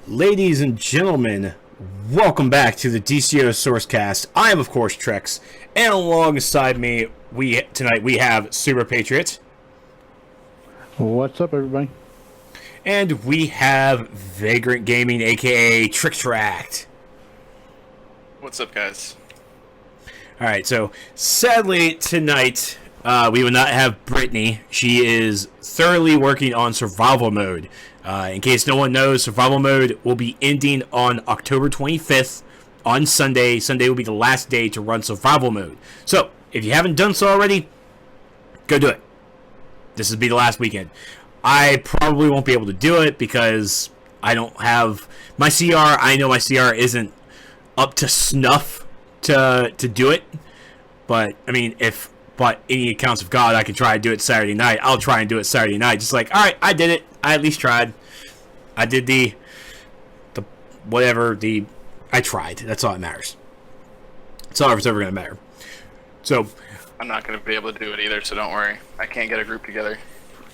Ladies and gentlemen, welcome back to the DCUO Sourcecast. I am, of course, Trex, and alongside me, tonight we have Super Patriot. What's up, everybody? And we have Vagrant Gaming, aka Trexlight. What's up, guys? Alright, so sadly tonight we will not have Brittany. She is thoroughly working on survival mode. In case no one knows, survival mode will be ending on October 25th on Sunday. Sunday will be the last day to run survival mode. So, if you haven't done so already, go do it. This will be the last weekend. I probably won't be able to do it because I don't have my CR. I know my CR isn't up to snuff to do it. But, I mean, if by any accounts of God, I can try and do it Saturday night, I'll try and do it Saturday night. Just like, alright, I did it. I at least tried. I did I tried. That's all that matters. That's all it's ever going to matter. So, I'm not going to be able to do it either, so don't worry. I can't get a group together.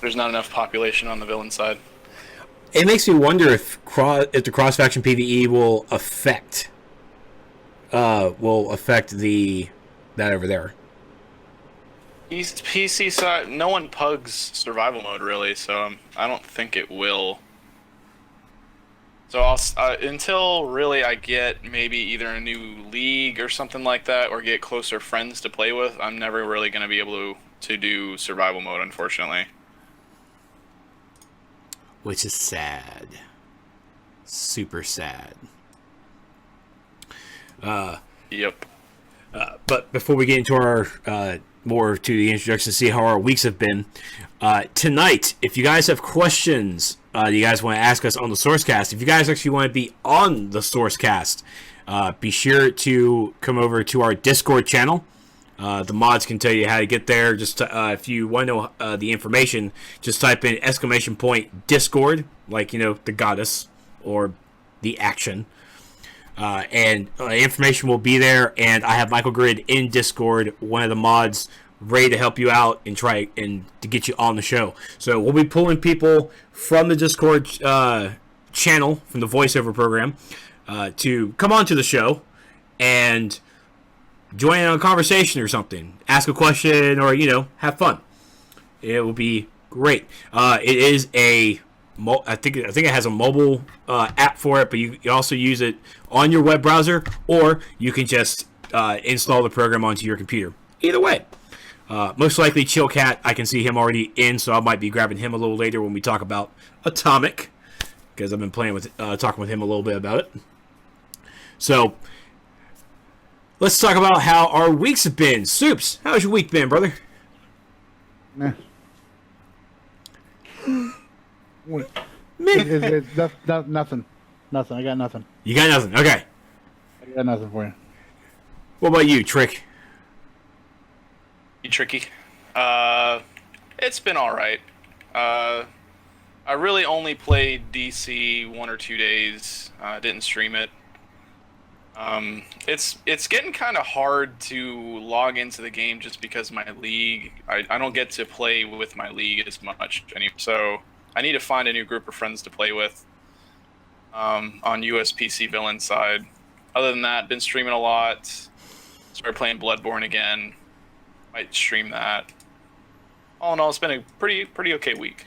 There's not enough population on the villain side. It makes me wonder if the cross-faction PvE will affect that over there. PC side, no one pugs survival mode really, so I don't think it will. So until really I get maybe either a new league or something like that, or get closer friends to play with, I'm never really going to be able to do survival mode, unfortunately. Which is sad. Super sad. Yep. But before we get into our more to the introduction to see how our weeks have been, tonight, if you guys have questions you guys want to ask us on the Sourcecast, if you guys actually want to be on the Sourcecast, be sure to come over to our Discord channel. The mods can tell you how to get there. Just if you want to know the information, just type in !Discord, like, the goddess or the action. And information will be there, and I have Michael Grid in Discord, one of the mods, ready to help you out and try and to get you on the show. So we'll be pulling people from the Discord channel, from the voiceover program, to come onto the show and join in on a conversation or something. Ask a question or, have fun. It will be great. It is I think it has a mobile app for it, but you also use it on your web browser, or you can just install the program onto your computer. Either way. Most likely Chillcat, I can see him already in, so I might be grabbing him a little later when we talk about Atomic, because I've been talking with him a little bit about it. So, let's talk about how our weeks have been. Soups, how's your week been, brother? Nah. That's nothing. Nothing. I got nothing. You got nothing. Okay. I got nothing for you. What about you, Trick? You tricky. It's been alright. I really only played DC 1 or 2 days. Didn't stream it. It's getting kind of hard to log into the game just because my league, I don't get to play with my league as much anymore. So I need to find a new group of friends to play with on USPC villain side. Other than that, been streaming a lot. Started playing Bloodborne again. Might stream that. All in all, it's been a pretty okay week.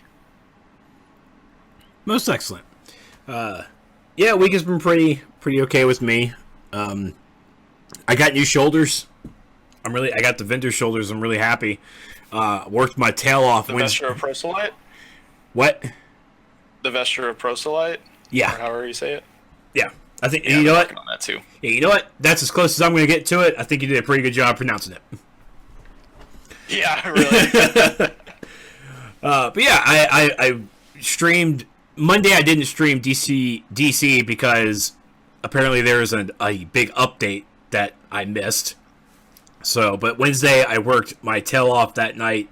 Most excellent. Yeah, week has been pretty okay with me. I got new shoulders. I got the vendor shoulders. I'm really happy. Worked my tail off. The Vesture of Proselyte? What? The Vesture of Proselyte? Yeah. Or however you say it? Yeah. I think, yeah, you know what? On that too. Yeah, you know what? That's as close as I'm going to get to it. I think you did a pretty good job pronouncing it. Yeah, really. But yeah, I streamed Monday. I didn't stream DC because apparently there was a big update that I missed. So, but Wednesday I worked my tail off that night,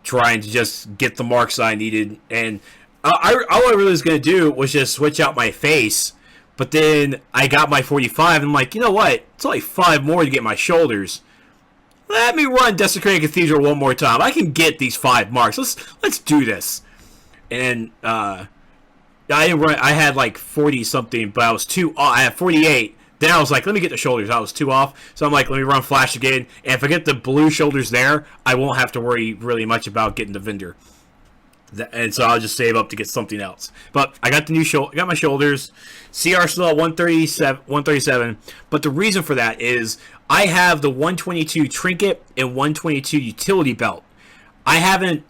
trying to just get the marks I needed, and all I really was gonna do was just switch out my face. But then I got my 45, and I'm like, you know what? It's only 5 more to get my shoulders. Let me run Desecrated Cathedral one more time. I can get these 5 marks. Let's do this. And I didn't run. I had like 40 something, but I was too. I had 48. Then I was like, let me get the shoulders. I was too off, so I'm like, let me run flash again. And if I get the blue shoulders there, I won't have to worry really much about getting the vendor. And so I'll just save up to get something else. But I got the new got my shoulders. CR still at 137. But the reason for that is I have the 122 trinket and 122 utility belt. I haven't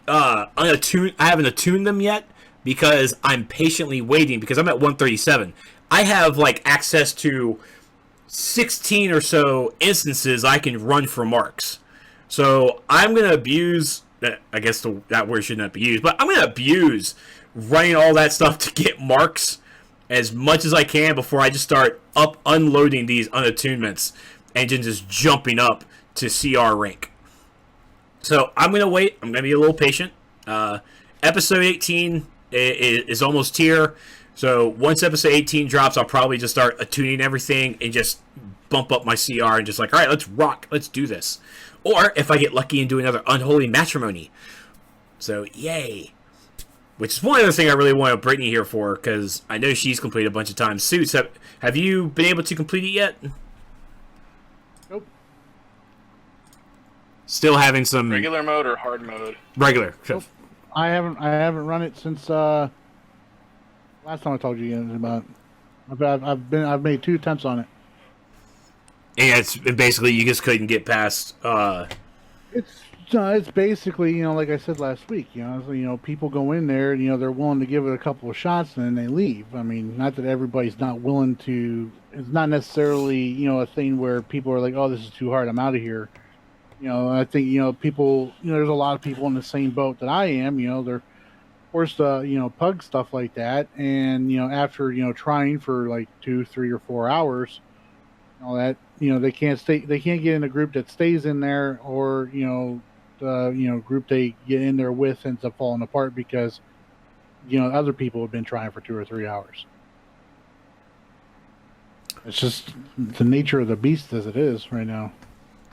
attuned them yet because I'm patiently waiting because I'm at 137. I have like access to 16 or so instances I can run for marks. So I'm gonna abuse. I guess that word should not be used, but I'm gonna abuse running all that stuff to get marks as much as I can before I just start unloading these unattunements and then just jumping up to CR rank. So I'm gonna wait. I'm gonna be a little patient. Episode 18 is almost here. So once episode 18 drops, I'll probably just start attuning everything and just bump up my CR and just like, all right, let's rock, let's do this. Or if I get lucky and do another unholy matrimony. So yay. Which is one other thing I really wanted Brittany here for, because I know she's completed a bunch of times. Suits, have you been able to complete it yet? Nope. Still having some Regular mode or hard mode? regular. Nope. I haven't run it since last time I told you about. I've made 2 attempts on it. And it's basically you just couldn't get past. It's basically, like I said last week, people go in there and they're willing to give it a couple of shots and then they leave. I mean, not that everybody's not willing to. It's not necessarily a thing where people are like, oh, this is too hard, I'm out of here. I think people. There's a lot of people in the same boat that I am. They're forced to pug stuff like that, and after trying for like 2, 3, or 4 hours, that they can't get in a group that stays in there, or the group they get in there with ends up falling apart because other people have been trying for 2 or 3 hours. It's just the nature of the beast as it is right now.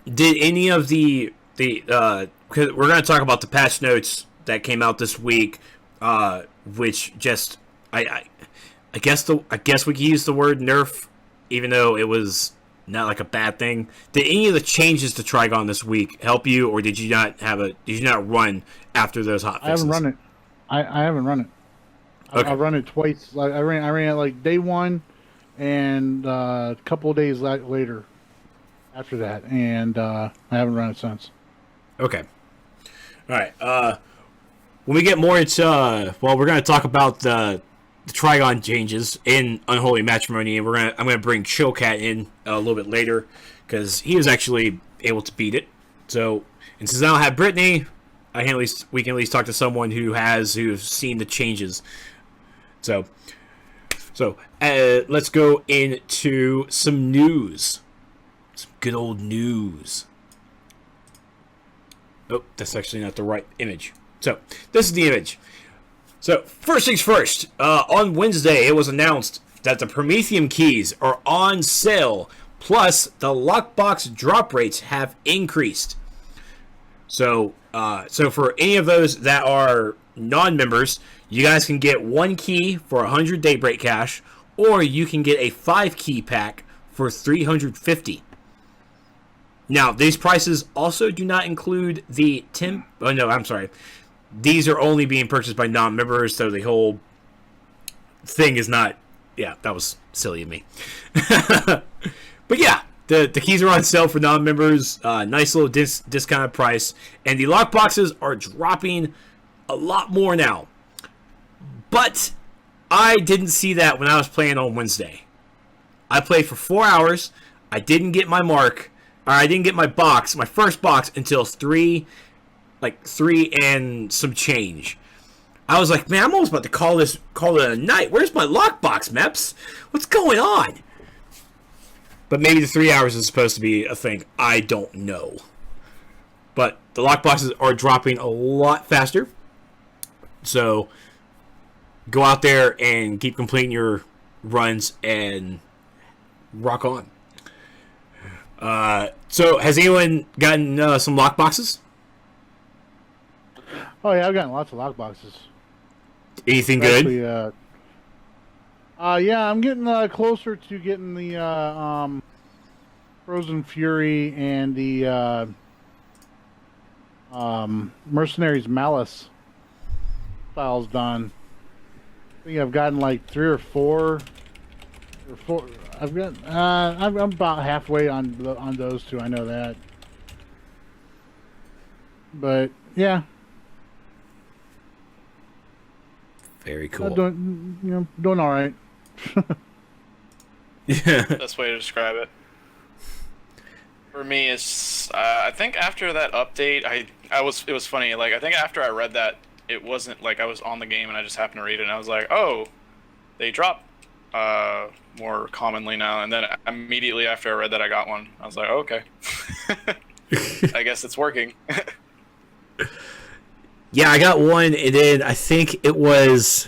Did any of the cause we're going to talk about the patch notes that came out this week, which just I guess we could use the word nerf, even though it was not like a bad thing. Did any of the changes to Trigon this week help you, or did you not run after those hotfixes? I haven't run it. I haven't run it. Okay. I've run it twice. I ran it like day 1 and a couple of days later after that, and I haven't run it since. Okay. All right. When we get more into we're going to talk about the Trigon changes in Unholy Matrimony, and I'm going to bring Chillcat in a little bit later because he was actually able to beat it. So, and since I don't have Brittany, we can at least talk to someone who's seen the changes. So let's go into some news. Some good old news. Oh, that's actually not the right image. So, this is the image. So, first things first. On Wednesday, it was announced that the Prometheum keys are on sale. Plus, the lockbox drop rates have increased. So for any of those that are non-members, you guys can get 1 key for 100 Daybreak cash, or you can get a 5 key pack for 350. Now, these prices also do not include the 10... Oh, no, I'm sorry. These are only being purchased by non-members, so the whole thing is not... Yeah, that was silly of me. But yeah, the keys are on sale for non-members. Nice little discounted price. And the lockboxes are dropping a lot more now. But I didn't see that when I was playing on Wednesday. I played for 4 hours. I didn't get my mark. Or I didn't get my box, my first box, until 3 and some change. I was like, man, I'm almost about to call it a night. Where's my lockbox, Meps? What's going on? But maybe the 3 hours is supposed to be a thing. I don't know. But the lockboxes are dropping a lot faster. So go out there and keep completing your runs and rock on. So has anyone gotten some lockboxes? Oh yeah, I've gotten lots of lockboxes. Anything good? Actually, yeah, I'm getting closer to getting the Frozen Fury and the Mercenaries Malice files done. I think I've gotten like 3 or 4. I've got. I'm about halfway on those two. I know that. But yeah, Very cool. Doing all right. Yeah. Best way to describe it. For me, it's I think after that update, it was funny. Like I think after I read that, it wasn't like I was on the game and I just happened to read it and I was like, oh, they drop more commonly now. And then immediately after I read that, I got one. I was like, oh, okay, I guess it's working. Yeah, I got one, and then I think it was...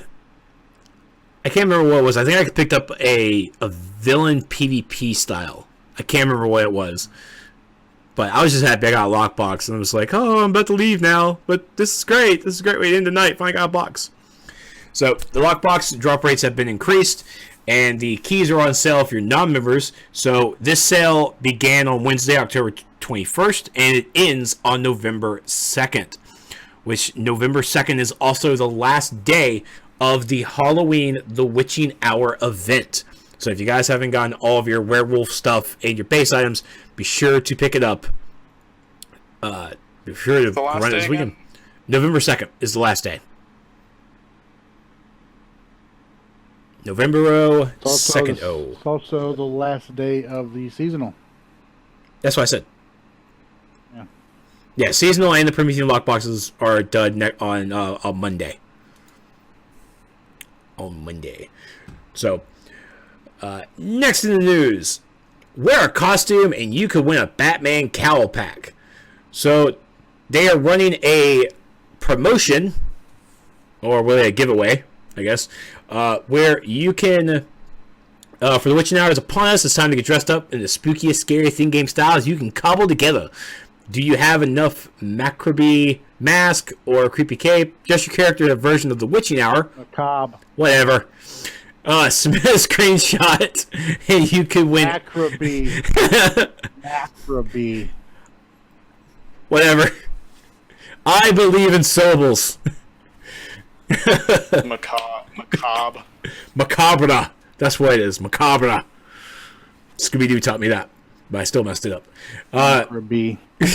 I can't remember what it was. I think I picked up a villain PvP style. I can't remember what it was. But I was just happy I got a lockbox, and I was like, oh, I'm about to leave now. But this is great. This is a great way to end the night. Finally got a box. So the lockbox drop rates have been increased, and the keys are on sale if you're non-members. So this sale began on Wednesday, October 21st, and it ends on November 2nd. Which November 2nd is also the last day of the Halloween The Witching Hour event. So if you guys haven't gotten all of your werewolf stuff and your base items, be sure to pick it up. Be sure to run it this weekend. November 2nd is the last day. November 2nd. It's also the last day of the seasonal. That's what I said. Yeah, seasonal and the premium lockboxes are done on Monday. On Monday. So, next in the news. Wear a costume and you could win a Batman Cowl Pack. So, they are running a promotion, or really a giveaway, I guess, where you can... for the witching hour is upon us, it's time to get dressed up in the spookiest, scariest in-game styles you can cobble together. Do you have enough macrobee mask or creepy cape? Just your character in a version of the witching hour. Macabre. Whatever. Submit a screenshot and you could win. Macrobee. Macrobee. Whatever. I believe in syllables. Macabre. Macabre. That's what it is. Macabre. Scooby-Doo taught me that, but I still messed it up. Macrobee. I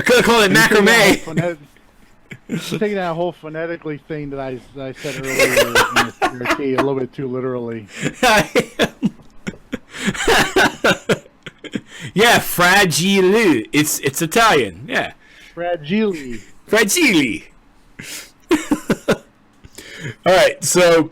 could have called it macrame. I'm taking that whole phonetically thing that I said earlier a little bit too literally. Yeah, fragile. It's Italian. Yeah. Fragile. Fragile. All right, so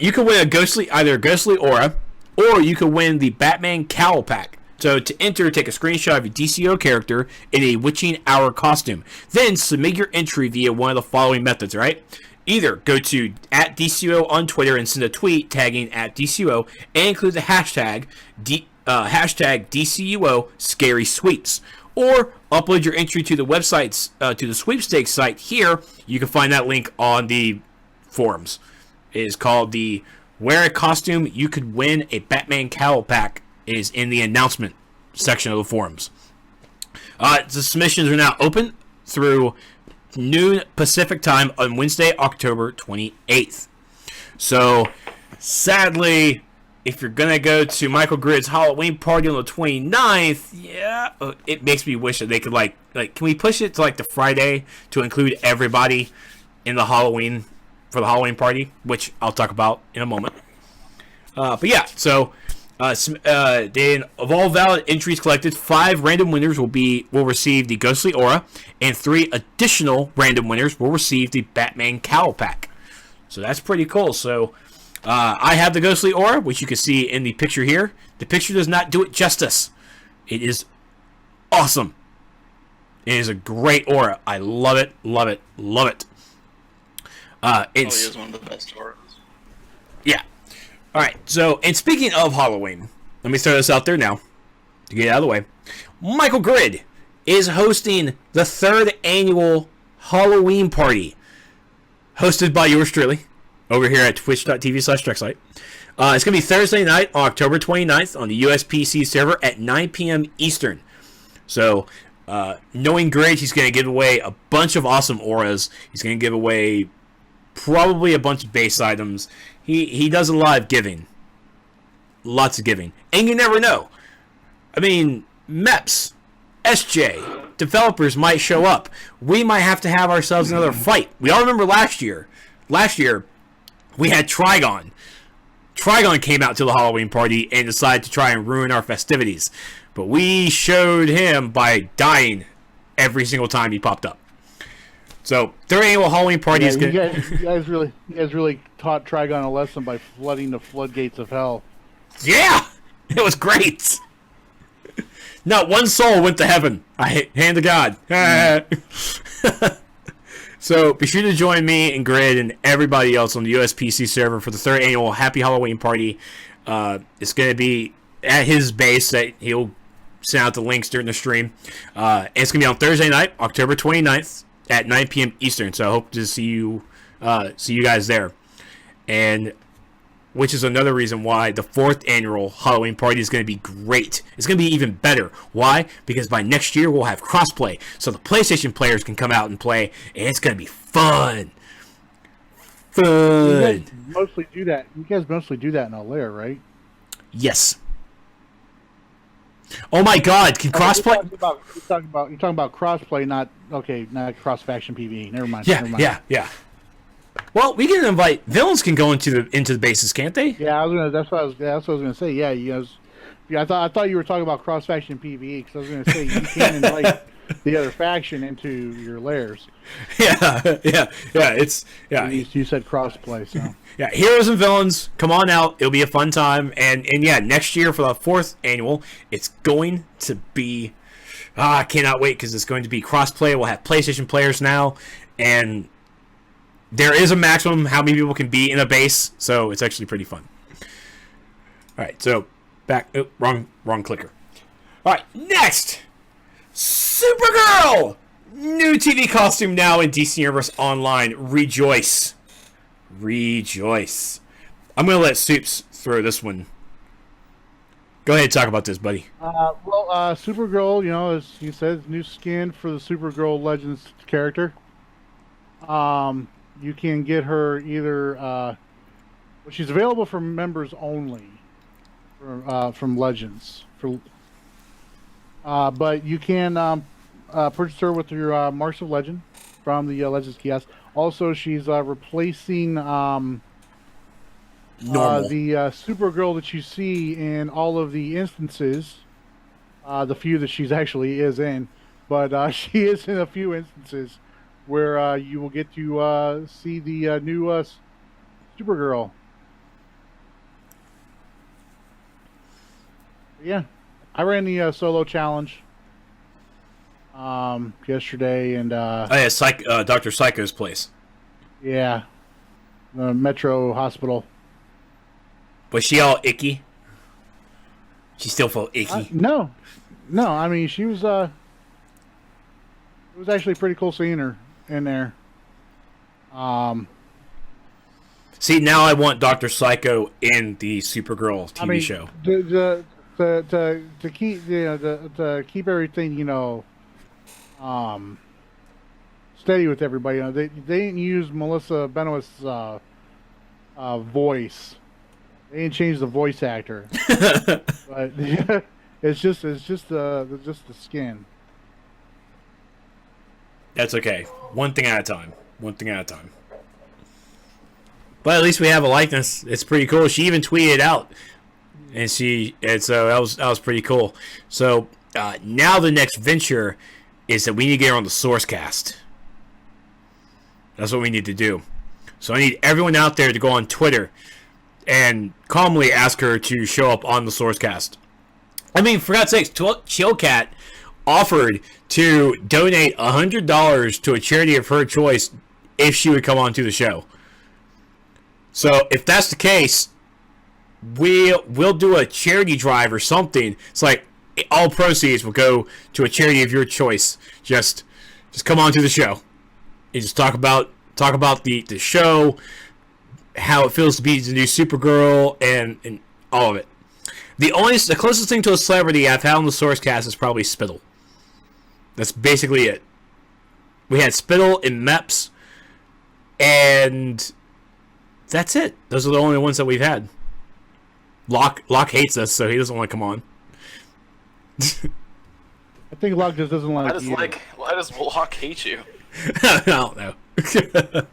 you can win either a ghostly aura, or you can win the Batman Cowl Pack. So to enter, take a screenshot of your DCO character in a Witching Hour costume. Then submit your entry via one of the following methods, right? Either go to @DCUO on Twitter and send a tweet tagging @DCUO and include the hashtag DCUO Scary Sweeps. Or upload your entry to the websites, to the sweepstakes site here. You can find that link on the forums. It is called the Wear a Costume, You Could Win a Batman Cowl Pack. Is in the announcement section of the forums. The submissions are now open through noon Pacific time on Wednesday, October 28th. So, sadly, if you're going to go to Michael Grid's Halloween party on the 29th, yeah, it makes me wish that they could, like, can we push it to, like, the Friday to include everybody in the Halloween, for the Halloween party, which I'll talk about in a moment. But yeah, so... then of all valid entries collected, 5 random winners will receive the Ghostly Aura, and 3 additional random winners will receive the Batman Cowl Pack. So that's pretty cool. So I have the Ghostly Aura, which you can see in the picture here. The picture does not do it justice. It is awesome. It is a great aura. I love it, love it, love it. It is one of the best auras. Yeah. Alright, so, and speaking of Halloween, let me start this out there now, to get it out of the way. Michael Grid is hosting the 3rd annual Halloween party. hosted by yours truly, over here at twitch.tv/Trexlight. It's going to be Thursday night, October 29th, on the USPC server at 9 p.m. Eastern. So, knowing Grid, he's going to give away a bunch of awesome auras. He's going to give away probably a bunch of base items. He does a lot of giving. Lots of giving. And you never know. I mean, MEPS, SJ, developers might show up. We might have to have ourselves another fight. We all remember last year. Last year, we had Trigon. Trigon came out to the Halloween party and decided to try and ruin our festivities. But we showed him by dying every single time he popped up. So, third annual Halloween party is good. You guys really taught Trigon a lesson by flooding the floodgates of hell. Yeah! It was great! Not one soul went to heaven. Hand to God. So, be sure to join me and Grid and everybody else on the USPC server for the third annual Happy Halloween party. It's going to be at his base. That he'll send out the links during the stream. And it's going to be on Thursday night, October 29th at 9 p.m. Eastern. So, I hope to see you guys there. And which is another reason why the fourth annual Halloween party is going to be great. It's going to be even better. Why? Because by next year, we'll have crossplay. So the PlayStation players can come out and play, and it's going to be fun. Fun. You guys mostly do that in Alaire, right? Yes. Oh my God! Can crossplay? You're talking about crossplay, not cross-faction PvE. Never mind. Yeah. Well, we can invite villains. Can go into the bases, can't they? Yeah, that's what I was gonna say. Yeah, I thought you were talking about cross-faction PvE because I was gonna say you can invite the other faction into your lairs. Yeah. You said crossplay, so yeah. Heroes and villains, come on out. It'll be a fun time, and yeah, next year for the fourth annual, it's going to be. I cannot wait because it's going to be crossplay. We'll have PlayStation players now, and there is a maximum how many people can be in a base, so it's actually pretty fun. All right, so back. Oh, wrong clicker. All right, next, Supergirl, new TV costume now in DC Universe Online. Rejoice. I'm gonna let Soups throw this one. Go ahead and talk about this, buddy. Supergirl, as he says, new skin for the Supergirl Legends character. You can get her either. She's available for members only, from Legends. But you can purchase her with your Marks of Legend from the Legends kiosk. Also, she's replacing the Supergirl that you see in all of the instances. The few that she's actually is in, but she is in a few instances where you will get to see the new Supergirl. Yeah, I ran the solo challenge yesterday, and Dr. Psycho's place. Yeah, the Metro Hospital. Was she all icky? She still felt icky. No. I mean, she was. It was actually pretty cool seeing her in there. See, now I want Dr. Psycho in the Supergirl TV show. To keep everything, steady with everybody. They didn't use Melissa Benoist's voice. They didn't change the voice actor. But it's just the skin. That's okay. One thing at a time. But at least we have a likeness. It's pretty cool. She even tweeted out, and so that was pretty cool. So now the next venture is that we need to get her on the Sourcecast. That's what we need to do. So I need everyone out there to go on Twitter and calmly ask her to show up on the Sourcecast. I mean, for God's sakes, Chillcat offered to donate $100 to a charity of her choice if she would come on to the show. So if that's the case, we'll do a charity drive or something. It's like all proceeds will go to a charity of your choice. Just come on to the show and just talk about talk about the show, how it feels to be the new Supergirl, and all of it. The closest thing to a celebrity I've had on the Sourcecast is probably Spittle. That's basically it. We had Spittle and Meps, and that's it. Those are the only ones that we've had. Locke hates us, so he doesn't want to come on. I think Locke just doesn't like you. Why does Locke hate you? I don't know. I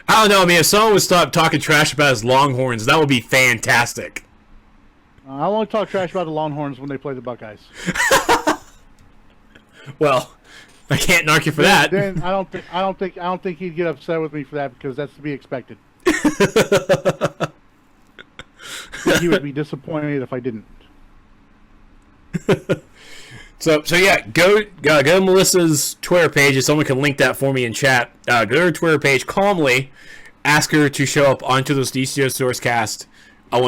don't know. I mean, if someone would stop talking trash about his Longhorns, that would be fantastic. I won't talk trash about the Longhorns when they play the Buckeyes. Well, I can't knock you for that. Then I don't think he'd get upset with me for that because that's to be expected. He would be disappointed if I didn't. So yeah, go to Melissa's Twitter page. If someone can link that for me in chat, go to her Twitter page calmly, ask her to show up onto this DCUO Sourcecast. I'm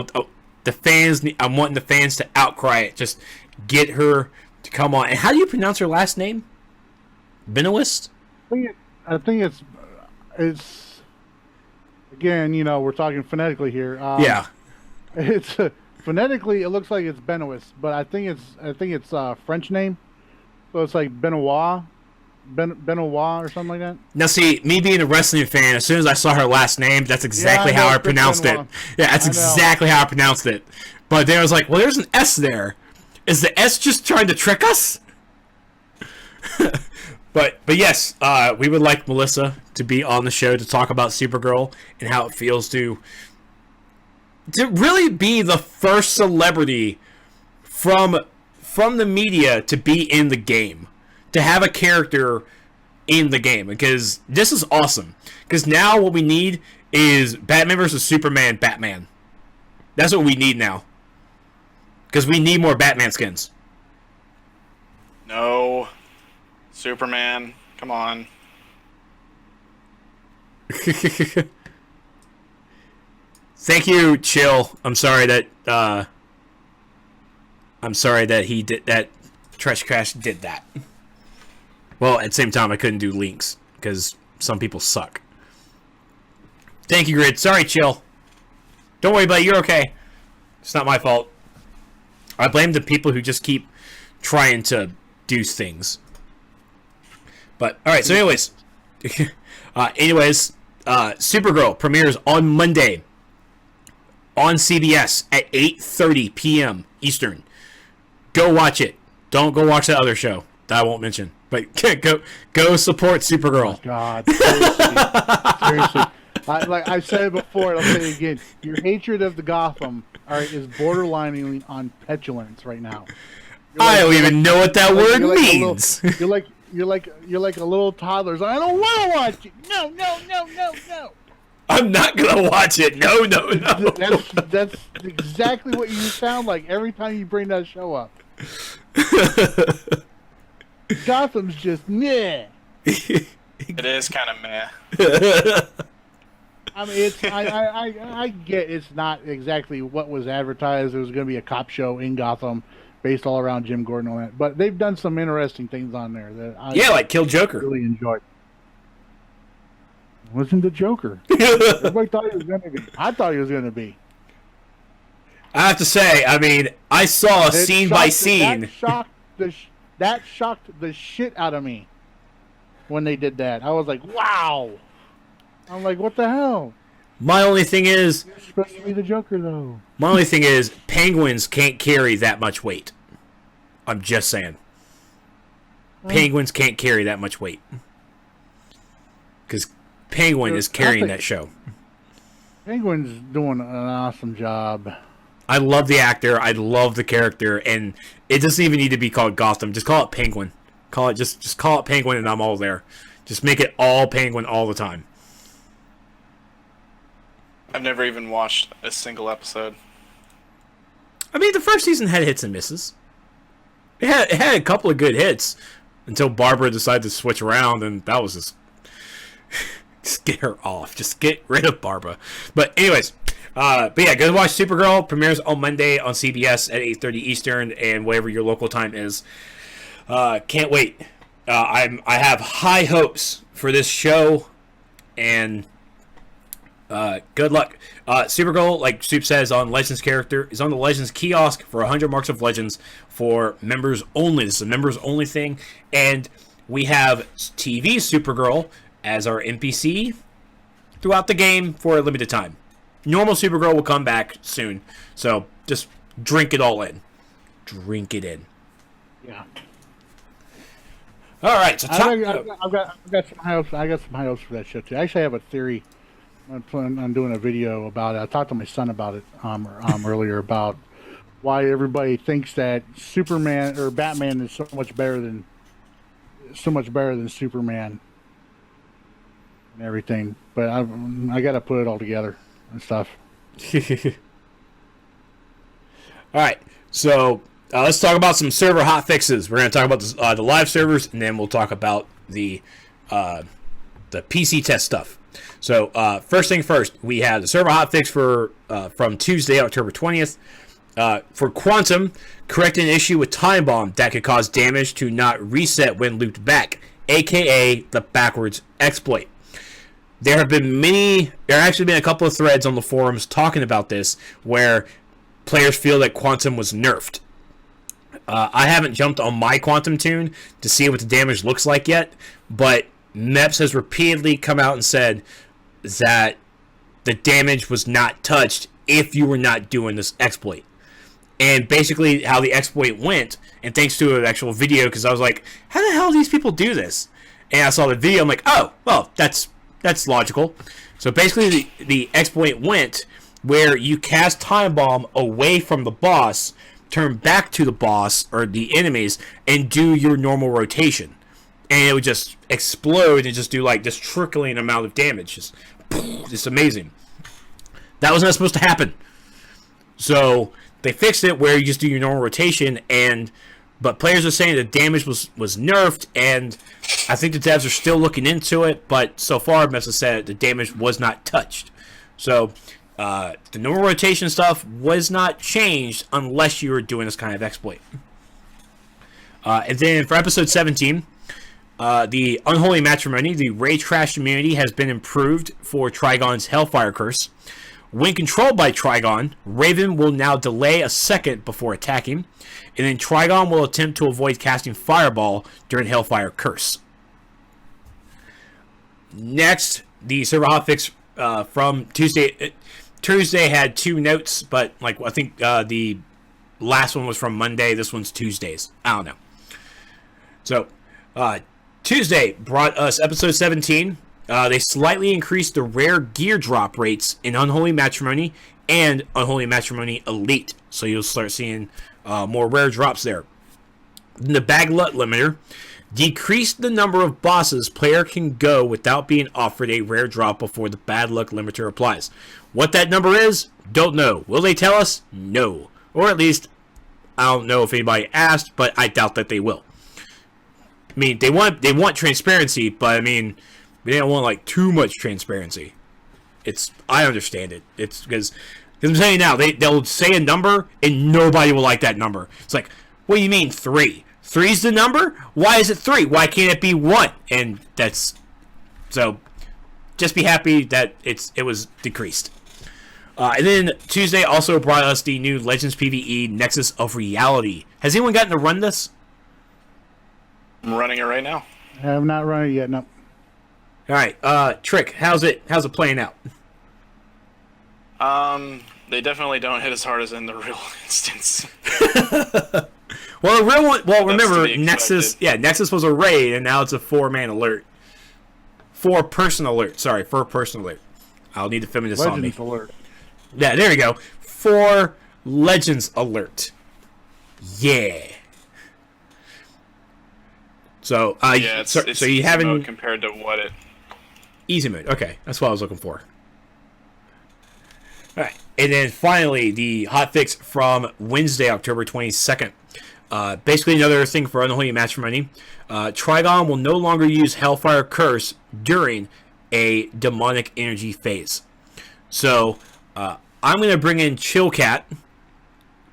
wanting the fans to outcry it. Just get her to come on. And how do you pronounce her last name? Benoist? I think it's again. We're talking phonetically here. Yeah. It's phonetically, it looks like it's Benoist, but I think it's a French name, so it's like Benoit or something like that. Now, see, me being a wrestling fan, as soon as I saw her last name, that's exactly how I pronounced it. Yeah, that's exactly how I pronounced it. But then I was like, well, there's an S there. Is the S just trying to trick us? But yes, we would like Melissa to be on the show to talk about Supergirl and how it feels to really be the first celebrity from the media to be in the game, to have a character in the game, because this is awesome. Because now what we need is Batman versus Superman Batman. That's what we need now. Because we need more Batman skins. No. Superman. Come on. Thank you, Chill. I'm sorry that he did that. Trexlight did that. Well, at the same time, I couldn't do links because some people suck. Thank you, Grid. Sorry, Chill. Don't worry about it. You're okay. It's not my fault. I blame the people who just keep trying to do things. But all right. So, anyways, Supergirl premieres on Monday on CBS at 8:30 p.m. Eastern. Go watch it. Don't go watch that other show that I won't mention. But go support Supergirl. Oh, God, seriously. Like I said it before, and I'll say it again. Your hatred of the Gotham, is borderlining on petulance right now. I don't even know what that word means. You're like a little toddler. I don't want to watch it. No. I'm not gonna watch it. No. That's exactly what you sound like every time you bring that show up. Gotham's just meh. It is kind of meh. I mean, I get it's not exactly what was advertised. It was going to be a cop show in Gotham, based all around Jim Gordon and all that. But they've done some interesting things on there that I like Kill Joker. Really enjoyed. Wasn't the Joker? Everybody thought he was going to be. I thought he was going to be. I have to say, I mean, I saw scene by scene. That shocked the shit out of me when they did that. I was like, wow. I'm like, what the hell? My only thing is... You're supposed to be the Joker, though. My only thing is, penguins can't carry that much weight. I'm just saying. Penguins can't carry that much weight. Because Penguin is carrying that show. Penguin's doing an awesome job. I love the actor. I love the character. And it doesn't even need to be called Gotham. Just call it Penguin. Just call it Penguin and I'm all there. Just make it all Penguin all the time. I've never even watched a single episode. I mean, the first season had hits and misses. It had a couple of good hits until Barbara decided to switch around, and that was just get her off. Just get rid of Barbara. But anyways, but yeah, go watch Supergirl. Premieres on Monday on CBS at 8:30 Eastern and whatever your local time is. Can't wait. I have high hopes for this show, and good luck. Supergirl, like Soup says, on Legends character is on the Legends kiosk for 100 marks of Legends for members only. This is a members only thing, and we have TV Supergirl as our NPC throughout the game for a limited time. Normal Supergirl will come back soon, so just drink it all in. Drink it in. Yeah. All right. So I've got some high hopes. I got some high hopes for that shit too. Actually, I have a theory. I'm planning on doing a video about it. I talked to my son about it earlier about why everybody thinks that Superman or Batman is so much better than Superman and everything. But I got to put it all together and stuff. All right. So let's talk about some server hotfixes. We're going to talk about the live servers, and then we'll talk about the PC test stuff. So first thing first, we have the server hotfix for from Tuesday, October 20th. For Quantum, correct an issue with Time Bomb that could cause damage to not reset when looped back, aka the backwards exploit. There have actually been a couple of threads on the forums talking about this, where players feel that Quantum was nerfed. I haven't jumped on my Quantum tune to see what the damage looks like yet, but Meps has repeatedly come out and said that the damage was not touched if you were not doing this exploit. And basically how the exploit went, and thanks to an actual video, because I was like, how the hell do these people do this? And I saw the video, I'm like, oh, well, that's logical. So basically the exploit went where you cast Time Bomb away from the boss, turn back to the boss or the enemies, and do your normal rotation. And it would just explode and just do like this trickling amount of damage. Just amazing. That was not supposed to happen. So they fixed it where you just do your normal rotation, but players are saying the damage was nerfed, and I think the devs are still looking into it, but so far Mesa said the damage was not touched. So the normal rotation stuff was not changed unless you were doing this kind of exploit. And then for episode 17, the Unholy Matrimony, the Rage Crash immunity has been improved for Trigon's Hellfire Curse. When controlled by Trigon, Raven will now delay a second before attacking, and then Trigon will attempt to avoid casting Fireball during Hellfire Curse. Next, the server hotfix from Tuesday. Tuesday had 2 notes, but like I think the last one was from Monday. This one's Tuesdays. I don't know. So, Tuesday brought us episode 17. They slightly increased the rare gear drop rates in Unholy Matrimony and Unholy Matrimony Elite. So you'll start seeing more rare drops there. The bag luck limiter decreased the number of bosses player can go without being offered a rare drop before the bad luck limiter applies. What that number is, don't know. Will they tell us? No. Or at least, I don't know if anybody asked, but I doubt that they will. I mean, they want transparency, but I mean, they don't want like too much transparency. I understand it. It's because I'm saying now they'll say a number and nobody will like that number. It's like, what do you mean 3? 3's the number? Why is it 3? Why can't it be 1? And that's so. Just be happy that it was decreased. And then Tuesday also brought us the new Legends PvE Nexus of Reality. Has anyone gotten to run this? I'm running it right now. I have not run it yet. No. All right, Trick, how's it playing out? They definitely don't hit as hard as in the real instance. Well, the real one. Well, remember to be Nexus. Yeah, Nexus was a raid, and now it's a 4-man alert. 4-person alert. Sorry, 4-person alert. I'll need to film this on me. Legends alert. Yeah, there we go. 4 Legends alert. Yeah. So, yeah, it's so you haven't compared to what it. Easy mode. Okay, that's what I was looking for. All right, and then finally the hotfix from Wednesday, October 22nd. Basically, another thing for Unholy Matrimony. Trigon will no longer use Hellfire Curse during a demonic energy phase. So, I'm going to bring in Chillcat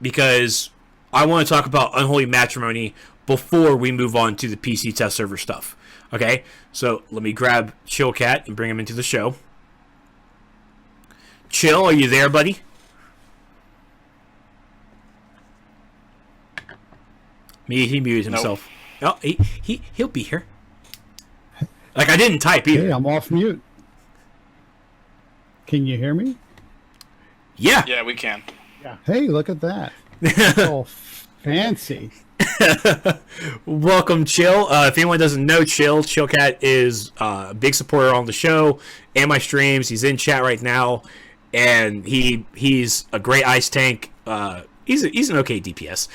because I want to talk about Unholy Matrimony before we move on to the PC test server stuff. Okay, so let me grab Chill Cat and bring him into the show. Chill, are you there, buddy? He muted himself. Nope. Oh, he'll be here. Like, I didn't type either. Hey, I'm off mute. Can you hear me? Yeah. Yeah, we can. Yeah. Hey, look at that. Oh, fancy. Welcome, Chill. If anyone doesn't know Chill Cat is a big supporter on the show and my streams. He's in chat right now, and he's a great ice tank. He's an okay DPS.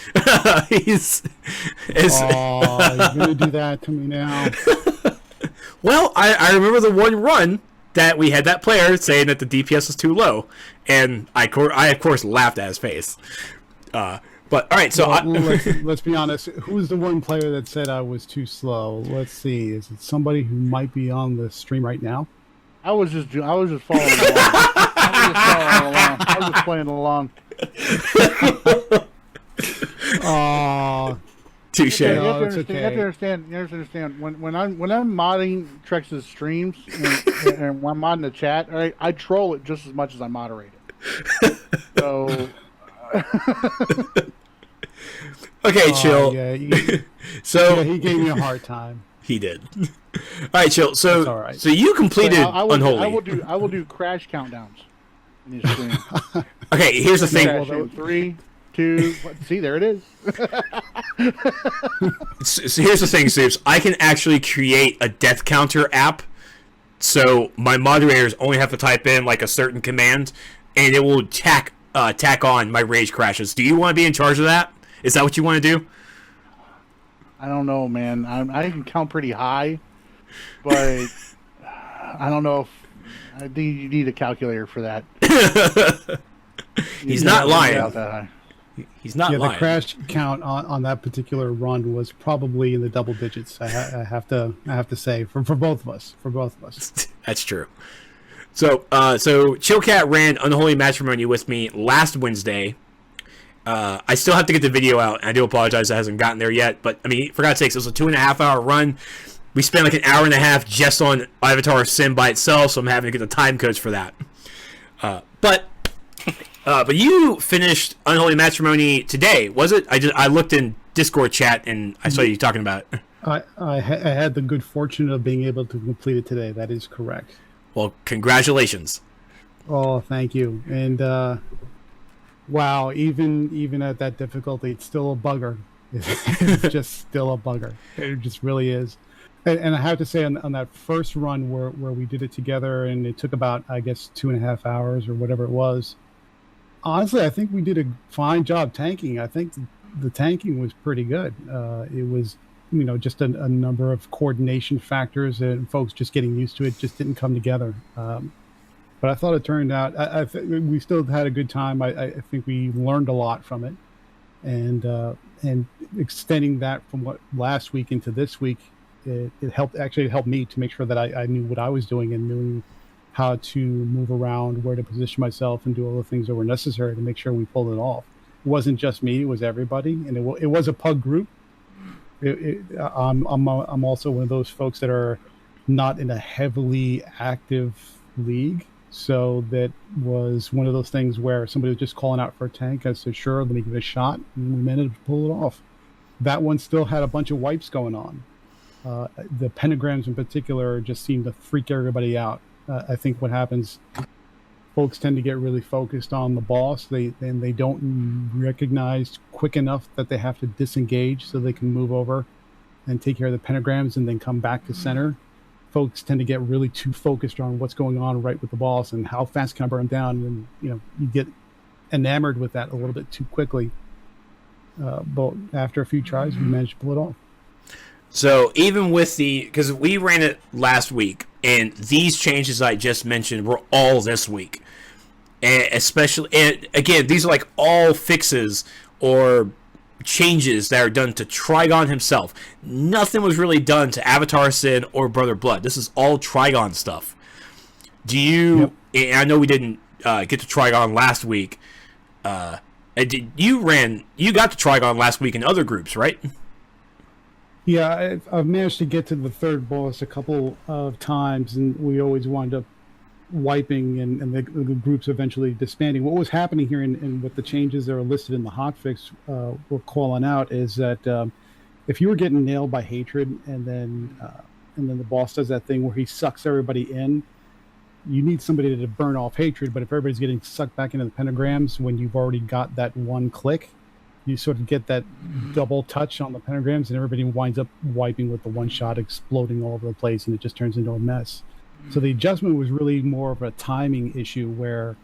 You're gonna do that to me now. Well, I remember the one run that we had that player saying that the DPS was too low, and I of course laughed at his face. But all right, so let's be honest. Who's the one player that said I was too slow? Let's see. Is it somebody who might be on the stream right now? I was just following along. I was just playing along. Touche. You have to understand. When I'm modding Trex's streams and when I'm modding the chat, all right, I troll it just as much as I moderate it. So. Okay, Chill. So he gave me a hard time. He did. All right, Chill. So, all right. So you completed Unholy. I will do crash countdowns in your stream. Okay, here's the thing. In 3, 2. See, there it is. So here's the thing, Soups. I can actually create a death counter app, so my moderators only have to type in like a certain command, and it will tack on my rage crashes. Do you want to be in charge of that? Is that what you want to do? I don't know, man. I can count pretty high, but I don't know if I think you need a calculator for that. He's not lying. He's not lying. The crash count on that particular run was probably in the double digits. I have to say for both of us. That's true. So Chillcat ran Unholy Matrimony with me last Wednesday. I still have to get the video out, and I do apologize it hasn't gotten there yet. But I mean, for God's sakes, it was a 2.5-hour run. We spent like an hour and a half just on Avatar Sim by itself, so I'm having to get the time codes for that. But you finished Unholy Matrimony today, was it? I looked in Discord chat and I saw you talking about it. I had the good fortune of being able to complete it today. That is correct. Well, congratulations. Oh, thank you. And wow, even at that difficulty, it's still a bugger. It's just still a bugger. It just really is. And I have to say, on that first run where we did it together, and it took about, I guess, 2.5 hours or whatever it was. Honestly, I think we did a fine job tanking. I think the tanking was pretty good. It was, just a number of coordination factors and folks just getting used to it just didn't come together. But I thought it turned out. I think we still had a good time. I think we learned a lot from it, and extending that from what last week into this week, it helped me to make sure that I knew what I was doing and knew how to move around, where to position myself, and do all the things that were necessary to make sure we pulled it off. It wasn't just me; it was everybody, and it was a pug group. I'm also one of those folks that are not in a heavily active league, so that was one of those things where somebody was just calling out for a tank. I said, "Sure, let me give it a shot," and we managed to pull it off. That one still had a bunch of wipes going on. The pentagrams in particular just seemed to freak everybody out. I think what happens, folks tend to get really focused on the boss. They don't recognize quick enough that they have to disengage so they can move over and take care of the pentagrams and then come back to center. Folks tend to get really too focused on what's going on right with the boss and how fast can I burn down, and you get enamored with that a little bit too quickly. But after a few tries, we managed to pull it off. So even with because we ran it last week, and these changes I just mentioned were all this week, and again, these are like all fixes or changes that are done to Trigon himself. Nothing was really done to Avatar Sin or Brother Blood. This is all Trigon stuff. Do you? Yep. And I know we didn't get to Trigon last week. You got to Trigon last week in other groups, right? Yeah, I've managed to get to the third boss a couple of times, and we always wind up wiping and the groups eventually disbanding. What was happening here, and what the changes that are listed in the hotfix were calling out, is that if you were getting nailed by hatred, and then the boss does that thing where he sucks everybody in, you need somebody to burn off hatred. But if everybody's getting sucked back into the pentagrams when you've already got that one click, you sort of get that double touch on the pentagrams, and everybody winds up wiping with the one shot, exploding all over the place, and it just turns into a mess. So the adjustment was really more of a timing issue, where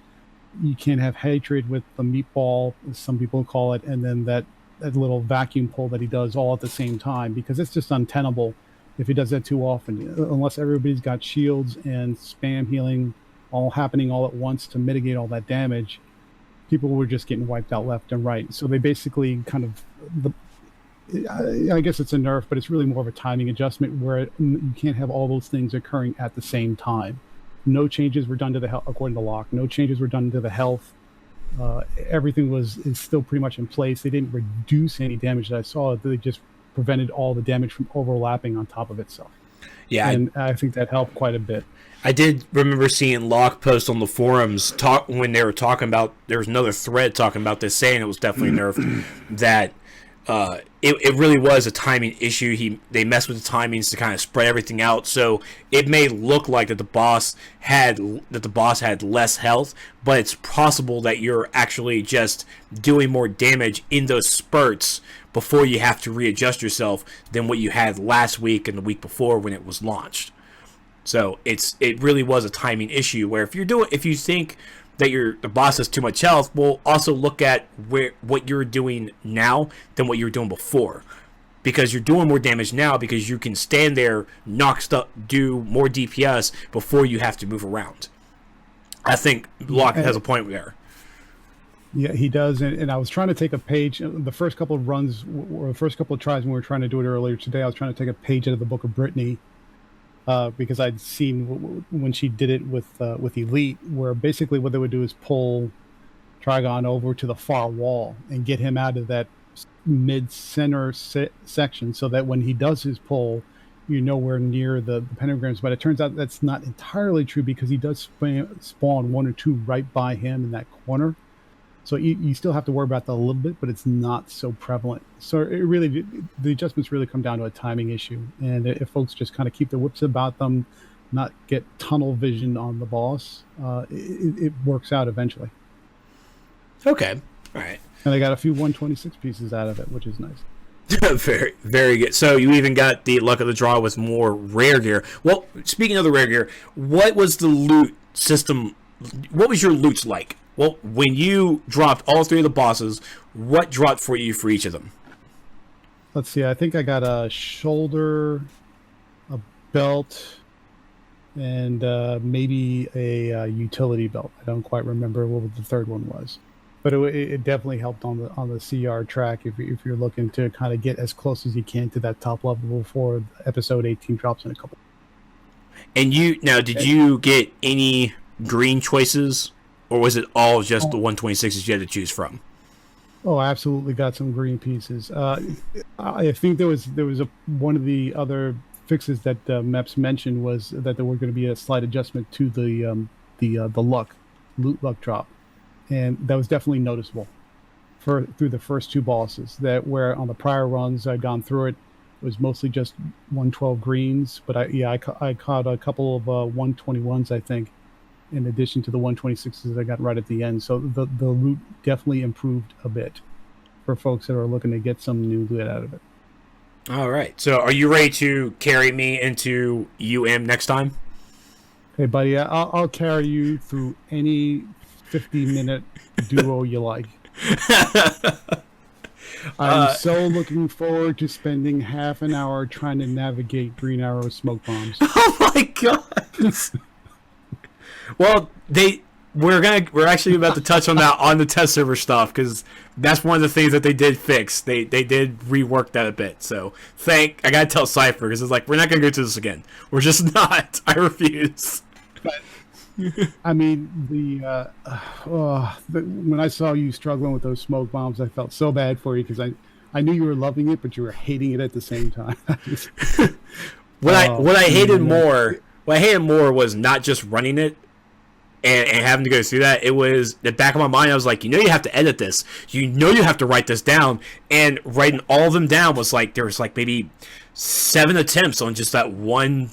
you can't have hatred with the meatball, as some people call it, and then that little vacuum pull that he does all at the same time, because it's just untenable if he does that too often, unless everybody's got shields and spam healing all happening all at once to mitigate all that damage. People were just getting wiped out left and right. So they basically kind of, I guess it's a nerf, but it's really more of a timing adjustment, where you can't have all those things occurring at the same time. No changes were done to the health, according to Locke. No changes were done to the health. Everything is still pretty much in place. They didn't reduce any damage that I saw. They just prevented all the damage from overlapping on top of itself. Yeah, and I think that helped quite a bit. I did remember seeing Locke post on the forums when they were talking about, there was another thread talking about this, saying it was definitely nerfed, that it really was a timing issue. They messed with the timings to kind of spread everything out, so it may look like that the boss had less health, but it's possible that you're actually just doing more damage in those spurts before you have to readjust yourself than what you had last week and the week before when it was launched. So it really was a timing issue, where if you think that the boss has too much health, well, also look at what you're doing now than what you were doing before, because you're doing more damage now because you can stand there, knock stuff, do more DPS before you have to move around. I think Locke has a point there. Yeah, he does, and I was trying to take a page. The first couple of runs, or the first couple of tries when we were trying to do it earlier today, I was trying to take a page out of the Book of Brittany. Because I'd seen when she did it with Elite, where basically what they would do is pull Trigon over to the far wall and get him out of that mid-center section, so that when he does his pull, you're nowhere near the pentagrams. But it turns out that's not entirely true, because he does spawn one or two right by him in that corner. So you still have to worry about that a little bit, but it's not so prevalent. So the adjustments really come down to a timing issue. And if folks just kind of keep their wits about them, not get tunnel vision on the boss, it works out eventually. Okay. All right. And I got a few 126 pieces out of it, which is nice. Very, very good. So you even got the luck of the draw with more rare gear. Well, speaking of the rare gear, what was the loot system? What was your loots like? Well, when you dropped all three of the bosses, what dropped for you for each of them? Let's see. I think I got a shoulder, a belt, and maybe a utility belt. I don't quite remember what the third one was, but it definitely helped on the CR track if you're looking to kind of get as close as you can to that top level before episode 18 drops in a couple. And did you get any green choices? Or was it all just the 126s you had to choose from? Oh, I absolutely got some green pieces. I think there was one of the other fixes that Meps mentioned was that there were going to be a slight adjustment to the loot luck drop, and that was definitely noticeable through the first two bosses. That where on the prior runs I'd gone through it was mostly just 112 greens, but I caught a couple of 121s, I think, in addition to the 126s I got right at the end. So the loot definitely improved a bit for folks that are looking to get some new loot out of it. All right. So are you ready to carry me into UM next time? Hey, buddy, I'll carry you through any 50-minute duo you like. I'm so looking forward to spending half an hour trying to navigate Green Arrow smoke bombs. Oh my god! Well, we're actually about to touch on that on the test server stuff, because that's one of the things that they did fix. They did rework that a bit. So I gotta tell Cypher, because it's like, we're not gonna go through this again. We're just not. I refuse. But, I mean, when I saw you struggling with those smoke bombs, I felt so bad for you, because I knew you were loving it, but you were hating it at the same time. What I hated more was not just running it and having to go through that. It was the back of my mind. I was like, you have to edit this. You have to write this down. And writing all of them down was like, there was like maybe 7 attempts on just that one.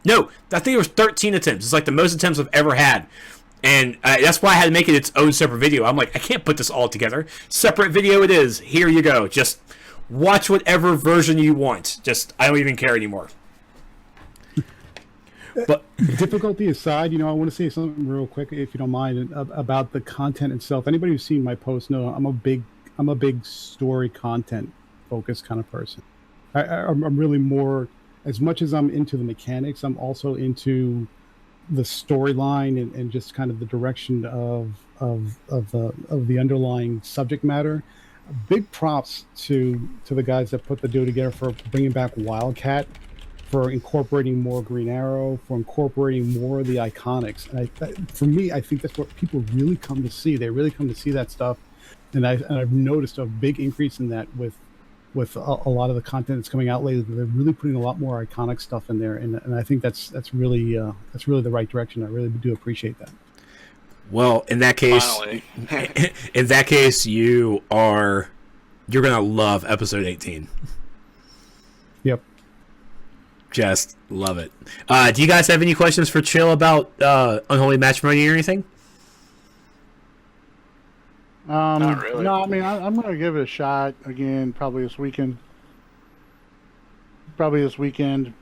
No, I think it was 13 attempts. It's like the most attempts I've ever had. And that's why I had to make it its own separate video. I'm like, I can't put this all together. Separate video it is. Here you go. Just watch whatever version you want. I don't even care anymore. But difficulty aside, I want to say something real quick, if you don't mind, about the content itself. Anybody who's seen my posts know I'm a big story content focused kind of person. I'm really more, as much as I'm into the mechanics, I'm also into the storyline and just kind of the direction of the underlying subject matter. Big props to the guys that put the deal together for bringing back Wildcat, for incorporating more Green Arrow, for incorporating more of the iconics. And for me, I think that's what people really come to see. They really come to see that stuff, and I've noticed a big increase in that with a lot of the content that's coming out lately. They're really putting a lot more iconic stuff in there, and I think that's really the right direction. I really do appreciate that. Well, in that case, you're gonna love episode 18. Yep. Just love it. Do you guys have any questions for Chill about Unholy Matrimony or anything? Not really. No, I mean, I'm going to give it a shot again, probably this weekend.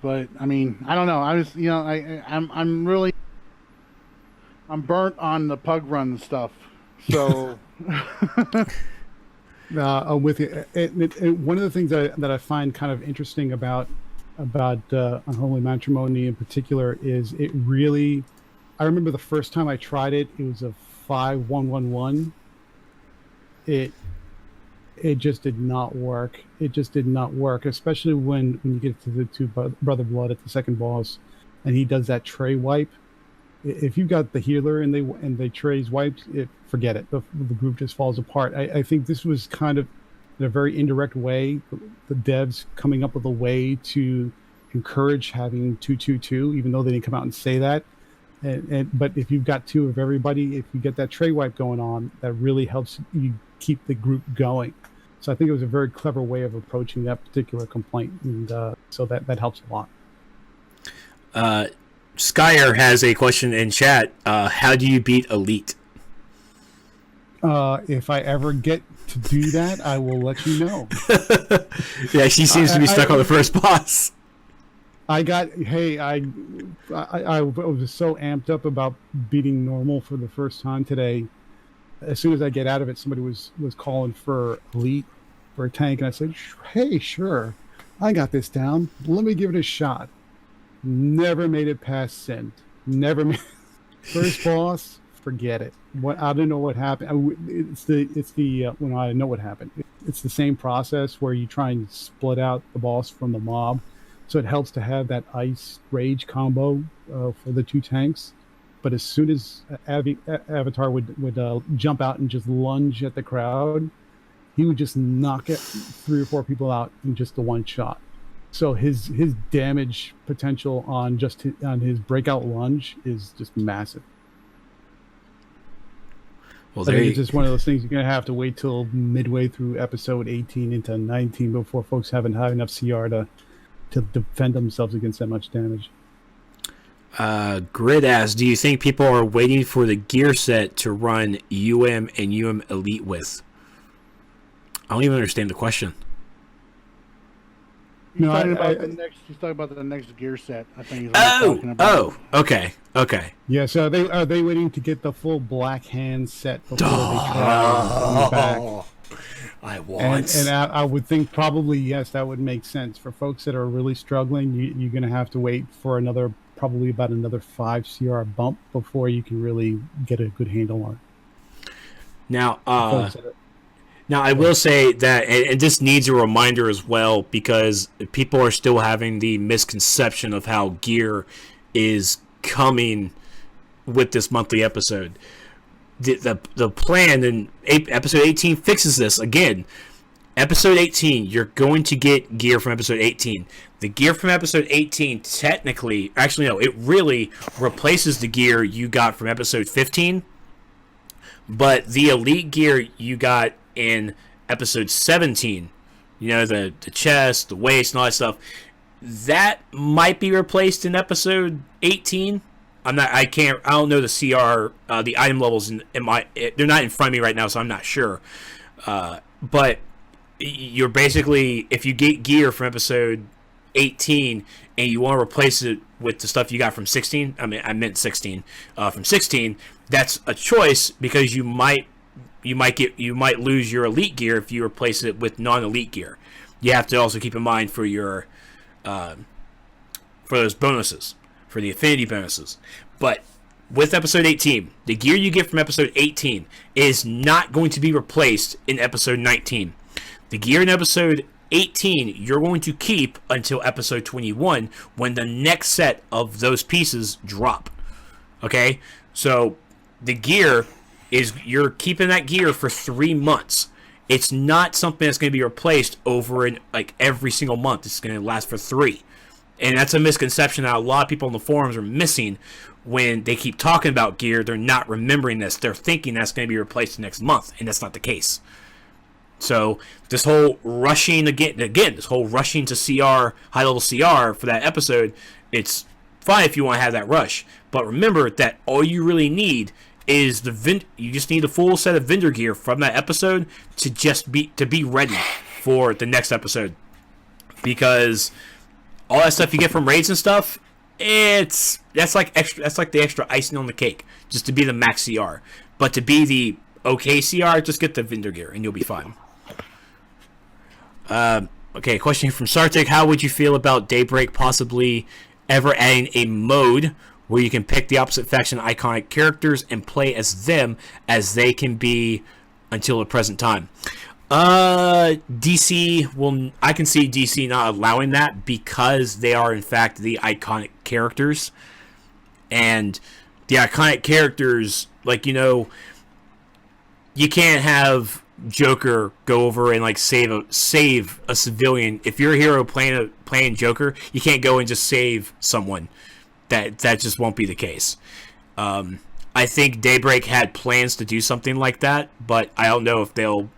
But I mean, I don't know. I was, I'm burnt on the pug run stuff. So, I'm with you. One of the things that I find kind of interesting about Unholy Matrimony in particular is it really. I remember the first time I tried it. It was a 5111. It just did not work. It just did not work, especially when you get to the two Brother Blood at the second boss, and he does that tray wipe. If you've got the healer and the trays wiped, forget it. The group just falls apart. I think this was kind of, in a very indirect way, the devs coming up with a way to encourage having 222, even though they didn't come out and say that. But if you've got 2 of everybody, if you get that tray wipe going on, that really helps you keep the group going. So I think it was a very clever way of approaching that particular complaint, and so that helps a lot. Skyer has a question in chat. How do you beat Elite? If I ever get to do that, I will let you know. Yeah, she seems to be stuck on the first boss. I was so amped up about beating normal for the first time today. As soon as I get out of it, somebody was calling for Elite, for a tank, and I said, hey, sure, I got this down. Let me give it a shot. Never made it past Sin. First boss, forget it. I don't know what happened. I know what happened. It's the same process where you try and split out the boss from the mob. So it helps to have that ice rage combo for the 2 tanks. But as soon as Avatar would jump out and just lunge at the crowd, he would just knock 3 or 4 people out in just the one shot. So his damage potential on his breakout lunge is just massive. Well, it's just one of those things you're going to have to wait till midway through episode 18 into 19 before folks have enough CR to defend themselves against that much damage. Grid asks, do you think people are waiting for the gear set to run UM and UM Elite with? I don't even understand the question. He's talking about the next gear set. I think he's talking about. Okay. Yeah, so are they waiting to get the full Black Hand set before they try back? I want. And I would think probably, yes, that would make sense. For folks that are really struggling, you're going to have to wait for probably about another 5 CR bump before you can really get a good handle on it. Now, I will say that, and this needs a reminder as well, because people are still having the misconception of how gear is coming with this monthly episode. The plan in episode 18 fixes this again. Episode 18, you're going to get gear from episode 18. The gear from episode 18 technically, actually no, it really replaces the gear you got from episode 15. But the elite gear you got in episode 17, you know, the chest, the waist, and all that stuff, that might be replaced in episode 18. I don't know the CR, the item levels they're not in front of me right now, so I'm not sure. But you're basically, if you get gear from episode 18 and you want to replace it with the stuff you got from 16, I meant 16, from 16, that's a choice, because you might lose your elite gear if you replace it with non-elite gear. You have to also keep in mind for your for those bonuses, for the affinity bonuses. But with episode 18, the gear you get from episode 18 is not going to be replaced in episode 19. The gear in episode 18 you're going to keep until episode 21, when the next set of those pieces drop. Okay? So the gear is, you're keeping that gear for 3 months. It's not something that's going to be replaced over in like every single month. It's going to last for 3. And that's a misconception that a lot of people on the forums are missing when they keep talking about gear. They're not remembering this. They're thinking that's going to be replaced next month, and that's not the case. So this whole rushing this whole rushing to CR, high level CR for that episode, it's fine if you want to have that rush, but remember that all you really need is you just need a full set of vendor gear from that episode to be ready for the next episode, because all that stuff you get from raids and stuff, that's like the extra icing on the cake, just to be the max CR. But to be the okay CR, just get the vendor gear and you'll be fine. Okay, question from Sartic. How would you feel about Daybreak possibly ever adding a mode where you can pick the opposite faction iconic characters and play as them as they can be until the present time? I can see DC not allowing that, because they are in fact the iconic characters. And the iconic characters, like, you know, you can't have Joker go over and like save a civilian. If you're a hero playing Joker, you can't go and just save someone. That just won't be the case. I think Daybreak had plans to do something like that, but I don't know if they'll.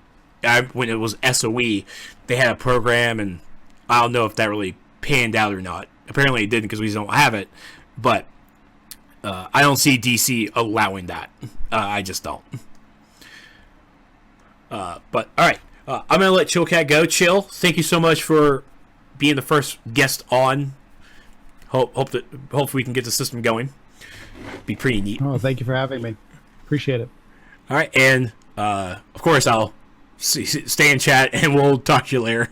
When it was SOE, they had a program, and I don't know if that really panned out or not. Apparently it didn't, because we don't have it. But I don't see DC allowing that. I just don't. But alright, I'm going to let Chillcat go. Chill, thank you so much for being the first guest on. Hopefully we can get the system going. Be pretty neat. Oh, thank you for having me. Appreciate it. Alright, and of course I'll stay in chat and we'll talk to you later.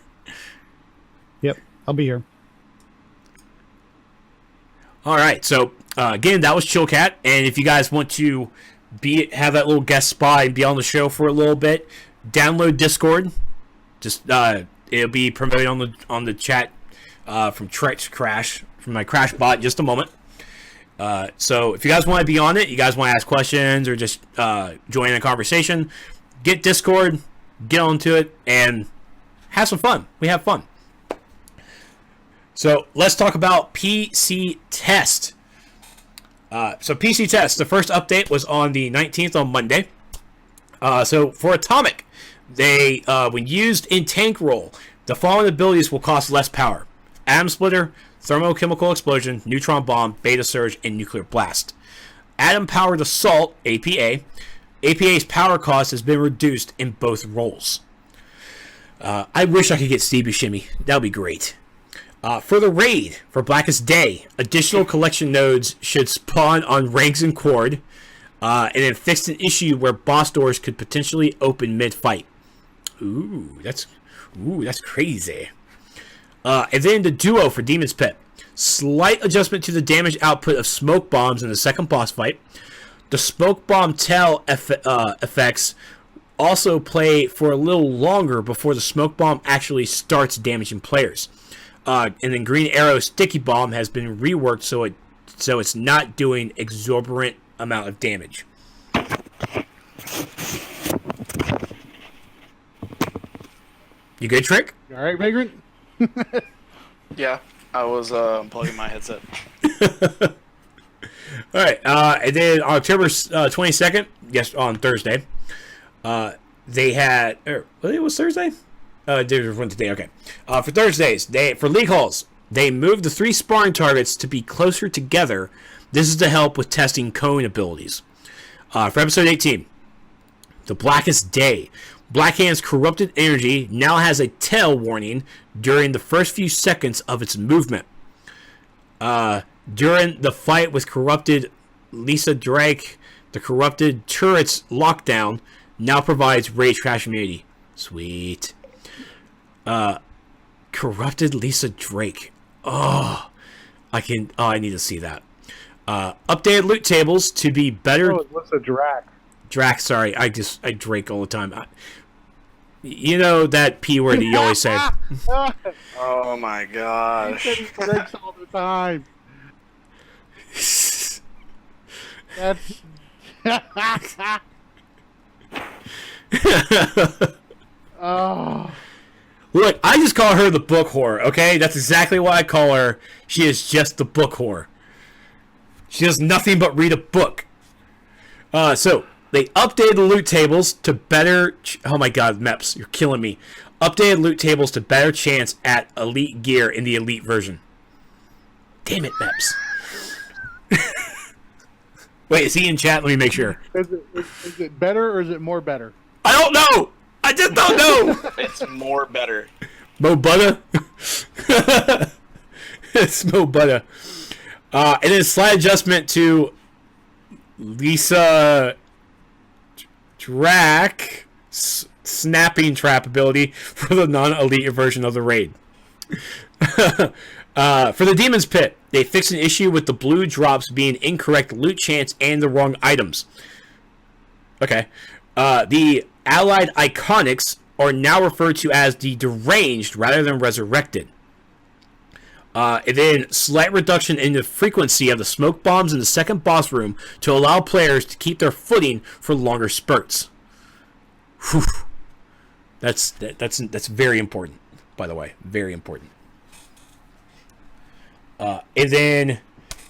Yep, I'll be here. Alright, so again, that was Chillcat, and if you guys want to have that little guest spot and be on the show for a little bit, download Discord. Just it'll be promoted on the chat from Trexcrash, from my Crash bot in just a moment. So if you guys want to be on it, you guys want to ask questions or just join a conversation, get Discord, get onto it, and have some fun. We have fun. So let's talk about PC Test. So PC Test, the first update was on the 19th on Monday. So for Atomic, they when used in tank role, the following abilities will cost less power: Atom Splitter, Thermochemical Explosion, Neutron Bomb, Beta Surge, and Nuclear Blast. Atom Powered Assault, APA. APA's power cost has been reduced in both roles. I wish I could get Stevie Shimmy. That would be great. For the raid, for Blackest Day, additional collection nodes should spawn on Ranks and Quad, and then fixed an issue where boss doors could potentially open mid-fight. Ooh, that's crazy. And then the duo for Demon's Pit. Slight adjustment to the damage output of smoke bombs in the second boss fight. The smoke bomb tail effects also play for a little longer before the smoke bomb actually starts damaging players. And then Green Arrow Sticky Bomb has been reworked so it's not doing exorbitant amount of damage. You You good, Trick? All right, Vagrant? Yeah, I was unplugging my headset. All right, and then on October 22nd, yes, on Thursday, they had, it was Thursday? There was one today, okay. For Thursdays, for League Halls, they moved the 3 sparring targets to be closer together. This is to help with testing cone abilities. For episode 18, The Blackest Day, Blackhand's corrupted energy now has a tail warning during the first few seconds of its movement. During the fight with corrupted Lisa Drake, the corrupted turret's lockdown now provides rage crash immunity. Sweet. Corrupted Lisa Drake. I need to see that. Updated loot tables to be better. Oh, what's a Drac? Drac, sorry. I Drake all the time. You know that P word that you always say. Oh my gosh. He Drake's all the time. That's. Oh. Look, I just call her the book whore, okay? That's exactly what I call her. She is just the book whore. She does nothing but read a book. So, they updated the loot tables to better... Oh my god, Meps, you're killing me. Updated loot tables to better chance at elite gear in the elite version. Damn it, Meps. Wait, is he in chat? Let me make sure. Is it better or is it more better? I don't know! I just don't know! It's more better. Mo Butter? It's Mo Butter. And then a slight adjustment to Lisa Drac snapping trap ability for the non-elite version of the raid. For the Demon's Pit, they fixed an issue with the blue drops being incorrect loot chance and the wrong items. Okay. The allied iconics are now referred to as the deranged rather than resurrected. And then slight reduction in the frequency of the smoke bombs in the second boss room to allow players to keep their footing for longer spurts. Whew. That's very important, by the way. Very important. And then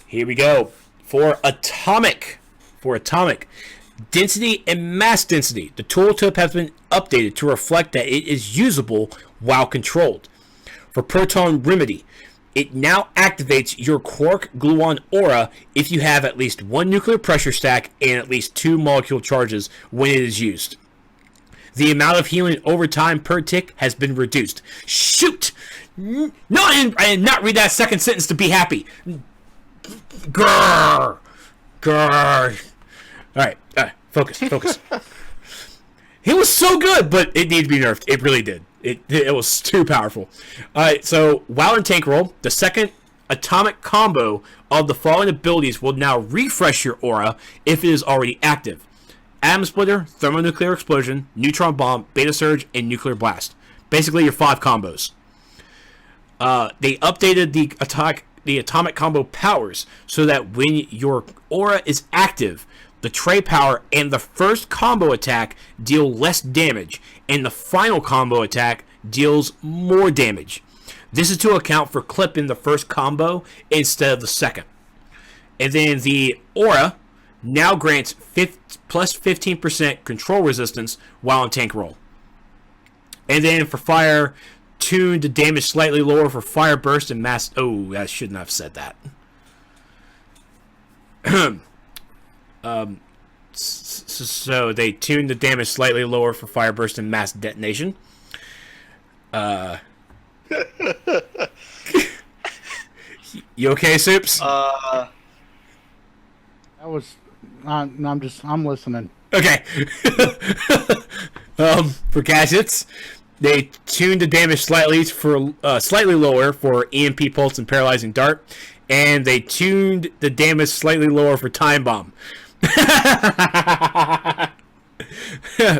here we go for atomic. Density and mass density. The tooltip has been updated to reflect that it is usable while controlled. For Proton Remedy, it now activates your Quark Gluon aura if you have at least 1 nuclear pressure stack and at least 2 molecule charges when it is used. The amount of healing over time per tick has been reduced. Shoot! No, I did not read that second sentence to be happy. Grrr! Alright, focus. It was so good, but it needed to be nerfed. It really did. It was too powerful. Alright, so while in tank roll, the second atomic combo of the following abilities will now refresh your aura if it is already active. Atom Splitter, Thermonuclear Explosion, Neutron Bomb, Beta Surge, and Nuclear Blast. Basically your 5 combos. They updated the atomic combo powers so that when your aura is active, the tray power and the first combo attack deal less damage, and the final combo attack deals more damage. This is to account for clipping the first combo instead of the second. And then the aura now grants plus 15% control resistance while in tank roll. And then for fire, tuned to damage slightly lower for fire burst and mass... Oh, I shouldn't have said that. So they tuned the damage slightly lower for fire burst and mass detonation. You okay, Soups? That was. I'm listening. Okay. For gadgets, they tuned the damage slightly lower for EMP pulse and paralyzing dart, and they tuned the damage slightly lower for time bomb.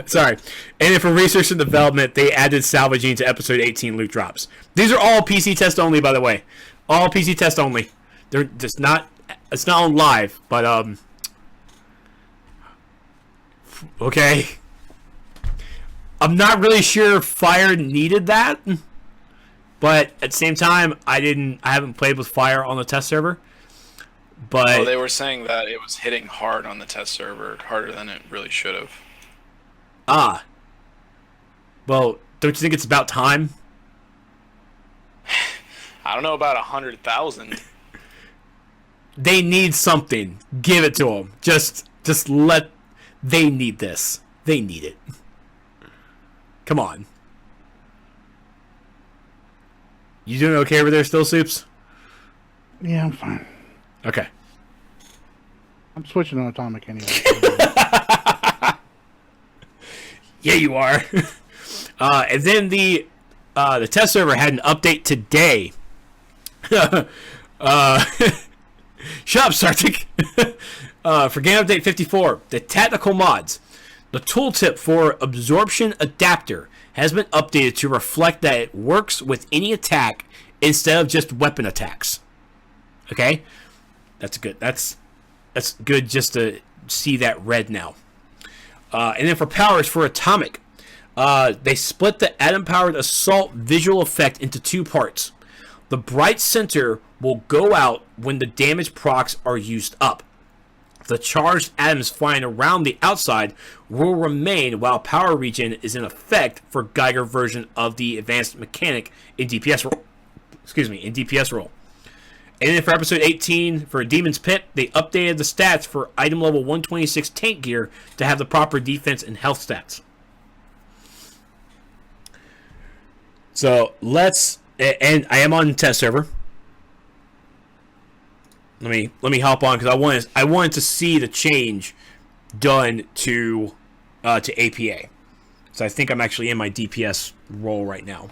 Sorry. And then for research and development, they added salvaging to episode 18 loot drops. These are all PC test only, by the way. All PC test only. They're just not. It's not on live, but okay. I'm not really sure fire needed that, but at the same time, I haven't played with fire on the test server. But they were saying that it was hitting hard on the test server, harder than it really should have. Well, don't you think it's about time? I don't know about 100,000. They need something. Give it to them. Just let. They need this. They need it. Come on. You doing okay over there still, Soups? Yeah, I'm fine. Okay. I'm switching on Atomic anyway. Yeah, you are. And then the test server had an update today. Shut up, Sartic. For game update 54, the technical mods. The tooltip for absorption adapter has been updated to reflect that it works with any attack instead of just weapon attacks. Okay? That's good. That's good just to see that red now. And then for powers for Atomic, they split the atom-powered assault visual effect into two parts. The bright center will go out when the damage procs are used up. The charged atoms flying around the outside will remain while power regen is in effect for Geiger version of the advanced mechanic in DPS role. In DPS role. And then for episode 18, for Demon's Pit, they updated the stats for item level 126 tank gear to have the proper defense and health stats. So let's, and I am on the test server. Let me hop on because I wanted to see the change done to APA. So I think I'm actually in my DPS role right now.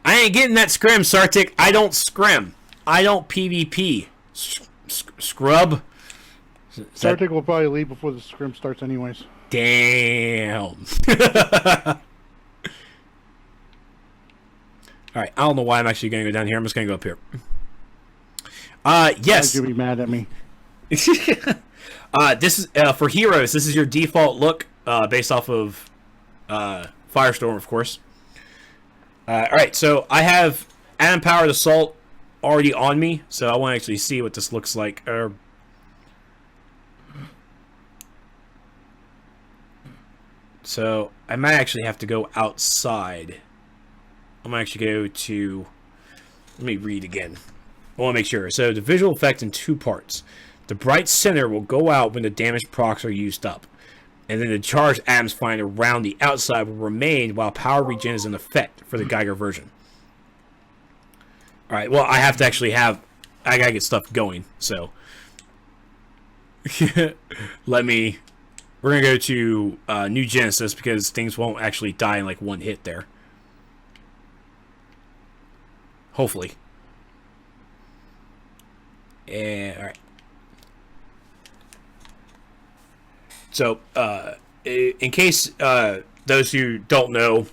I ain't getting that scrim, Sartic. I don't scrim. I don't PvP. Scrub. Sartic will probably leave before the scrim starts anyways. Damn. Alright, I don't know why I'm actually going to go down here. I'm just going to go up here. Yes. You'll be mad at me. This is for heroes. This is your default look based off of Firestorm, of course. Alright, so I have Atom Powered Assault already on me, so I want to actually see what this looks like. So I might actually have to go outside. I'm going to actually go to... Let me read again. I want to make sure. So the visual effect in two parts. The bright center will go out when the damage procs are used up. And then the charged atoms flying around the outside will remain while power regen is in effect for the Geiger version. Alright, well, I have to actually have... I gotta get stuff going, so... Let me... We're gonna go to New Genesis because things won't actually die in like one hit there. Hopefully. And, alright. So, in case those who don't know,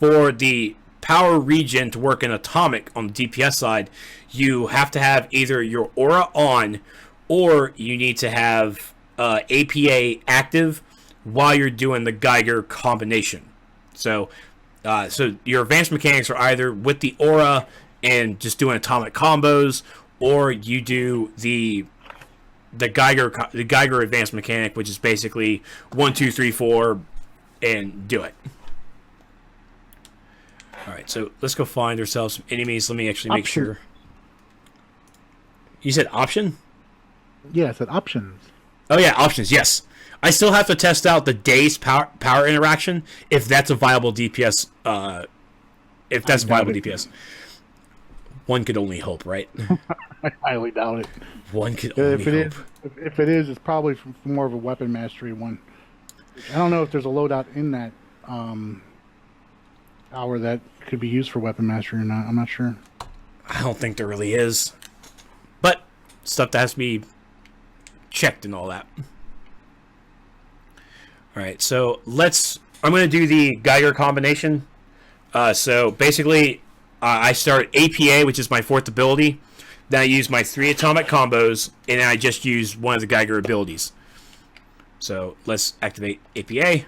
for the power regen to work in Atomic on the DPS side, you have to have either your aura on, or you need to have APA active while you're doing the Geiger combination. So your advanced mechanics are either with the aura and just doing Atomic combos, or you do the Geiger advanced mechanic, which is basically 1, 2, 3, 4, and do it. All right, so let's go find ourselves some enemies. Let me actually make sure. You said option? Yeah, I said options. Oh yeah, options. Yes, I still have to test out the day's power interaction if that's a viable DPS. If that's a viable DPS, one could only hope, right? I highly doubt it. One could only hope. If it is, it's probably from more of a weapon mastery one. I don't know if there's a loadout in that hour that could be used for weapon mastery or not. I'm not sure. I don't think there really is, but stuff that has to be checked and all that. All right, so I'm going to do the Geiger combination. So basically, I start APA, which is my 4th ability. Then I use my 3 atomic combos, and then I just use one of the Geiger abilities. So let's activate APA.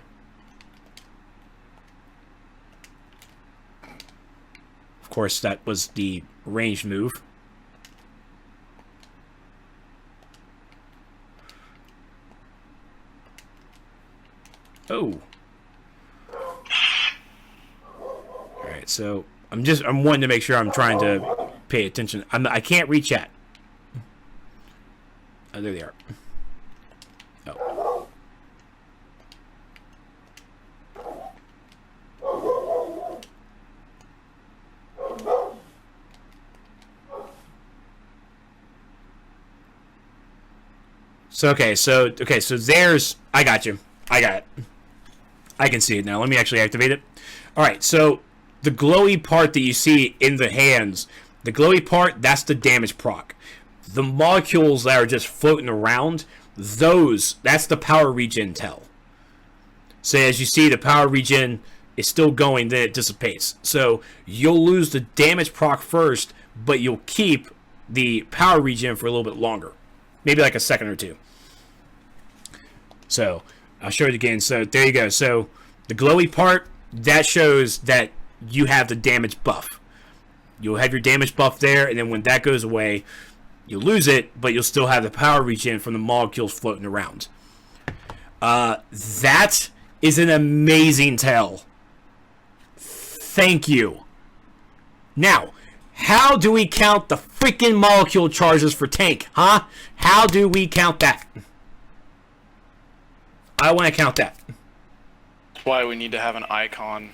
Of course, that was the ranged move. Oh. Alright, so I'm wanting to make sure I'm trying to pay attention. I can't read chat. Oh, there they are. Oh. So there's, I got you. I got it. I can see it now. Let me actually activate it. Alright, so the glowy part that you see in the hands, the glowy part, that's the damage proc. The molecules that are just floating around, that's the power regen tell. So as you see, the power regen is still going, then it dissipates. So you'll lose the damage proc first, but you'll keep the power regen for a little bit longer. Maybe like a second or two. So I'll show it again. So there you go. So the glowy part, that shows that you have the damage buff. You'll have your damage buff there, and then when that goes away, you'll lose it, but you'll still have the power regen from the molecules floating around. That is an amazing tell. Thank you. Now, how do we count the freaking molecule charges for tank, huh? How do we count that? I want to count that. That's why we need to have an icon.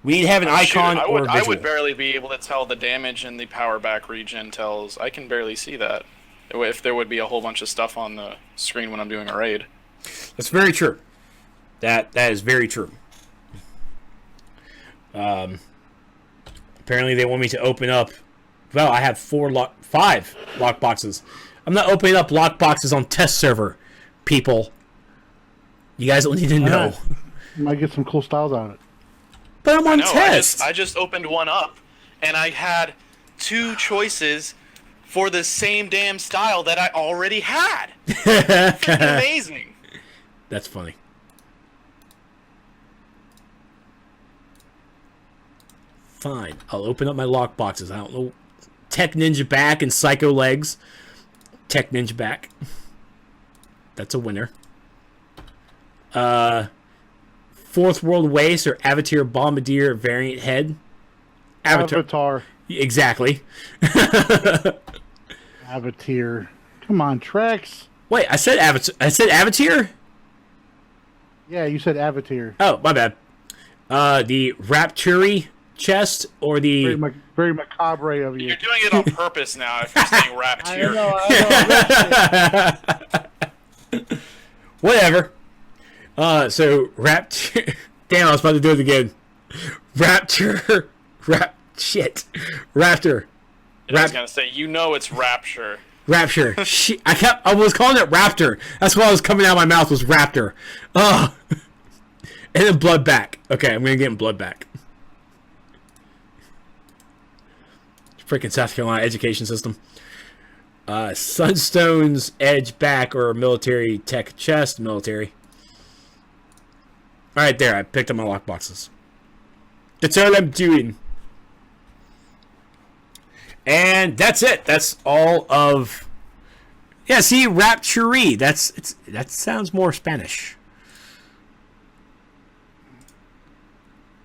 We need to have an icon or a visual. I would barely be able to tell the damage and the power back regen tells. I can barely see that. If there would be a whole bunch of stuff on the screen when I'm doing a raid. That's very true. That is very true. Apparently they want me to open up. Well, I have 5 lock boxes. I'm not opening up lock boxes on test server, people. You guys don't need to know. Might get some cool styles out of it. But I'm on test. I just opened one up, and I had 2 choices for the same damn style that I already had. Freaking amazing. That's funny. Fine. I'll open up my lock boxes. I don't know. Tech Ninja Back and Psycho Legs. Tech Ninja Back. That's a winner. Fourth World Waste or Avatar Bombardier variant head. Avatar. Exactly. Avatar. Come on, Trex. Wait, I said Avatar. I said Avatar? Yeah, you said Avatar. Oh, my bad. The Rapturi chest or the... Very macabre of you. You're doing it on purpose now if you're saying Rapture. I know. Whatever. So Raptor. Damn, I was about to do it again. Raptor. Raptor. I was gonna say, it's Rapture. Rapture. I was calling it Raptor. That's what was coming out of my mouth was Raptor. And then blood back. Okay, I'm gonna get blood back. Freaking South Carolina education system. Sunstone's edge back or military tech chest. Military. Alright, there. I picked up my lockboxes. That's all I'm doing. And that's it. That's all of... Yeah, see? Rapture. That sounds more Spanish.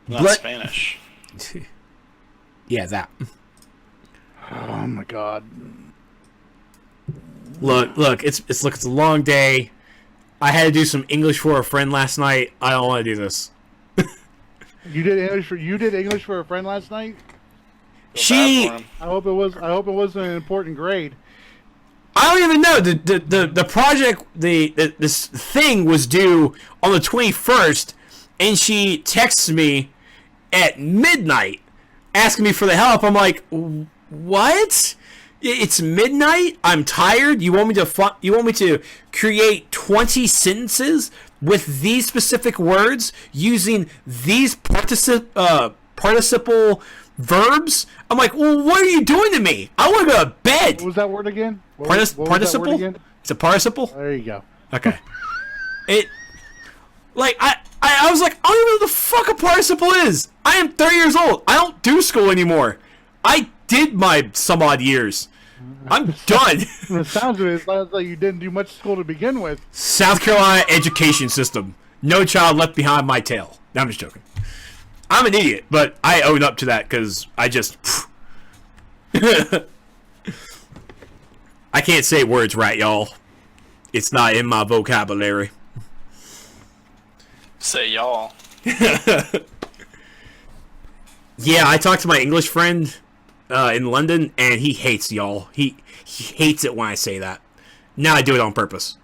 Not Spanish. Yeah, that. Oh my god. Look, it's a long day. I had to do some English for a friend last night. I don't want to do this. You did English for a friend last night? I hope it was an important grade. I don't even know. The project this thing was due on the 21st, and she texts me at midnight asking me for the help. I'm like, what? It's midnight. I'm tired. You want me to create 20 sentences with these specific words using these participle verbs? I'm like, well, what are you doing to me? I want to go to bed. What was that word again? Participle? It's a participle? There you go. Okay. It, like, I was like, I don't even know what the fuck a participle is. I am 30 years old. I don't do school anymore. I did my some odd years. I'm done. From the sounds of it sounds like you didn't do much school to begin with. South Carolina education system. No child left behind my tail. No, I'm just joking. I'm an idiot, but I own up to that because I just... I can't say words right, y'all. It's not in my vocabulary. Say y'all. Yeah, I talked to my English friend in London, and he hates y'all. He hates it when I say that. Now I do it on purpose.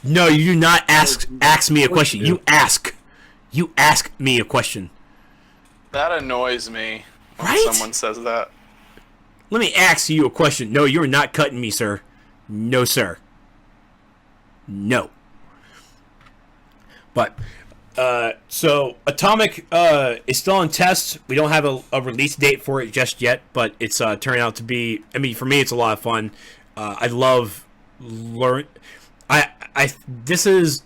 No, you do not ask me a question. You ask me a question. That annoys me when Right? someone says that. Let me ask you a question. No, you're not cutting me, sir. No, sir. No. But, so, Atomic is still on test. We don't have a release date for it just yet, but it's turning out to be, I mean, for me, it's a lot of fun. I love this is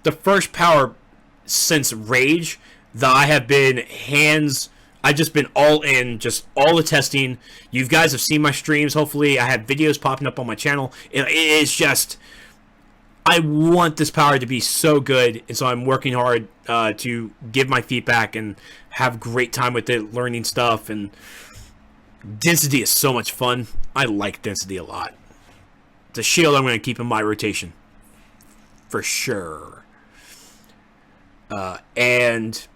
the first power since Rage that I have been I've just been all in, just all the testing. You guys have seen my streams, hopefully. I have videos popping up on my channel. It's just, I want this power to be so good, and so I'm working hard to give my feedback and have great time with it, learning stuff, and density is so much fun. I like density a lot. It's a shield I'm going to keep in my rotation. For sure. And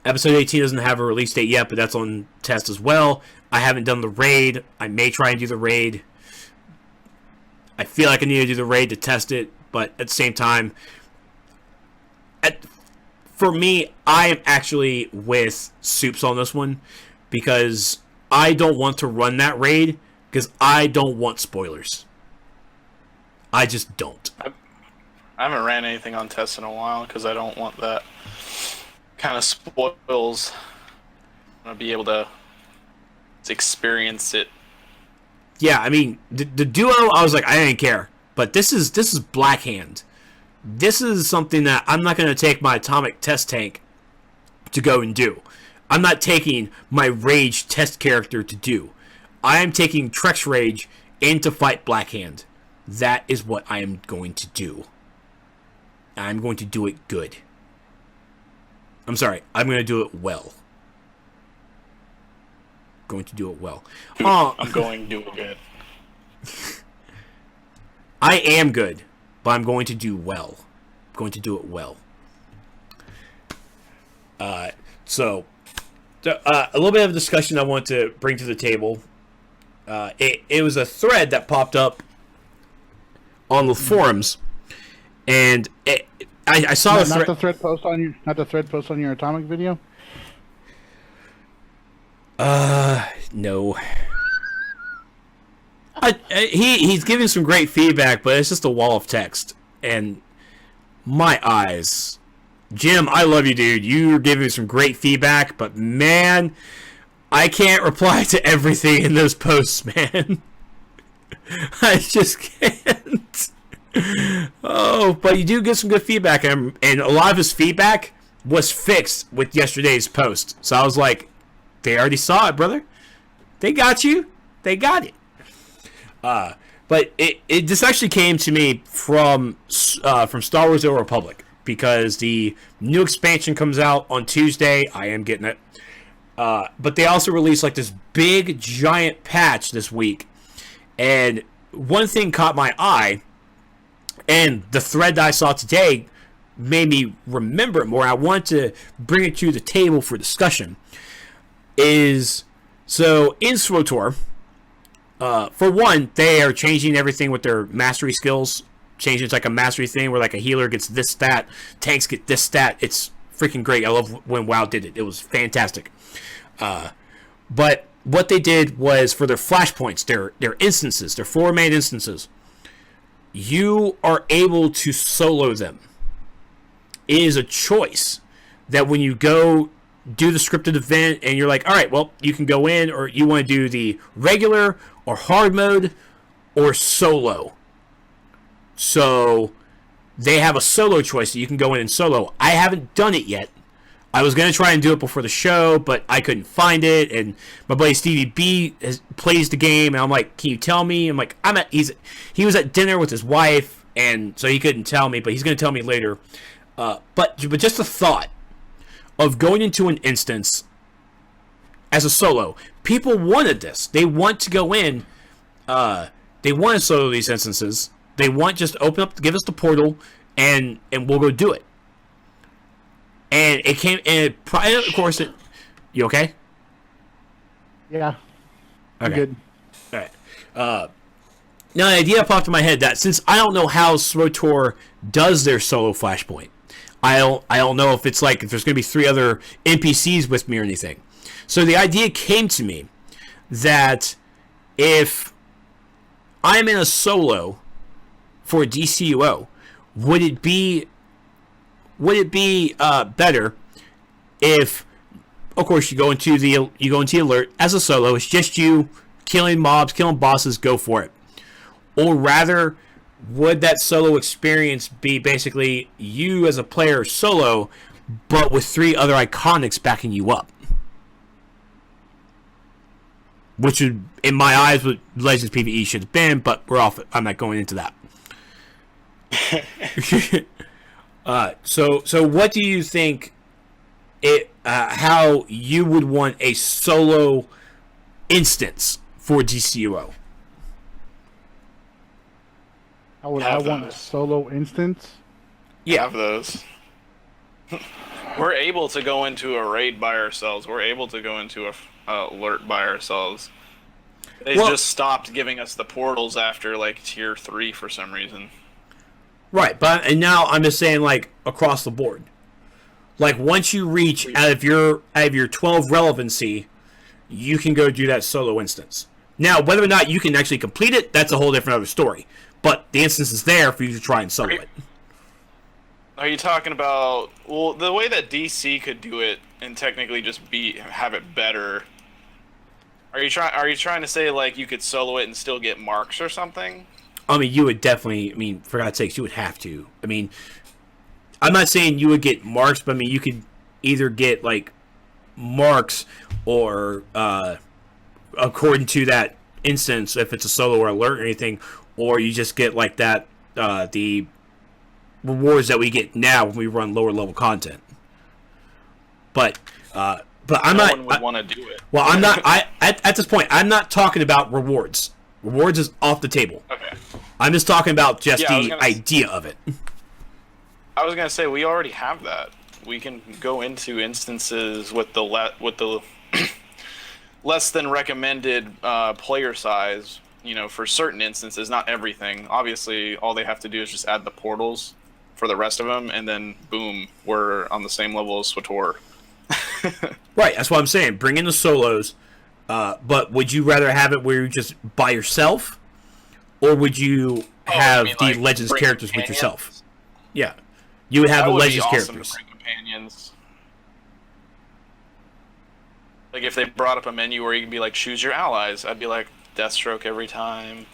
episode 18 doesn't have a release date yet, but that's on test as well. I haven't done the raid. I may try and do the raid. I feel like I need to do the raid to test it, but at the same time, for me, I am actually with Soups on this one, because I don't want to run that raid, because I don't want spoilers. I just don't. I haven't ran anything on test in a while because I don't want that kind of spoils. I want to be able to experience it. Yeah, I mean, the duo, I was like, I didn't care. But this is Black Hand. This is something that I'm not going to take my Atomic test tank to go and do. I'm not taking my Rage test character to do. I am taking Trex Rage in to fight Black Hand. That is what I am going to do. I'm going to do it good. I'm sorry, I'm going to do it well. Going to do it well. I'm going to do it good. I am good, but I'm going to do well. I'm going to do it well. So, a little bit of a discussion I want to bring to the table. It was a thread that popped up on the forums, and I saw not the thread post on your Atomic video. No. He's giving some great feedback, but it's just a wall of text, and my eyes. Jim, I love you, dude. You're giving me some great feedback, but man, I can't reply to everything in those posts, man. I just can't. Oh, but you do get some good feedback, and a lot of his feedback was fixed with yesterday's post. So I was like, they already saw it, brother. They got you. They got it. But this actually came to me from Star Wars: The Old Republic, because the new expansion comes out on Tuesday. I am getting it. But they also released like this big giant patch this week, and one thing caught my eye, and the thread that I saw today made me remember it more. I want to bring it to the table for discussion. So in SWTOR, for one, they are changing everything with their mastery skills. Changing it to like a mastery thing where like a healer gets this stat, tanks get this stat. It's freaking great. I love when WoW did it. It was fantastic. But what they did was for their flashpoints, their instances, their 4-man instances, you are able to solo them. It is a choice that when you go do the scripted event and you're like, all right, well, you can go in, or you want to do the regular or hard mode or solo. So they have a solo choice that you can go in and solo. I haven't done it yet. I was gonna try and do it before the show, but I couldn't find it. And my buddy Stevie B plays the game, and I'm like, "Can you tell me?" I'm like, he was at dinner with his wife, and so he couldn't tell me, but he's gonna tell me later. But just the thought of going into an instance as a solo, people wanted this. They want to go in. They want to solo these instances. They want just to open up, give us the portal, and we'll go do it. And it came, and of course, you okay? Yeah. I'm Okay. good. All right. Now, the idea popped in my head that since I don't know how SWTOR does their solo Flashpoint, I don't know if it's like if there's going to be 3 other NPCs with me or anything. So the idea came to me that if I'm in a solo for DCUO, would it be better if, of course, you go into the alert as a solo? It's just you killing mobs, killing bosses. Go for it. Or rather, would that solo experience be basically you as a player solo, but with 3 other iconics backing you up? Which would, in my eyes, what Legends PvE should have been, but we're off. I'm not going into that. So what do you think? How you would want a solo instance for DCUO? How would I want a solo instance? Yeah, Have those. We're able to go into a raid by ourselves. We're able to go into a alert by ourselves. They just stopped giving us the portals after like tier 3 for some reason. right. But and now I'm just saying, like, across the board. Like, once you reach out of your 12 relevancy, you can go do that solo instance. Now, whether or not you can actually complete it, that's a whole different other story. But the instance is there for you to try and solo it. Are you talking about the way that DC could do it and technically just have it better? Are you trying to say like you could solo it and still get marks or something? I mean, you would definitely. I mean, for God's sakes, you would have to. I mean, I'm not saying you would get marks, but I mean, you could either get like marks or according to that instance, if it's a solo or alert or anything, or you just get like that the rewards that we get now when we run lower level content. But I'm no not. one would want to do it. Well, I'm not. At this point, I'm not talking about rewards. Rewards is off the table. Okay. I'm just talking about just Yeah, the idea of it. I was gonna say we already have that. We can go into instances with the less than recommended player size. You know, for certain instances, not everything. Obviously, all they have to do is just add the portals for the rest of them, and then boom, we're on the same level as SWTOR. Right, that's what I'm saying. Bring in the solos, but would you rather have it where you're just by yourself, or would you have mean, the like, Legends bring characters with companions? yourself? Yeah, you would have That the would Legends be awesome characters. to bring companions. Like if they brought up a menu where you can be like, choose your allies, I'd be like Deathstroke every time.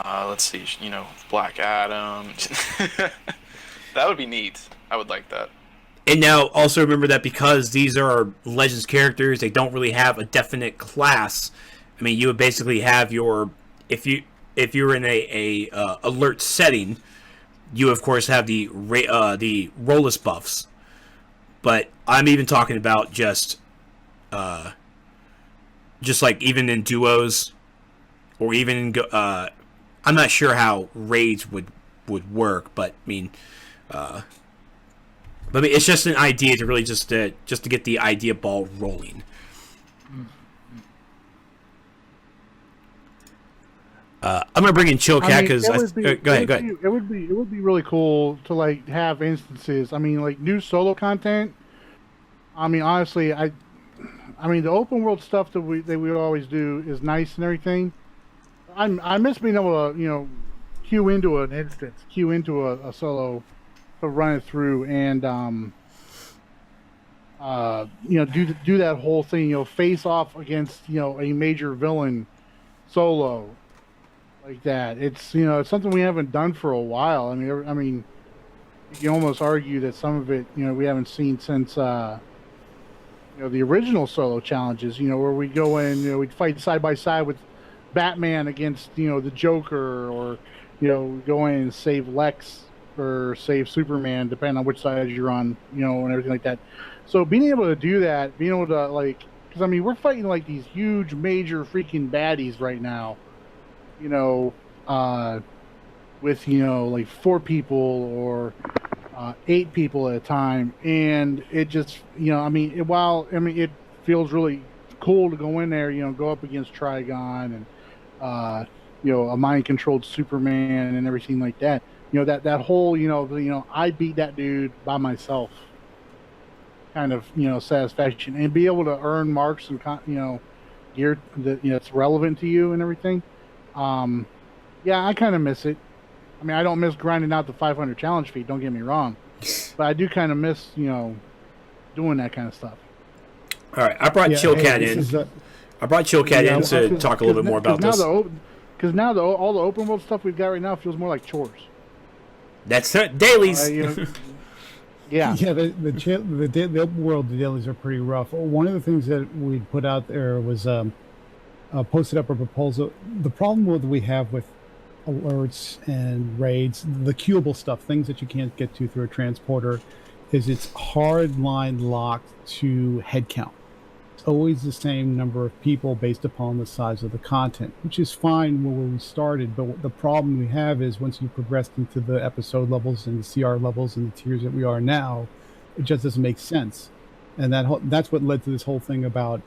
Let's see, you know, Black Adam. That would be neat. I would like that. And now also remember that because these are Legends characters, they don't really have a definite class. I mean, you would basically have your if you're in a alert setting, you of course have the rollless buffs. But I'm even talking about just like even in duos, or even in I'm not sure how raids would work, but I mean. But I mean, it's just an idea to really just to get the idea ball rolling. I'm gonna bring in Chill Cat because go ahead. It would be really cool to like have instances. I mean, like new solo content. I mean, honestly, I mean the open world stuff that we always do is nice and everything. I miss being able to queue into an instance, queue into a solo. To run it through and do that whole thing, face off against a major villain solo like that. It's it's something we haven't done for a while. I mean you can almost argue that some of it, we haven't seen since the original solo challenges. Where we go in, we'd fight side by side with Batman against the Joker, or go in and save Lex or save Superman, depending on which side you're on, and everything like that. So being able to do that, being able to because we're fighting like these huge, major freaking baddies right now, with like 4 people or 8 people at a time, and it just it feels really cool to go in there, go up against Trigon and a mind-controlled Superman and everything like that. That whole I beat that dude by myself kind of satisfaction, and be able to earn marks and gear that it's relevant to you and everything. Yeah, I kind of miss it. I don't miss grinding out the 500 challenge feat, don't get me wrong, but I do kind of miss doing that kind of stuff. All right, I brought Chillcat in. I brought Chillcat in to talk a little bit more about this. Because now all the open world stuff we've got right now feels more like chores. That's dailies. Yeah. Yeah, the open world, the dailies are pretty rough. One of the things that we put out there was posted up a proposal. The problem we have with alerts and raids, the queuable stuff, things that you can't get to through a transporter, is it's hard line locked to head count. It's always the same number of people based upon the size of the content, which is fine where we started, but the problem we have is once you progressed into the episode levels and the CR levels and the tiers that we are now, it just doesn't make sense. And that's what led to this whole thing about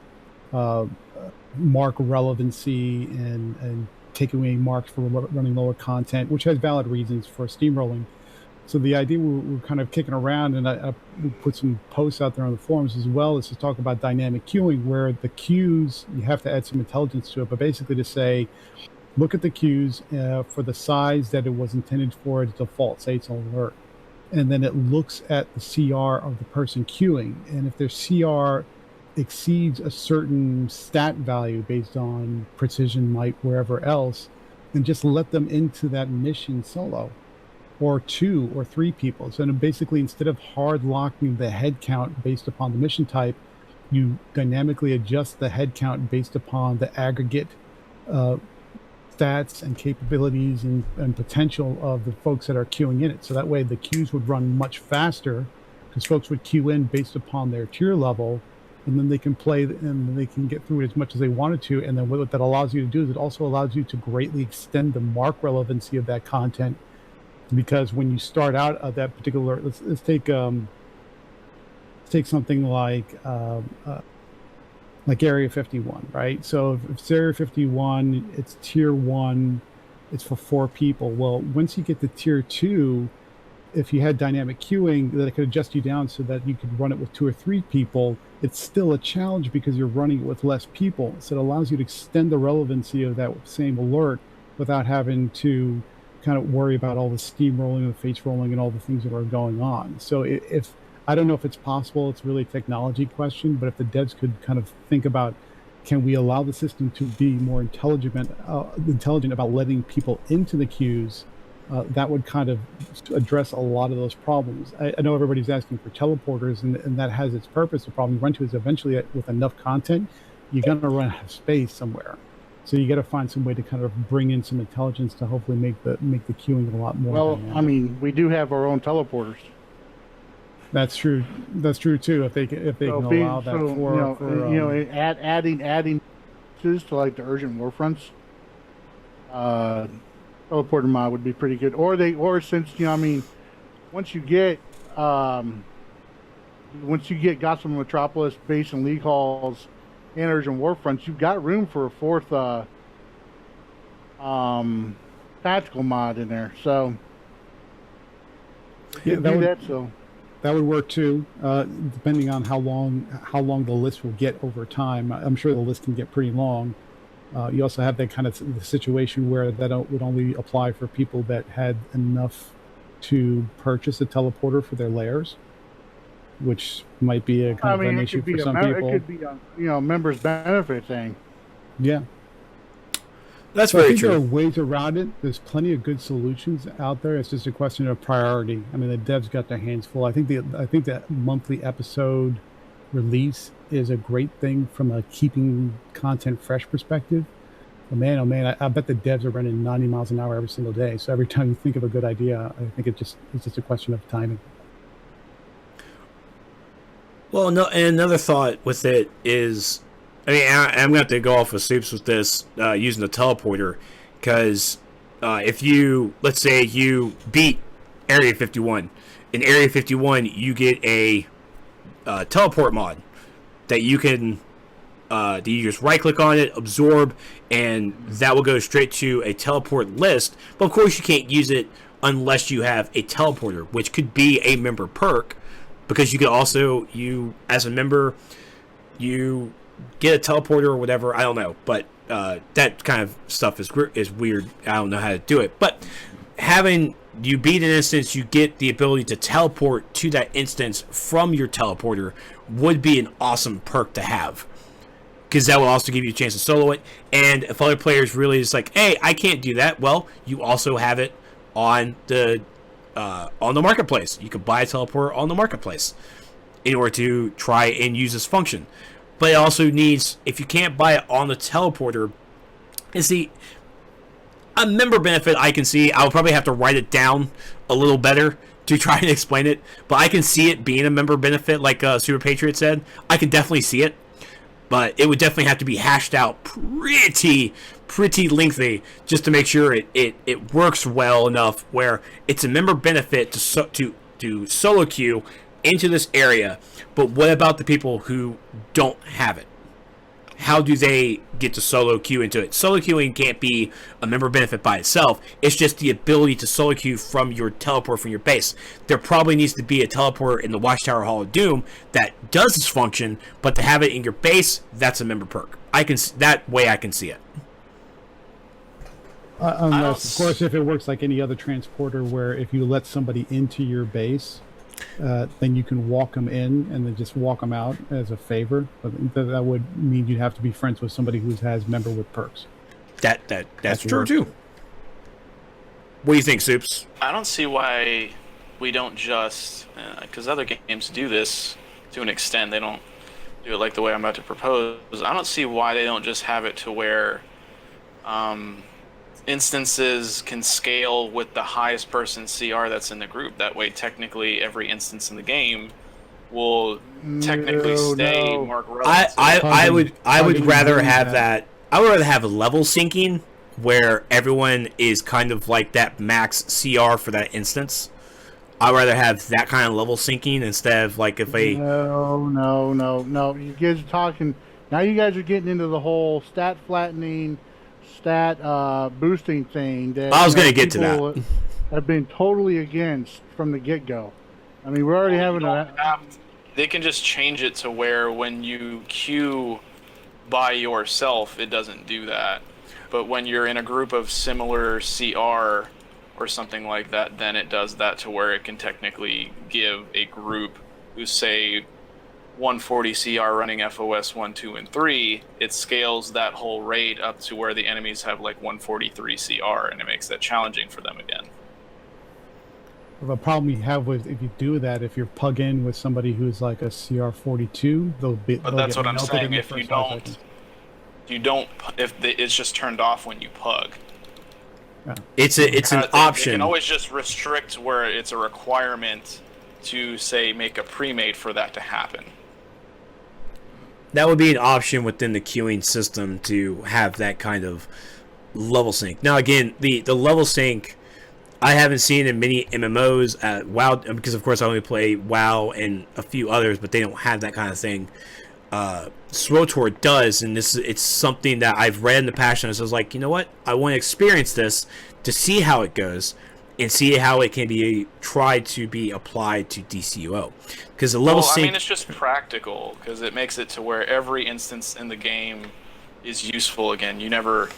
mark relevancy and taking away marks for running lower content, which has valid reasons for steamrolling. So the idea we're kind of kicking around, and I put some posts out there on the forums as well, is to talk about dynamic queuing, where the queues, you have to add some intelligence to it, but basically to say, look at the queues for the size that it was intended for its default, say it's an alert. And then it looks at the CR of the person queuing. And if their CR exceeds a certain stat value based on precision, might, wherever else, then just let them into that mission solo, or 2 or 3 people. So basically, instead of hard locking the head count based upon the mission type, you dynamically adjust the head count based upon the aggregate stats and capabilities and potential of the folks that are queuing in it. So that way the queues would run much faster, because folks would queue in based upon their tier level, and then they can play and they can get through it as much as they wanted to. And then what that allows you to do is it also allows you to greatly extend the mark relevancy of that content, because when you start out at that particular, let's take something like Area 51, right? So if it's Area 51, it's tier 1, it's for 4 people. Well, once you get to tier 2, if you had dynamic queuing, that it could adjust you down so that you could run it with 2 or 3 people. It's still a challenge because you're running it with less people. So it allows you to extend the relevancy of that same alert without having to kind of worry about all the steamrolling, the face rolling, and all the things that are going on. So if I don't know if it's possible, it's really a technology question, but if the devs could kind of think about, can we allow the system to be more intelligent about letting people into the queues, that would kind of address a lot of those problems. I know everybody's asking for teleporters, and that has its purpose. The problem you run to is eventually with enough content, you're going to run out of space somewhere. So you got to find some way to kind of bring in some intelligence to hopefully make the queuing a lot more. Well, dynamic. we do have our own teleporters. That's true. That's true too. If they can allow that adding to like the urgent war fronts, teleporter mod would be pretty good. Or since once you get Gotham Metropolis base and league halls and urgent war fronts, you've got room for a 4th tactical mod in there. So yeah, that would work too, depending on how long the list will get over time. I'm sure the list can get pretty long. You also have that kind of situation where that would only apply for people that had enough to purchase a teleporter for their layers, which might be a kind of an issue for some people. It could be a members benefit thing. Yeah. That's So I very think there are true. ways around it. There's plenty of good solutions out there. It's just a question of priority. I mean, the devs got their hands full. I think that monthly episode release is a great thing from a keeping content fresh perspective. But man, oh man, I bet the devs are running 90 miles an hour every single day. So every time you think of a good idea, I think it's just a question of timing. Well, no, and another thought with it is, I mean, I'm going to have to go off of Soups with this using the teleporter, because if you, let's say you beat Area 51, in Area 51 you get a teleport mod that you can, that you just right click on it, absorb, and that will go straight to a teleport list. But of course you can't use it unless you have a teleporter, which could be a member perk, because you could also, you as a member, you get a teleporter or whatever. I don't know, but that kind of stuff is weird. I don't know how to do it, but having you beat an instance, you get the ability to teleport to that instance from your teleporter would be an awesome perk to have, because that will also give you a chance to solo it. And if other players really just like, hey, I can't do that, well, you also have it on the marketplace. You can buy a teleporter on the marketplace in order to try and use this function. But it also needs, if you can't buy it on the teleporter, and see, a member benefit I can see, I'll probably have to write it down a little better to try and explain it, but I can see it being a member benefit, like Super Patriot said. I can definitely see it, but it would definitely have to be hashed out pretty lengthy just to make sure it works well enough where it's a member benefit to solo queue into this area. But what about the people who don't have it? How do they get to solo queue into it? Solo queuing can't be a member benefit by itself. It's just the ability to solo queue from your teleport from your base. There probably needs to be a teleporter in the Watchtower Hall of Doom that does this function, but to have it in your base, that's a member perk. That way I can see it. Unless, of course, if it works like any other transporter, where if you let somebody into your base, then you can walk them in and then just walk them out as a favor. But that would mean you'd have to be friends with somebody who has member with perks. That's true too. What do you think, Soups? I don't see why we don't just, because other games do this to an extent. They don't do it like the way I'm about to propose. I don't see why they don't just have it to where instances can scale with the highest person CR that's in the group. That way, technically, every instance in the game will technically stay more relevant. I would rather have that. I would rather have a level syncing where everyone is kind of like that max CR for that instance. I'd rather have that kind of level syncing instead of like if a No. You guys are talking now. You guys are getting into the whole stat flattening, stat boosting thing that I was going to get to that. Have been totally against from the get-go. I mean, we're already having they can just change it to where when you queue by yourself, it doesn't do that. But when you're in a group of similar CR or something like that, then it does that to where it can technically give a group who say 140 CR running FOS 1, 2, and 3, it scales that whole rate up to where the enemies have like 143 CR, and it makes that challenging for them again. The problem you have with if you do that, if you're plug in with somebody who's like a CR 42, But that's what I'm saying. If you don't, it's just turned off when you pug. Yeah. It's an option. You can always just restrict where it's a requirement to say make a pre-made for that to happen. That would be an option within the queuing system to have that kind of level sync. Now, again, the level sync I haven't seen in many MMOs. WoW, because of course I only play WoW and a few others, but they don't have that kind of thing. SWTOR does, and it's something that I've read in the past, and I was like, you know what? I want to experience this to see how it goes and see how it can be tried to be applied to DCUO. Because the level sync... I mean, it's just practical, because it makes it to where every instance in the game is useful again. You never...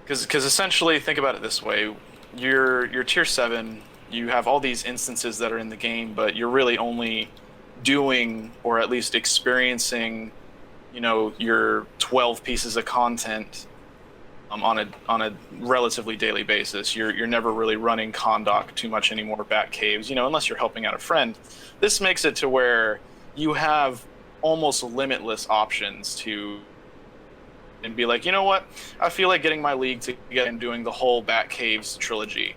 Because essentially, think about it this way. You're tier 7, you have all these instances that are in the game, but you're really only doing, or at least experiencing, your 12 pieces of content on a relatively daily basis. You're never really running Condoc too much anymore, Bat Caves, unless you're helping out a friend. This makes it to where you have almost limitless options to and be like, you know what? I feel like getting my league together and doing the whole Bat Caves trilogy.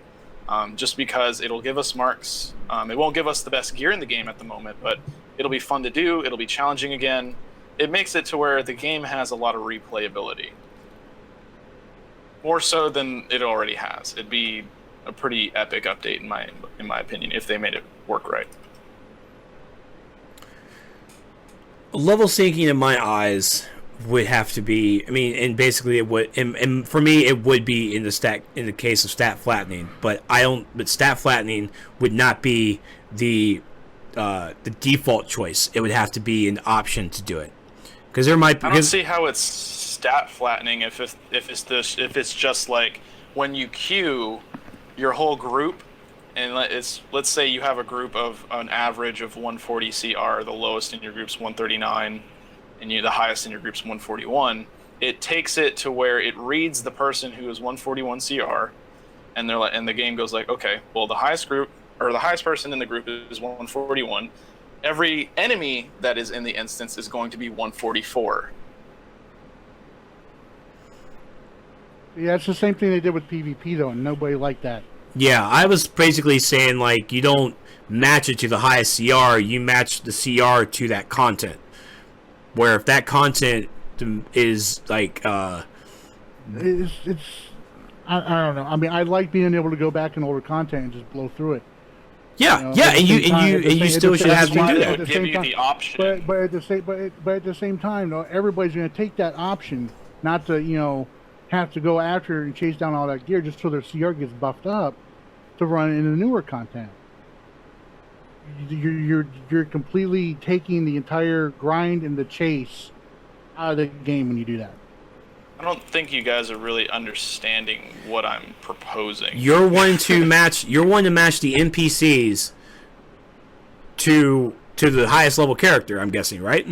Just because it'll give us marks. It won't give us the best gear in the game at the moment, but it'll be fun to do. It'll be challenging again. It makes it to where the game has a lot of replayability. More so than it already has. It'd be a pretty epic update in my opinion, if they made it work right. Level syncing in my eyes would have to be, and basically it would, and for me it would be in the case of stat flattening, but stat flattening would not be the default choice. It would have to be an option to do it, because there might be. I don't see how it's stat flattening if it's just like when you queue your whole group, and let's say you have a group of an average of 140 CR, the lowest in your group's 139. And the highest in your group's 141, it takes it to where it reads the person who is 141 CR, and the game goes like, okay, well the highest person in the group is 141. Every enemy that is in the instance is going to be 144. Yeah, it's the same thing they did with PvP though, and nobody liked that. Yeah, I was basically saying like you don't match it to the highest CR, you match the CR to that content. Where if that content is like, I don't know. I like being able to go back in older content and just blow through it. Yeah, and you still should have to do that. Give you the option. But at the same time, though, everybody's going to take that option, not to have to go after and chase down all that gear just so their CR gets buffed up to run into newer content. You're completely taking the entire grind and the chase out of the game when you do that. I don't think you guys are really understanding what I'm proposing. You're wanting to match the NPCs to the highest level character, I'm guessing, right?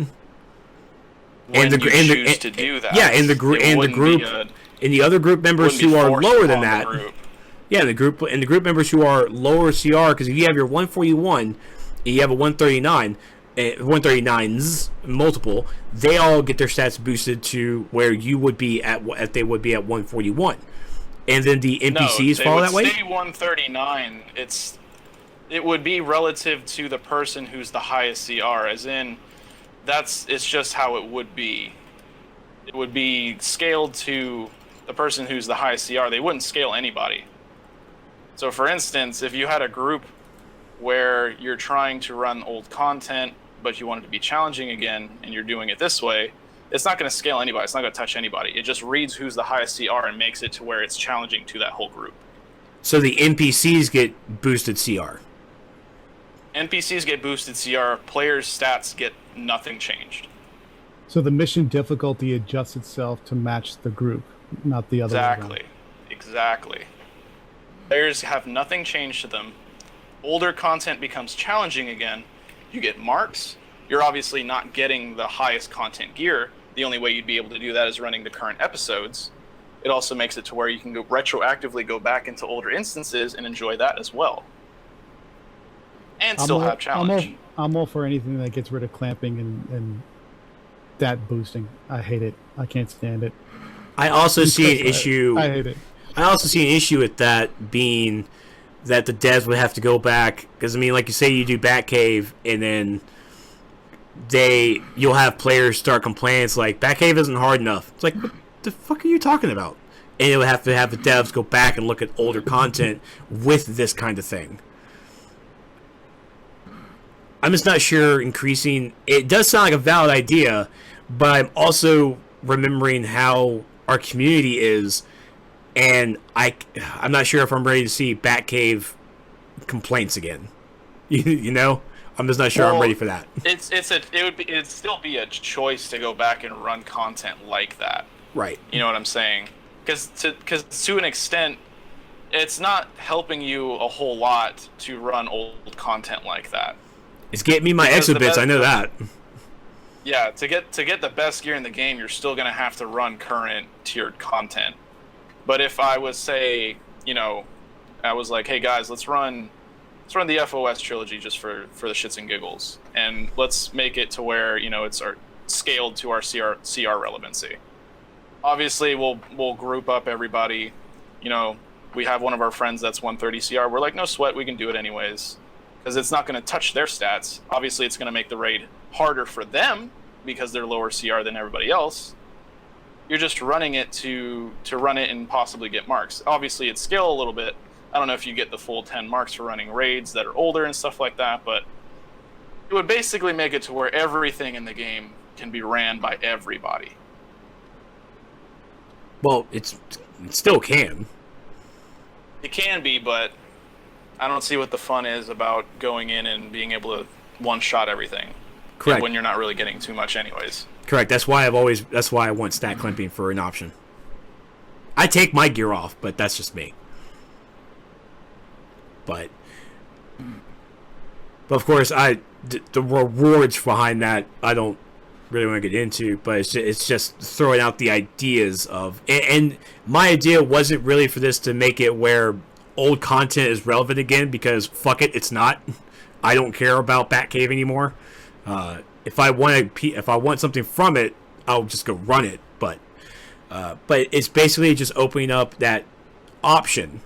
When you choose to do that. Yeah, in the other group members who are lower than that. Yeah, the group members who are lower CR, because if you have your 141 and you have a 139, 139s multiple, they all get their stats boosted to where you would be they would be at 141, and then the NPCs follow that way. No, they would stay 139. It would be relative to the person who's the highest CR, as in it's just how it would be. It would be scaled to the person who's the highest CR. They wouldn't scale anybody. So for instance, if you had a group where you're trying to run old content, but you want it to be challenging again, and you're doing it this way, it's not going to scale anybody. It's not going to touch anybody. It just reads who's the highest CR and makes it to where it's challenging to that whole group. So the NPCs get boosted CR. NPCs get boosted CR. Players' stats get nothing changed. So the mission difficulty adjusts itself to match the group, not the other way around. Exactly. Players have nothing changed to them. Older content becomes challenging again. You get marks. You're obviously not getting the highest content gear. The only way you'd be able to do that is running the current episodes. It also makes it to where you can retroactively go back into older instances and enjoy that as well. And still have challenge. I'm all for anything that gets rid of clamping and stat boosting. I hate it. I can't stand it. I also see an issue. I hate it. I also see an issue with that being that the devs would have to go back, because like you say, you do Batcave and then you'll have players start complaining. It's like Batcave isn't hard enough. It's like, what the fuck are you talking about? And it would have to have the devs go back and look at older content with this kind of thing. I'm just not sure increasing. It does sound like a valid idea, but I'm also remembering how our community is. And I'm not sure if I'm ready to see Batcave complaints again. I'm just not sure I'm ready for that. It'd still be a choice to go back and run content like that. Right. You know what I'm saying? Because to an extent, it's not helping you a whole lot to run old content like that. It's getting me my exobits. I know that. Yeah, to get the best gear in the game, you're still gonna have to run current tiered content. But if I was, say, I was like, hey guys, let's run the FOS trilogy just for the shits and giggles, and let's make it to where it's scaled to our CR relevancy. Obviously, we'll group up everybody. We have one of our friends that's 130 CR. We're like, no sweat, we can do it anyways, because it's not going to touch their stats. Obviously, it's going to make the raid harder for them because they're lower CR than everybody else. You're just running it to run it and possibly get marks. Obviously, it's scale a little bit. I don't know if you get the full 10 marks for running raids that are older and stuff like that, but it would basically make it to where everything in the game can be ran by everybody. Well, it still can. It can be, but I don't see what the fun is about going in and being able to one-shot everything. Correct. When you're not really getting too much anyways. Correct. That's why I want stat clamping for an option. I take my gear off, but that's just me. But of course, the rewards behind that I don't really want to get into. But it's just throwing out the ideas of, and my idea wasn't really for this to make it where old content is relevant again, because fuck it, it's not. I don't care about Batcave anymore. If I want something from it, I'll just go run it. But it's basically just opening up that option.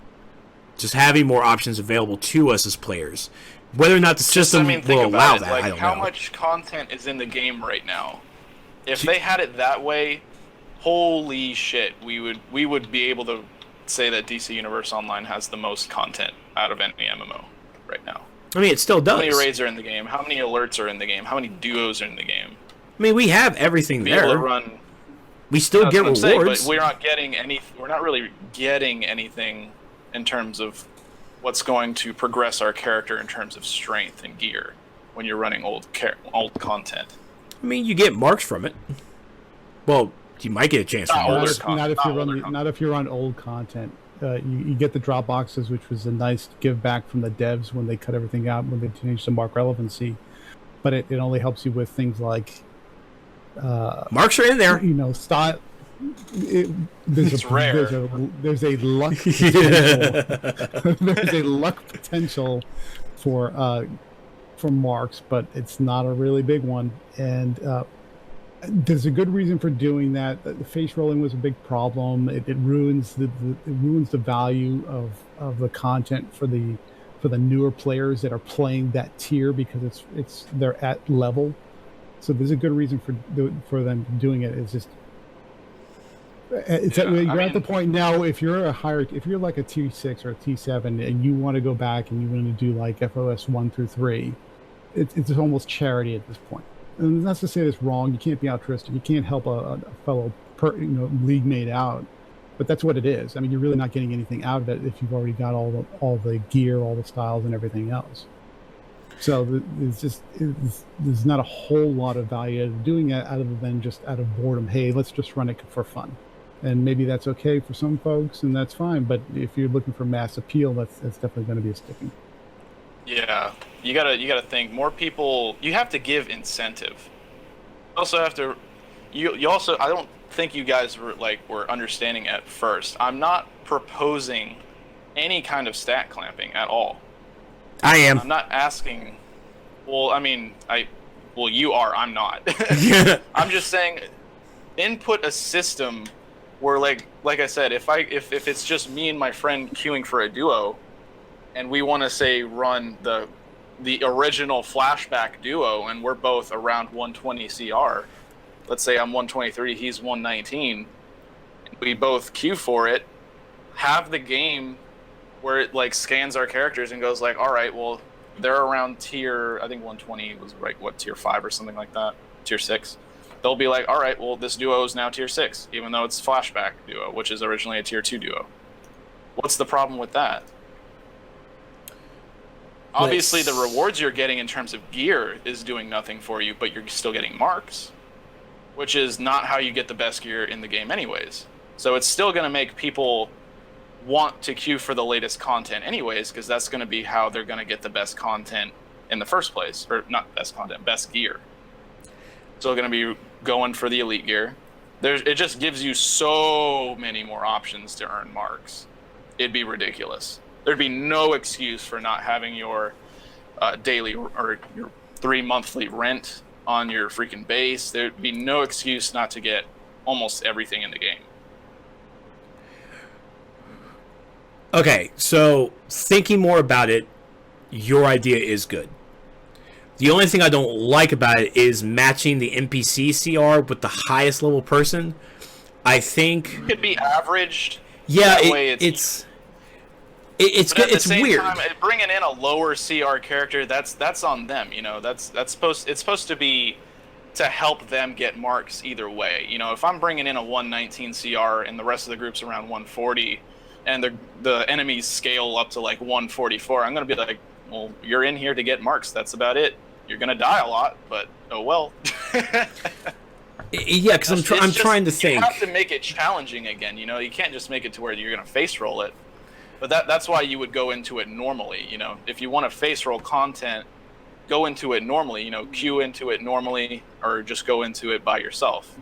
Just having more options available to us as players. Whether or not the system will allow that, I don't know. How much content is in the game right now? If they had it that way, holy shit, we would be able to say that DC Universe Online has the most content out of any MMO right now. I mean, it still does. How many raids are in the game? How many alerts are in the game? How many duos are in the game? I mean, we have everything there. We still get rewards. Saying, but we're not getting any. We're not really getting anything in terms of what's going to progress our character in terms of strength and gear when you're running old content. I mean, you get marks from it. Well, you might get a chance for marks. Not if you're on old content. You get the drop boxes, which was a nice give back from the devs when they cut everything out, when they changed the mark relevancy. But it only helps you with things like marks are in there. Style. There's a luck potential. There's a luck potential for marks, but it's not a really big one. And there's a good reason for doing that. The face rolling was a big problem. It ruins the value of the content for the newer players that are playing that tier, because they're at level. So there's a good reason for them doing it. It's just you're at the point now. If you're like a T6 or a T7 and you want to go back and you want to do like FOS 1 through 3, it's almost charity at this point. And that's to say that's wrong. You can't be altruistic. You can't help a fellow league mate out. But that's what it is. I mean, you're really not getting anything out of it if you've already got all the gear, all the styles, and everything else. So there's not a whole lot of value to doing it other than just out of boredom. Hey, let's just run it for fun. And maybe that's okay for some folks, and that's fine. But if you're looking for mass appeal, that's definitely going to be a sticking. Yeah, you gotta think more people. You have to give incentive. You also have to. You also. I don't think you guys were understanding at first. I'm not proposing any kind of stat clamping at all. I am. I'm not asking. Well, I mean, Well, you are. I'm not. I'm just saying, input a system where, like I said, if it's just me and my friend queuing for a duo, and we want to say run the original flashback duo, and we're both around 120 CR. Let's say I'm 123, he's 119. We both queue for it. Have the game where it like scans our characters and goes like, all right, well, they're around tier, I think 120 was like what, tier 5 or something like that, tier 6. They'll be like, all right, well, this duo is now tier 6, even though it's flashback duo, which is originally a tier 2 duo. What's the problem with that? Obviously, the rewards you're getting in terms of gear is doing nothing for you, but you're still getting marks, which is not how you get the best gear in the game anyways. So it's still going to make people want to queue for the latest content anyways, because that's going to be how they're going to get the best content in the first place. Or not best content, best gear. Still going to be going for the elite gear. It just gives you so many more options to earn marks. It'd be ridiculous. There'd be no excuse for not having your daily or your 3 monthly rent on your freaking base. There'd be no excuse not to get almost everything in the game. Okay, so thinking more about it, your idea is good. The only thing I don't like about it is matching the NPC CR with the highest level person. I think It could be averaged. yeah, That way it's But good. at the It's same weird. time, bringing in a lower CR character, that's on them. You know, it's supposed to be to help them get marks either way. You know, if I'm bringing in a 119 CR and the rest of the group's around 140, and the enemies scale up to like 144, I'm gonna be like, well, you're in here to get marks. That's about it. You're gonna die a lot, but oh well. Yeah, because I'm trying to think. You have to make it challenging again. You know, you can't just make it to where you're gonna face roll it. But that's why you would go into it normally. You know, if you want to face roll content, go into it normally. You know, queue into it normally, or just go into it by yourself.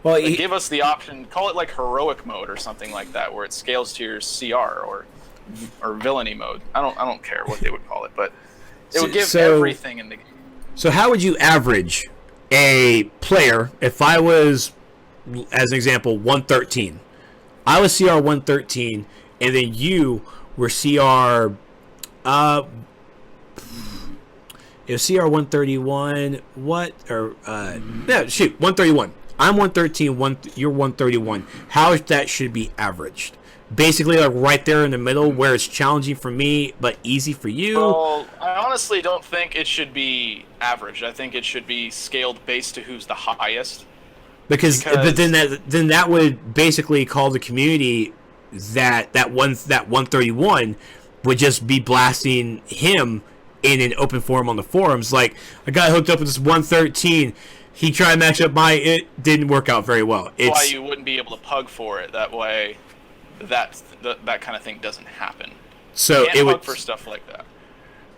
Well, Like, give us the option. Call it like heroic mode or something like that, where it scales to your CR or villainy mode. I don't care what they would call it, but it would give everything in the game. So how would you average a player if I was, as an example, 113? I was CR 113, and then you were CR, it was CR 131, what, or, no, shoot, 131. I'm 113, you're 131. How that should be averaged? Basically, like right there in the middle, where it's challenging for me but easy for you. Well, I honestly don't think it should be average. I think it should be scaled based to who's the highest. But then that would basically call the community that 131 would just be blasting him in an open forum on the forums. Like, I got hooked up with this 113. He tried to match up it didn't work out very well. That's why you wouldn't be able to pug for it. That way, that kind of thing doesn't happen. So you can't pug for stuff like that.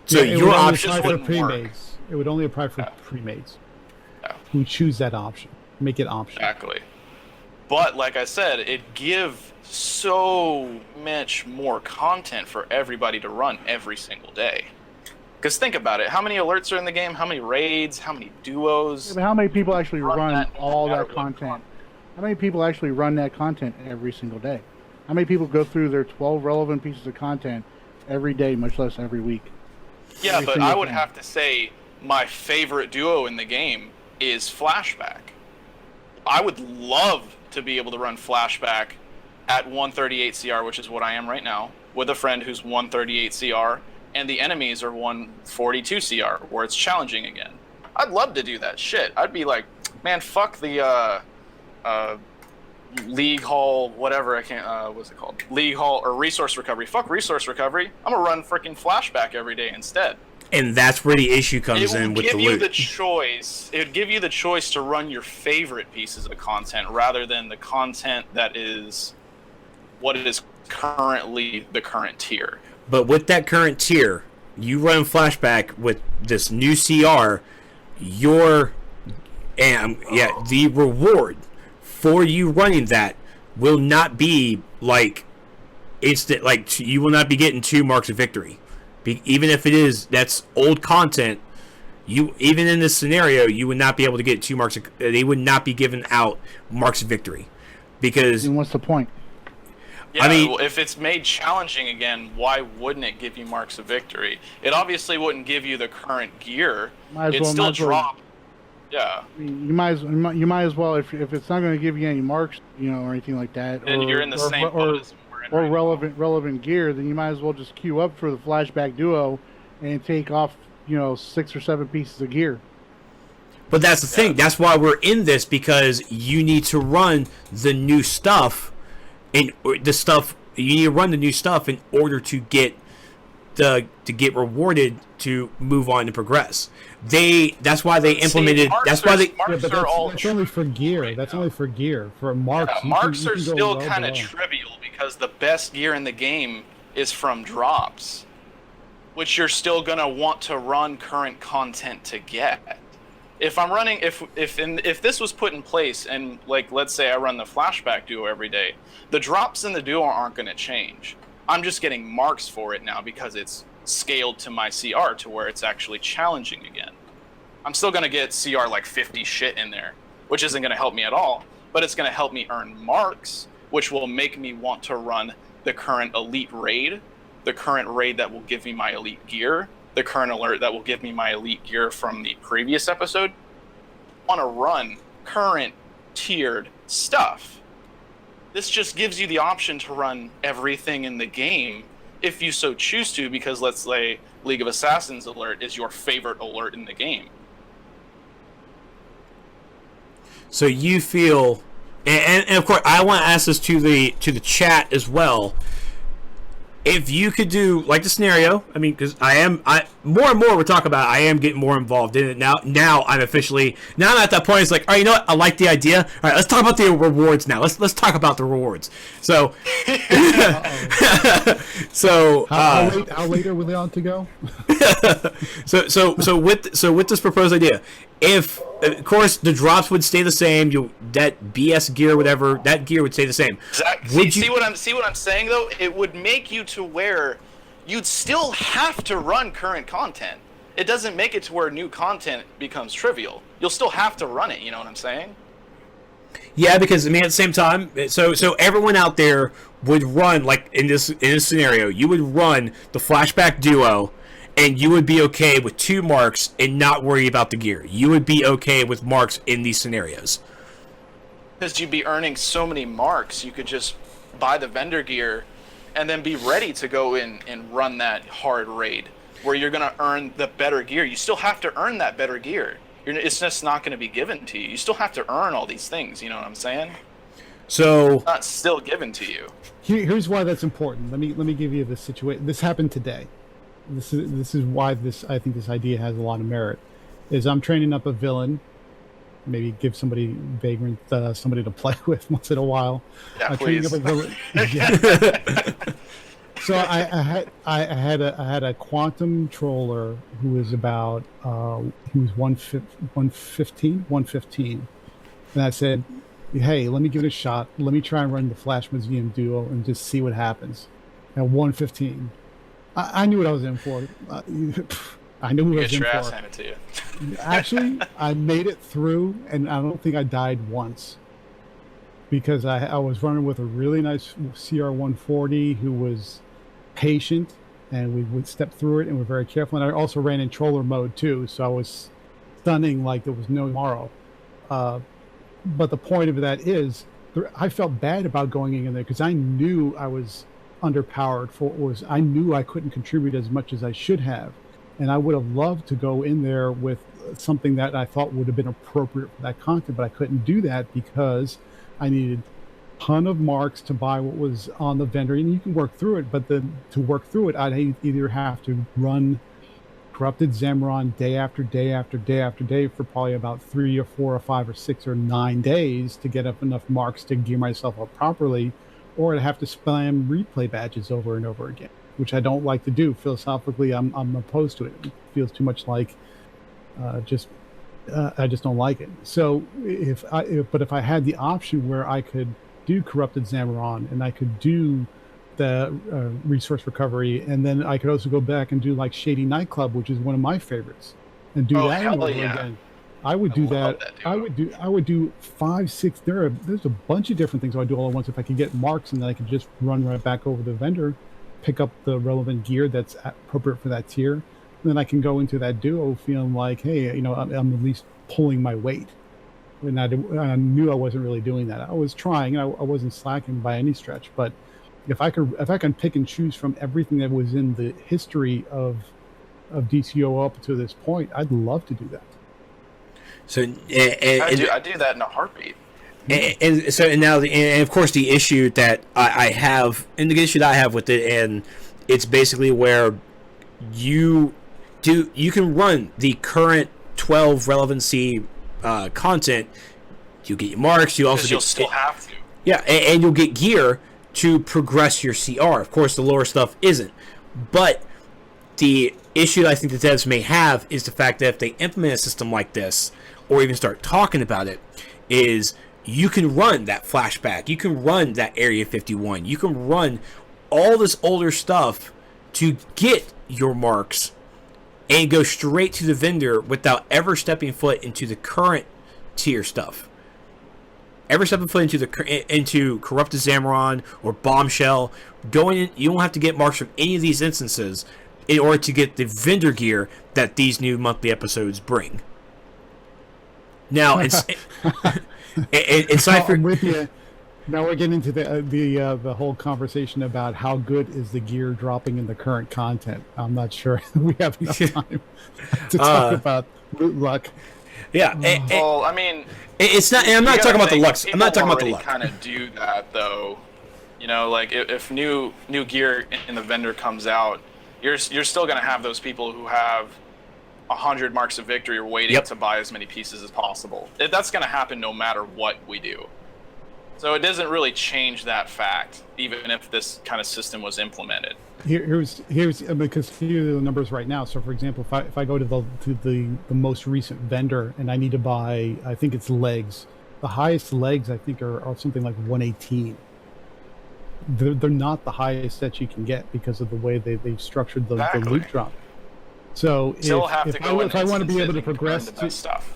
So yeah, your option for wouldn't work. pre-mades. It would only apply for pre-mades. Yeah. Who choose that option. Make it optional. Exactly. But like I said, it give so much more content for everybody to run every single day. Because think about it, how many alerts are in the game? How many raids? How many duos? How many people actually run all no matter that what content? How many people actually run that content every single day? How many people go through their 12 relevant pieces of content every day, much less every week? Yeah, Every but single I would thing. have to say my favorite duo in the game is Flashback. I would love to be able to run Flashback at 138 CR, which is what I am right now, with a friend who's 138 CR, and the enemies are 142 CR, where it's challenging again. I'd love to do that shit. I'd be like, man, fuck the League Hall, whatever, I can't, what's it called? League Hall or Resource Recovery. Fuck Resource Recovery. I'm gonna run freaking Flashback every day instead. and that's where the issue comes in with the It would give you loot. the choice. It would give you the choice to run your favorite pieces of content rather than the content that is what is currently the current tier. But with that current tier, you run Flashback with this new CR, the reward for you running that will not be like instant. Like, you will not be getting 2 marks of victory, even if that's old content. Even in this scenario, you would not be able to get 2 marks. They would not be giving out marks of victory because And what's the point? Yeah, I mean- well, if it's made challenging again, why wouldn't it give you marks of victory? It obviously wouldn't give you the current gear. It'd still drop. Yeah. I mean, you might as well if it's not going to give you any marks, or anything like that. Then you're in the same boat as we're in or right now. relevant gear, then you might as well just queue up for the Flashback duo and take off 6 or 7 pieces of gear. But that's the thing. That's why we're in this, because you need to run the new stuff, you need to run the new stuff in order to get rewarded to move on and progress. That's why they implemented. Marks That's only for gear. right That's now. only for gear. For marks, Yeah, you marks can are go still well kind of below. trivial because the best gear in the game is from drops, which you're still gonna want to run current content to get. if I'm running, if this was put in place, and like let's say I run the flashback duo every day, the drops in the duo aren't going to change. I'm just getting marks for it now because it's scaled to my CR to where it's actually challenging again. I'm still going to get CR like 50 shit in there, which isn't going to help me at all, but it's going to help me earn marks, which will make me want to run the current elite raid, the current raid that will give me my elite gear, the current alert that will give me my elite gear from the previous episode. I want to run current tiered stuff. This just gives you the option to run everything in the game if you so choose to, because let's say League of Assassins alert is your favorite alert in the game. So you feel, and of course, I want to ask this to the chat as well. If you could do like the scenario, I mean, because I more and more we're talking about, I am getting more involved in it now. Now I'm officially, now I'm at that point. It's like, all right, you know what? I like the idea. All right, let's talk about the rewards now. Let's talk about the rewards. So, how late are we on to go? so with this proposed idea, if of course the drops would stay the same, that BS gear, whatever, that gear would stay the same. Exactly. See what I'm saying though? It would make you to where you'd still have to run current content. It doesn't make it to where new content becomes trivial. You'll still have to run it. You know what I'm saying? Yeah, because I mean, at the same time, so everyone out there would run, like in this scenario, you would run the flashback duo, and you would be okay with 2 marks and not worry about the gear. You would be okay with marks in these scenarios. Because you'd be earning so many marks, you could just buy the vendor gear and then be ready to go in and run that hard raid where you're going to earn the better gear. You still have to earn that better gear. It's just not going to be given to you. You still have to earn all these things, you know what I'm saying? So it's not still given to you. Here's why that's important. Let me give you this situation. This happened today. This is why I think this idea has a lot of merit. Is I'm training up a villain, maybe give somebody Vagrant somebody to play with once in a while. Yeah, I'm please. training up a villain. So I had a quantum troller who was about he was 115, and I said, hey, let me give it a shot. Let me try and run the Flash Museum duo and just see what happens. At 115. I knew what I was in for. I knew what I was in for. Get your ass handed to you. Actually, I made it through, and I don't think I died once. Because I was running with a really nice CR-140 who was patient, and we would step through it, and we're very careful. And I also ran in troller mode, too, so I was stunning like there was no tomorrow. But the point of that is, I felt bad about going in there because I knew I was underpowered I knew I couldn't contribute as much as I should have, and I would have loved to go in there with something that I thought would have been appropriate for that content, but I couldn't do that because I needed a ton of marks to buy what was on the vendor, and you can work through it, but then to work through it, I'd either have to run Corrupted Zemron day after day after day after day for probably about 3 or 4 or 5 or 6 or 9 days to get up enough marks to gear myself up properly, or I'd have to spam replay badges over and over again, which I don't like to do. Philosophically, I'm opposed to it. It feels too much like I just don't like it. So if I had the option where I could do Corrupted Zamoron and I could do the resource recovery, and then I could also go back and do like Shady Nightclub, which is one of my favorites, and do that over again. I would do that. I would do 5, 6. There's a bunch of different things I would do all at once if I could get marks, and then I could just run right back over the vendor, pick up the relevant gear that's appropriate for that tier, and then I can go into that duo feeling like, hey, I'm at least pulling my weight. And I knew I wasn't really doing that. I was trying, and I wasn't slacking by any stretch. But if I can pick and choose from everything that was in the history of DCUO up to this point, I'd love to do that. So I do that in a heartbeat. And of course the issue that I have, and the issue that I have with it, and it's basically where you can run the current 12 relevancy content. You get your marks. You'll still have to. Yeah, and you'll get gear to progress your CR. Of course, the lower stuff isn't, but the issue I think the devs may have is the fact that if they implement a system like this, or even start talking about it, is you can run that flashback, you can run that Area 51, you can run all this older stuff to get your marks and go straight to the vendor without ever stepping foot into the current tier stuff. Ever stepping foot into Corrupted Zamoron or Bombshell, going in, you don't have to get marks from any of these instances in order to get the vendor gear that these new monthly episodes bring. Now, and Cypher, I'm with you. Now we're getting into the whole conversation about how good is the gear dropping in the current content. I'm not sure we have enough time to talk about loot luck. Yeah. Well, I mean, it's not. And I'm not talking about the luck. I'm not talking about the luck. Kind of do that though. You know, like if new gear in the vendor comes out, you're still gonna have those people who have 100 marks of victory waiting to buy as many pieces as possible. That's gonna happen no matter what we do. So it doesn't really change that fact, even if this kind of system was implemented. Here's because here are the numbers right now. So, for example, if I go to the most recent vendor and I need to buy, I think it's legs. The highest legs I think are something like 118. They're not the highest that you can get because of the way they've structured the loot drop. So if I want to be able to progress to stuff.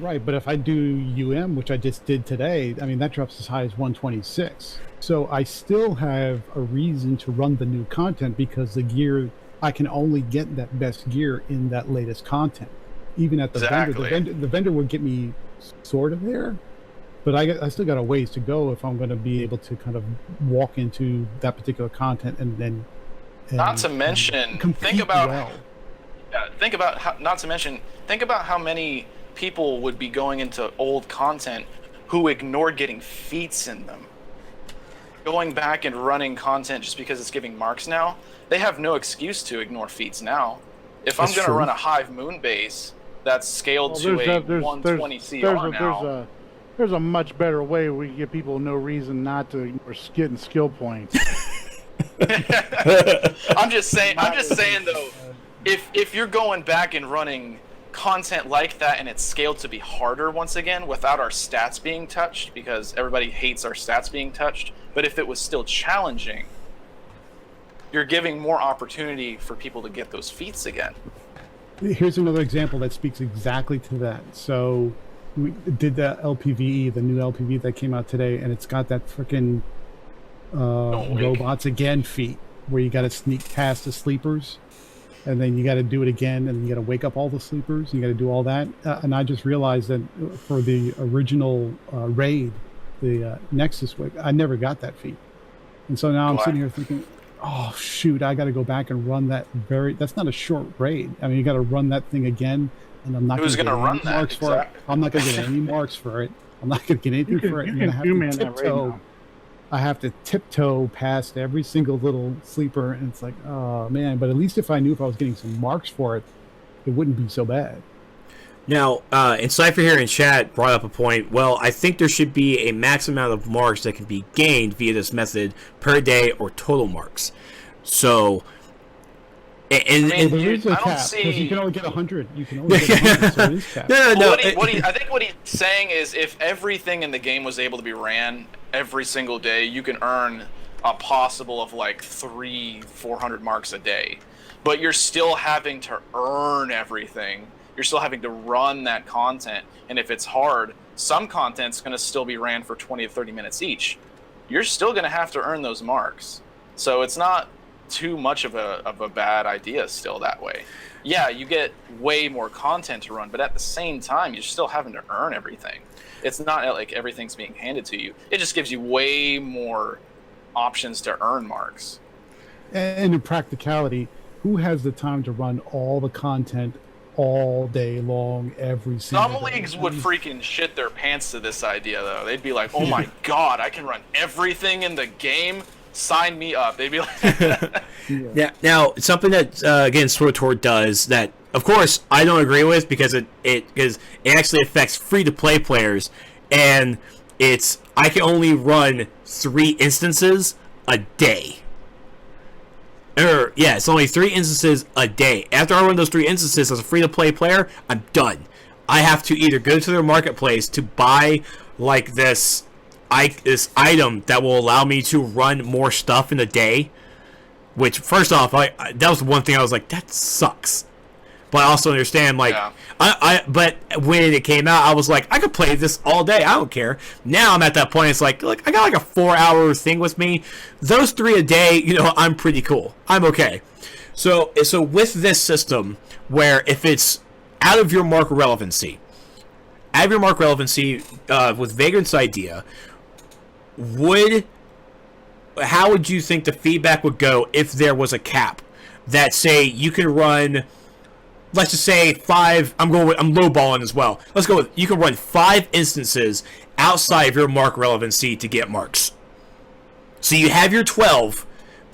Right, but if I do UM, which I just did today, I mean, that drops as high as 126. So I still have a reason to run the new content because the gear, I can only get that best gear in that latest content. Even at the vendor, the vendor would get me sort of there, but I still got a ways to go if I'm going to be able to kind of walk into that particular content and then. Not to mention, think about how many people would be going into old content who ignored getting feats in them. Going back and running content just because it's giving marks now, they have no excuse to ignore feats now. If I'm going to run a Hive Moon base that's scaled to a 120 CR now... There's a much better way where you give people no reason not to ignore getting skill points. I'm just saying though, if you're going back and running content like that and it's scaled to be harder once again without our stats being touched, because everybody hates our stats being touched, but if it was still challenging, you're giving more opportunity for people to get those feats again. Here's another example that speaks exactly to that. So we did that LPVE, the new LPV that came out today, and it's got that freaking robots again feat where you got to sneak past the sleepers. And then you got to do it again, and you got to wake up all the sleepers. You got to do all that. And I just realized that for the original raid, the Nexus Week, I never got that feat. And so now I'm sitting here thinking, oh shoot, I got to go back and run that that's not a short raid. I mean, you got to run that thing again, and I'm not going to get any marks for it. I'm not going to get any marks for it. I'm not going to get anything for it. I have to tiptoe past every single little sleeper, and it's like, oh man. But at least if I knew if I was getting some marks for it, it wouldn't be so bad. Now, and Cypher here in chat brought up a point. Well, I think there should be a max amount of marks that can be gained via this method per day or total marks. So, there is a cap, because you can only get 100. You can only get 100, so it is capped. No. I think what he's saying is if everything in the game was able to be ran every single day, you can earn a possible of like 400 marks a day. But you're still having to earn everything. You're still having to run that content. And if it's hard, some content's going to still be ran for 20 to 30 minutes each. You're still going to have to earn those marks. So it's not too much of a bad idea still that way. Yeah, you get way more content to run, but at the same time, you're still having to earn everything. It's not like everything's being handed to you. It just gives you way more options to earn marks. And in practicality, who has the time to run all the content all day long, every single day? Some leagues would freaking shit their pants to this idea, though. They'd be like, oh my god, I can run everything in the game? Sign me up. They'd be like... Yeah. Now, something that, again, SwordTort does that, of course, I don't agree with because it actually affects free-to-play players, and it's, I can only run 3 instances a day. It's only 3 instances a day. After I run those 3 instances as a free-to-play player, I'm done. I have to either go to their marketplace to buy like this item that will allow me to run more stuff in a day. Which, first off, that was one thing I was like, that sucks. But I also understand, like, yeah. But when it came out, I was like, I could play this all day. I don't care. Now I'm at that point. It's like I got like a 4-hour thing with me. Those 3 a day, I'm pretty cool. I'm okay. So with this system, where if it's out of your mark relevancy, with Vagrant's idea, how would you think the feedback would go if there was a cap that say you can run? Let's just say 5. I'm lowballing as well. Let's go with, you can run 5 instances outside of your mark relevancy to get marks. So you have your 12,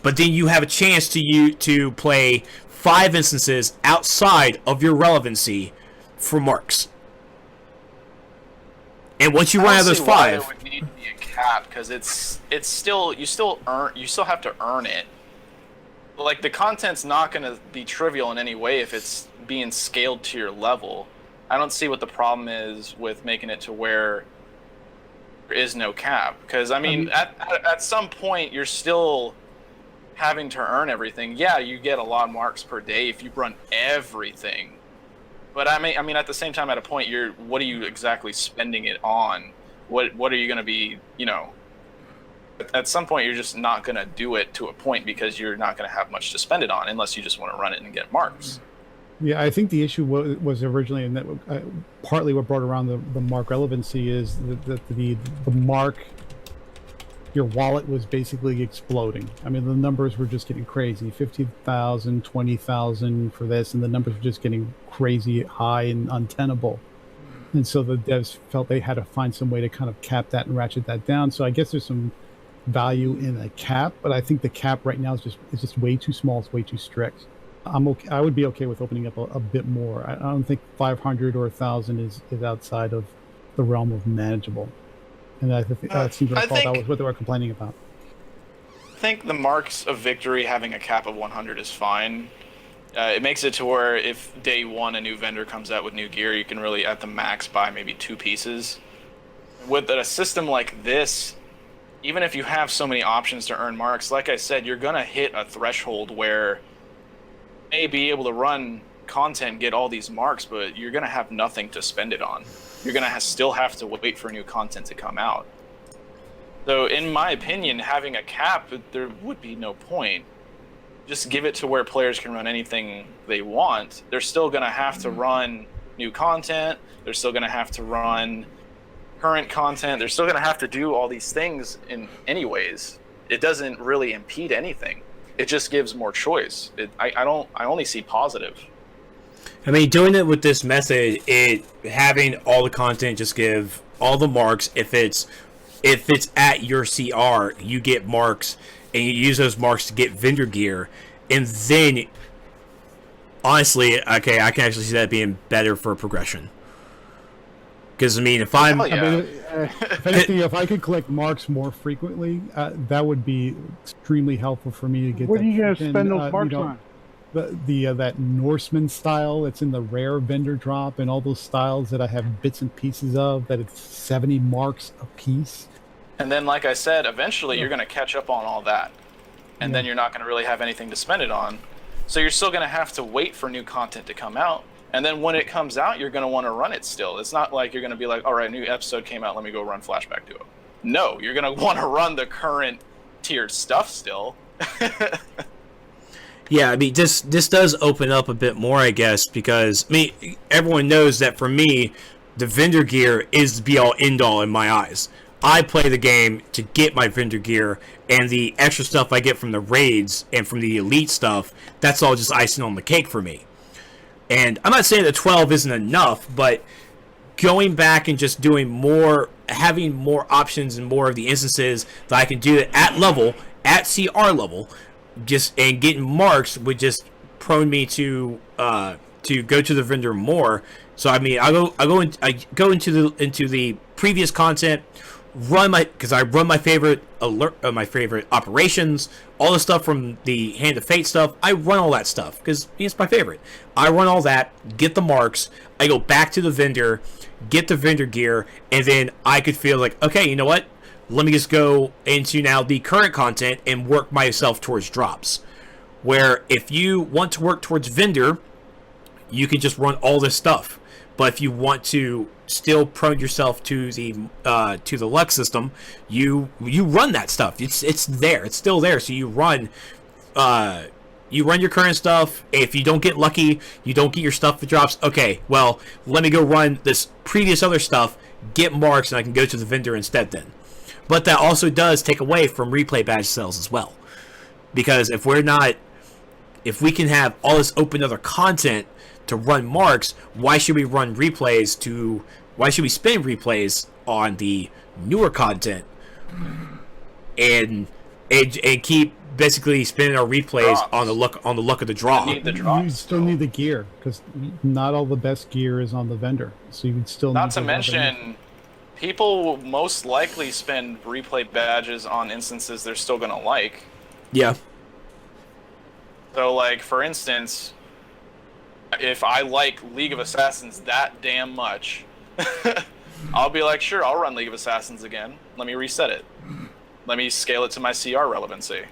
but then you have a chance to play 5 instances outside of your relevancy for marks. And once you run out of those 5, there would need to be a cap, because it's still you still have to earn it. Like, the content's not going to be trivial in any way if it's being scaled to your level. I don't see what the problem is with making it to where there is no cap. Because, I mean, at some point, you're still having to earn everything. Yeah, you get a lot of marks per day if you run everything. But, I mean, at the same time, at a point, what are you exactly spending it on? What are you going to be, At some point, you're just not going to do it to a point, because you're not going to have much to spend it on unless you just want to run it and get marks. Yeah, I think the issue was originally, and that partly what brought around the mark relevancy is that the mark, your wallet was basically exploding. I mean, the numbers were just getting crazy, 50,000, 20,000 for this, and the numbers were just getting crazy high and untenable. And so the devs felt they had to find some way to kind of cap that and ratchet that down. So I guess there's some value in a cap, but I think the cap right now is just way too small. It's way too strict. I would be okay with opening up a bit more. I don't think 500 or 1,000 is outside of the realm of manageable. And I think that seems to recall that was what they were complaining about. I think the marks of victory having a cap of 100 is fine. It makes it to where if day 1 a new vendor comes out with new gear, you can really at the max buy maybe 2 pieces. With a system like this, even if you have so many options to earn marks, like I said, you're going to hit a threshold where you may be able to run content, get all these marks, but you're going to have nothing to spend it on. You're going to still have to wait for new content to come out. So in my opinion, having a cap, there would be no point. Just give it to where players can run anything they want. They're still going to have to run new content. They're still going to have to run current content. They're still going to have to do all these things in anyways. It doesn't really impede anything. It just gives more choice. I only see positive. I mean, doing it with this method, having all the content just give all the marks. If it's at your CR, you get marks, and you use those marks to get vendor gear, and then honestly, okay, I can actually see that being better for progression. Because I mean, if I'm, if anything, if I could collect marks more frequently, that would be extremely helpful for me to get. What are you going to spend those marks on? That Norseman style that's in the rare vendor drop, and all those styles that I have bits and pieces of, that it's 70 marks a piece. And then, like I said, eventually you're going to catch up on all that, and then you're not going to really have anything to spend it on. So you're still going to have to wait for new content to come out. And then when it comes out, you're going to want to run it still. It's not like you're going to be like, all right, new episode came out, let me go run Flashback to it. No, you're going to want to run the current tiered stuff still. Yeah, I mean, this does open up a bit more, I guess, because, I mean, everyone knows that for me, the vendor gear is the be-all, end-all in my eyes. I play the game to get my vendor gear, and the extra stuff I get from the raids and from the elite stuff, that's all just icing on the cake for me. And I'm not saying that 12 isn't enough, but going back and just doing more, having more options and more of the instances that I can do it at level, at CR level, and getting marks would just prone me to go to the vendor more. So I mean, I go into the previous content, I run my favorite my favorite operations, all the stuff from the Hand of Fate stuff. I run all that stuff because it's my favorite. I run all that, get the marks. I go back to the vendor, get the vendor gear, and then I could feel like, okay, you know what? Let me just go into now the current content and work myself towards drops. Where if you want to work towards vendor, you can just run all this stuff. But if you want to still prone yourself to the Lux system, you run that stuff. It's there. It's still there. So you run your current stuff. If you don't get lucky, you don't get your stuff that drops. Okay, well, let me go run this previous other stuff, get marks, and I can go to the vendor instead then. But that also does take away from replay badge sales as well. Because if we can have all this open other content to run marks, why should we spend replays on the newer content and keep basically spending our replays Drops. on the luck of the draw? You need the drops. You still need the gear because not all the best gear is on the vendor, so you would still Not need to the mention, people will most likely spend replay badges on instances they're still gonna like. Yeah. So, like, for instance, if I like League of Assassins that damn much, I'll be like, sure, I'll run League of Assassins again. Let me reset it. Let me scale it to my CR relevancy.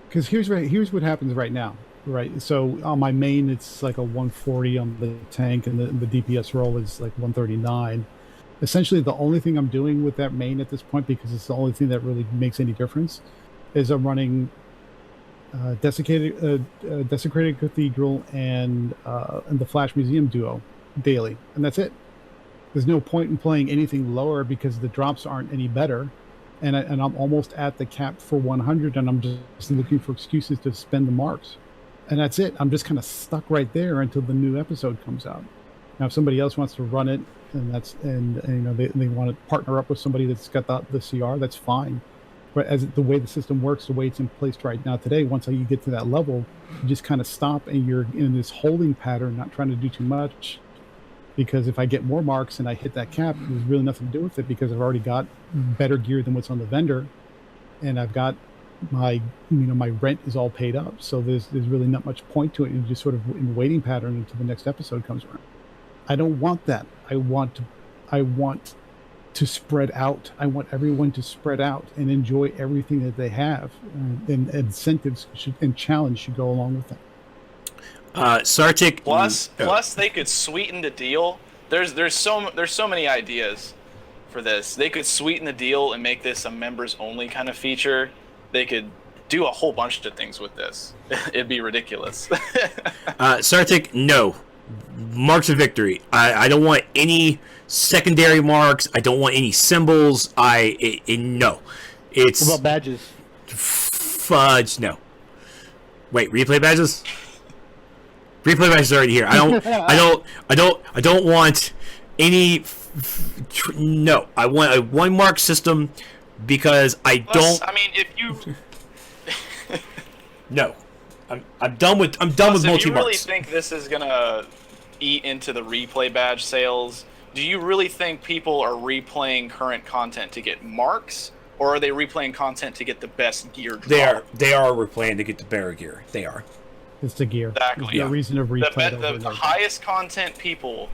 Because here's what happens right now, right? So on my main, it's like a 140 on the tank, and the DPS roll is like 139. Essentially, the only thing I'm doing with that main at this point, because it's the only thing that really makes any difference, is I'm running Desecrated Cathedral and the Flash Museum duo daily, and that's it. There's no point in playing anything lower because the drops aren't any better, and I'm almost at the cap for 100, and I'm just looking for excuses to spend the marks, and that's it. I'm just kind of stuck right there until the new episode comes out. Now, if somebody else wants to run it, and you know they want to partner up with somebody that's got the CR, that's fine. But as the way the system works, the way it's in place right now today, once you get to that level, you just kind of stop and you're in this holding pattern, not trying to do too much. Because if I get more marks and I hit that cap, there's really nothing to do with it because I've already got better gear than what's on the vendor, and I've got my rent is all paid up. So there's really not much point to it. You're just sort of in a waiting pattern until the next episode comes around. I don't want that. I want to spread out. I want everyone to spread out and enjoy everything that they have, and incentives and challenge should go along with that. Sartic. Plus, they could sweeten the deal. There's so many ideas for this. They could sweeten the deal and make this a members only kind of feature. They could do a whole bunch of things with this. It'd be ridiculous. Sartic, no. Marks of victory. I don't want any secondary marks. I don't want any symbols. No. It's What about badges? fudge. No. Wait, replay badges? Replay badges are already here. I don't want any. No, I want a one mark system because I don't. I mean, if you. No, I'm done with multi marks. If you really think this is gonna eat into the replay badge sales, do you really think people are replaying current content to get marks, or are they replaying content to get the best gear draw? They are replaying to get the better gear. They are. It's the gear. Exactly. There's no reason to replay The highest content people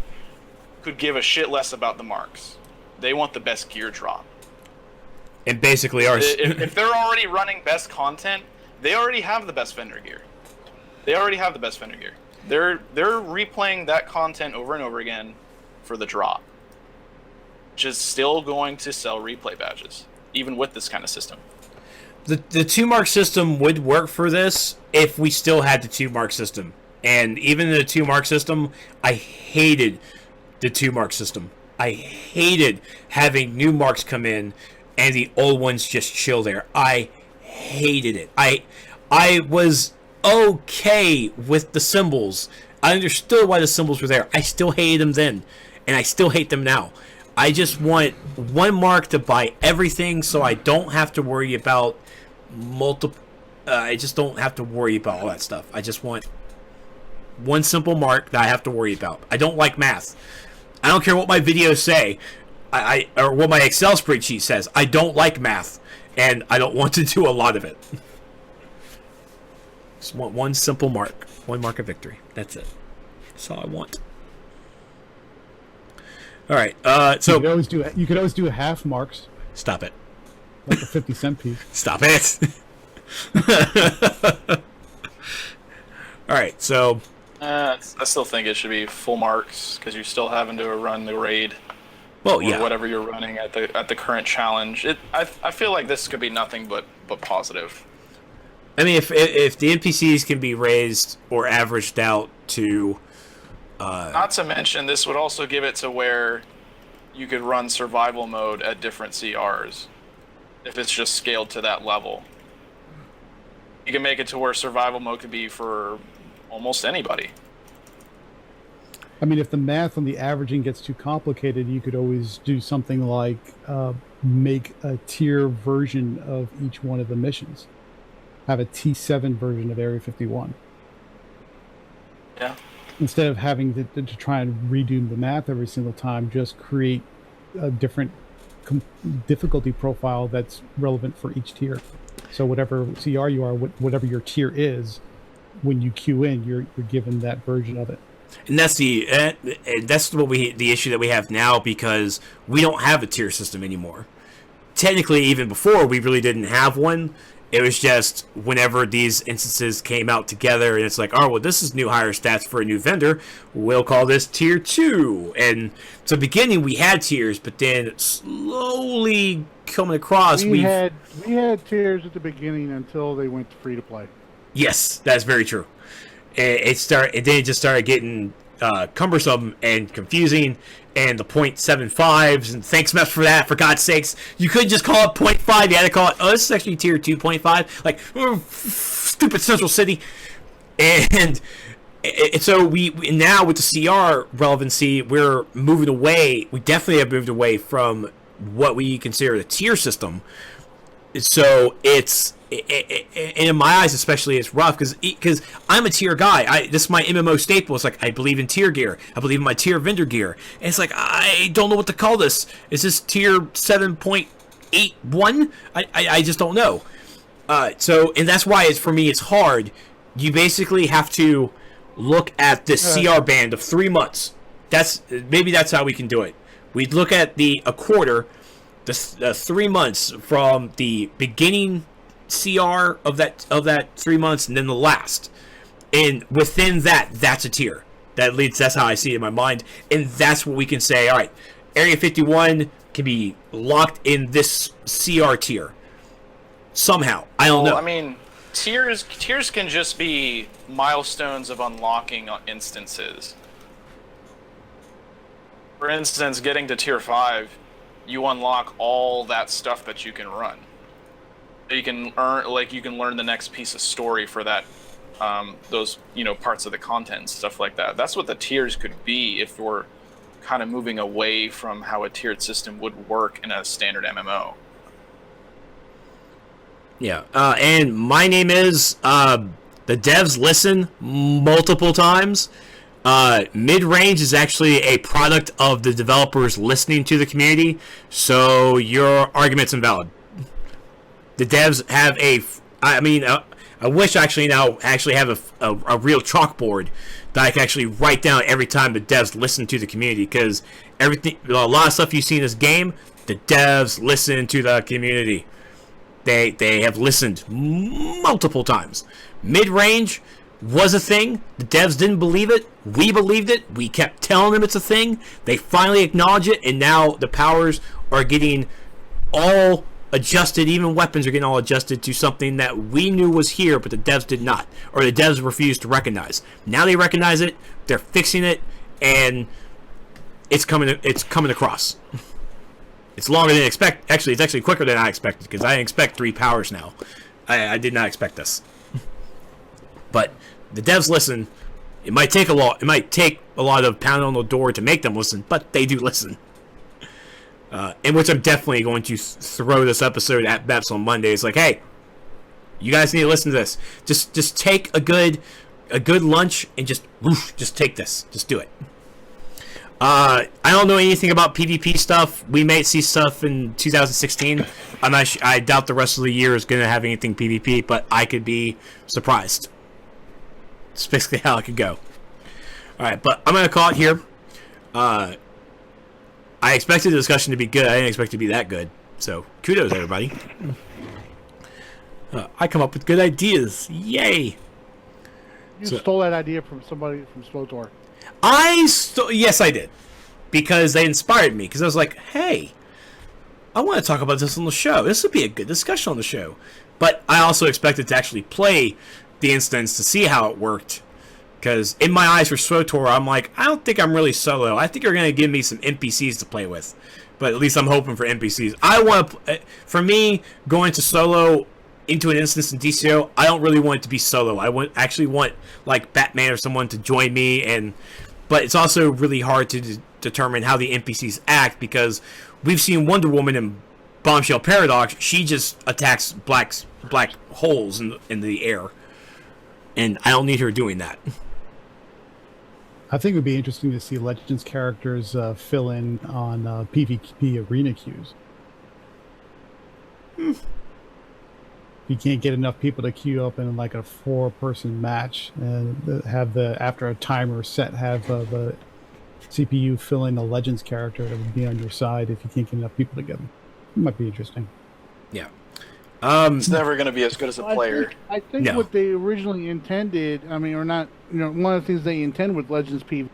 could give a shit less about the marks. They want the best gear drop. And basically ours. If they're already running best content, they already have the best vendor gear. They're replaying that content over and over again for the drop, which is still going to sell replay badges, even with this kind of system. The 2-mark system would work for this if we still had the 2-mark system. And even the 2-mark system, I hated the 2-mark system. I hated having new marks come in and the old ones just chill there. I hated it. I was okay with the symbols. I understood why the symbols were there. I still hated them then, and I still hate them now. I just want one mark to buy everything so I don't have to worry about multiple. I just don't have to worry about all that stuff. I just want one simple mark that I have to worry about. I don't like math. I don't care what my videos say. or what my Excel spreadsheet says. I don't like math, and I don't want to do a lot of it. Just want one simple mark, one mark of victory. That's it. That's all I want. All right. So you could always do half marks, stop it. like a 50-cent piece. Stop it. All right. So I still think it should be full marks because you're still having to run the raid. well, Or yeah. whatever you're running at the current challenge. I feel like this could be nothing but positive. I mean, if the NPCs can be raised or averaged out to, Not to mention, this would also give it to where you could run survival mode at different CRs if it's just scaled to that level. You can make it to where survival mode could be for almost anybody. I mean, if the math on the averaging gets too complicated, you could always do something like make a tier version of each one of the missions. Have a T7 version of Area 51. Yeah. Instead of having to try and redo the math every single time, just create a different difficulty profile that's relevant for each tier. So whatever CR you are, whatever your tier is, when you queue in, you're given that version of it. and that's the issue that we have now, because we don't have a tier system anymore. Technically, even before, we really didn't have one. It was just whenever these instances came out together, and it's like, oh, well, this is new higher stats for a new vendor. We'll call this tier 2. And so, beginning we had tiers, but then slowly coming across, We had tiers at the beginning until they went free to play. Yes, that's very true. And then it just started getting cumbersome and confusing, and the 0.75s, and thanks Mess for that, for God's sakes. You couldn't just call it 0.5, you had to call it, oh, this is actually tier 2.5, like, stupid Central City. And so we now with the CR relevancy, we're moving away, we definitely have moved away from what we consider the tier system. So it's, in my eyes especially, it's rough because I'm a tier guy. This is my MMO staple. It's like, I believe in tier gear. I believe in my tier vendor gear. And it's like, I don't know what to call this. Is this tier 7.81? I just don't know. And that's why for me it's hard. You basically have to look at this CR band of 3 months. Maybe that's how we can do it. We'd look at a quarter, the 3 months from the beginning CR of that 3 months, and then the last, and within that's a tier. That's how I see it in my mind, and that's what we can say. All right, Area 51 can be locked in this CR tier somehow. I don't know. I mean, tiers can just be milestones of unlocking instances. For instance, getting to tier 5, you unlock all that stuff that you can run. You can learn the next piece of story for that, those parts of the content, stuff like that. That's what the tiers could be if we're kind of moving away from how a tiered system would work in a standard MMO. Yeah, and my name is the devs listen multiple times. Mid-range is actually a product of the developers listening to the community, so your argument's invalid. The devs have I wish actually now have a real chalkboard that I can actually write down every time the devs listen to the community, because a lot of stuff you see in this game, the devs listen to the community. They have listened multiple times. Mid-range was a thing. The devs didn't believe it. We believed it. We kept telling them it's a thing. They finally acknowledge it, and now the powers are getting all adjusted. Even weapons are getting all adjusted to something that we knew was here, but the devs did not, or the devs refused to recognize. Now they recognize it. They're fixing it, and it's coming across. It's longer than expected. Actually, it's actually quicker than I expected, because I expect 3 powers now. I did not expect this. But the devs listen. It might take a lot. It might take a lot of pounding on the door to make them listen, but they do listen. In which I'm definitely going to throw this episode at Beps on Monday. It's like, hey, you guys need to listen to this. Just take a good lunch and just take this. Just do it. I don't know anything about PvP stuff. We may see stuff in 2016. I doubt the rest of the year is going to have anything PvP, but I could be surprised. It's basically how it could go. All right, but I'm going to call it here. I expected the discussion to be good. I didn't expect it to be that good. So, kudos, everybody. I come up with good ideas. Yay! You stole that idea from somebody from SWTOR. Yes, I did. Because they inspired me. Because I was like, hey, I want to talk about this on the show. This would be a good discussion on the show. But I also expected to actually play the instance to see how it worked. Because in my eyes for SWTOR, I'm like, I don't think I'm really solo. I think you're going to give me some NPCs to play with. But at least I'm hoping for NPCs. For me, going to solo into an instance in DCO, I don't really want it to be solo. I actually want like Batman or someone to join me, but it's also really hard to determine how the NPCs act because we've seen Wonder Woman in Bombshell Paradox. She just attacks black holes in the air, and I don't need her doing that. I think it would be interesting to see Legends characters fill in on PvP arena queues. You can't get enough people to queue up in like a 4-person match and have after a timer set, have the CPU fill in a Legends character that would be on your side if you can't get enough people together. It might be interesting. Yeah. It's never going to be as good as a player. I think what they originally intended, one of the things they intend with Legends PvP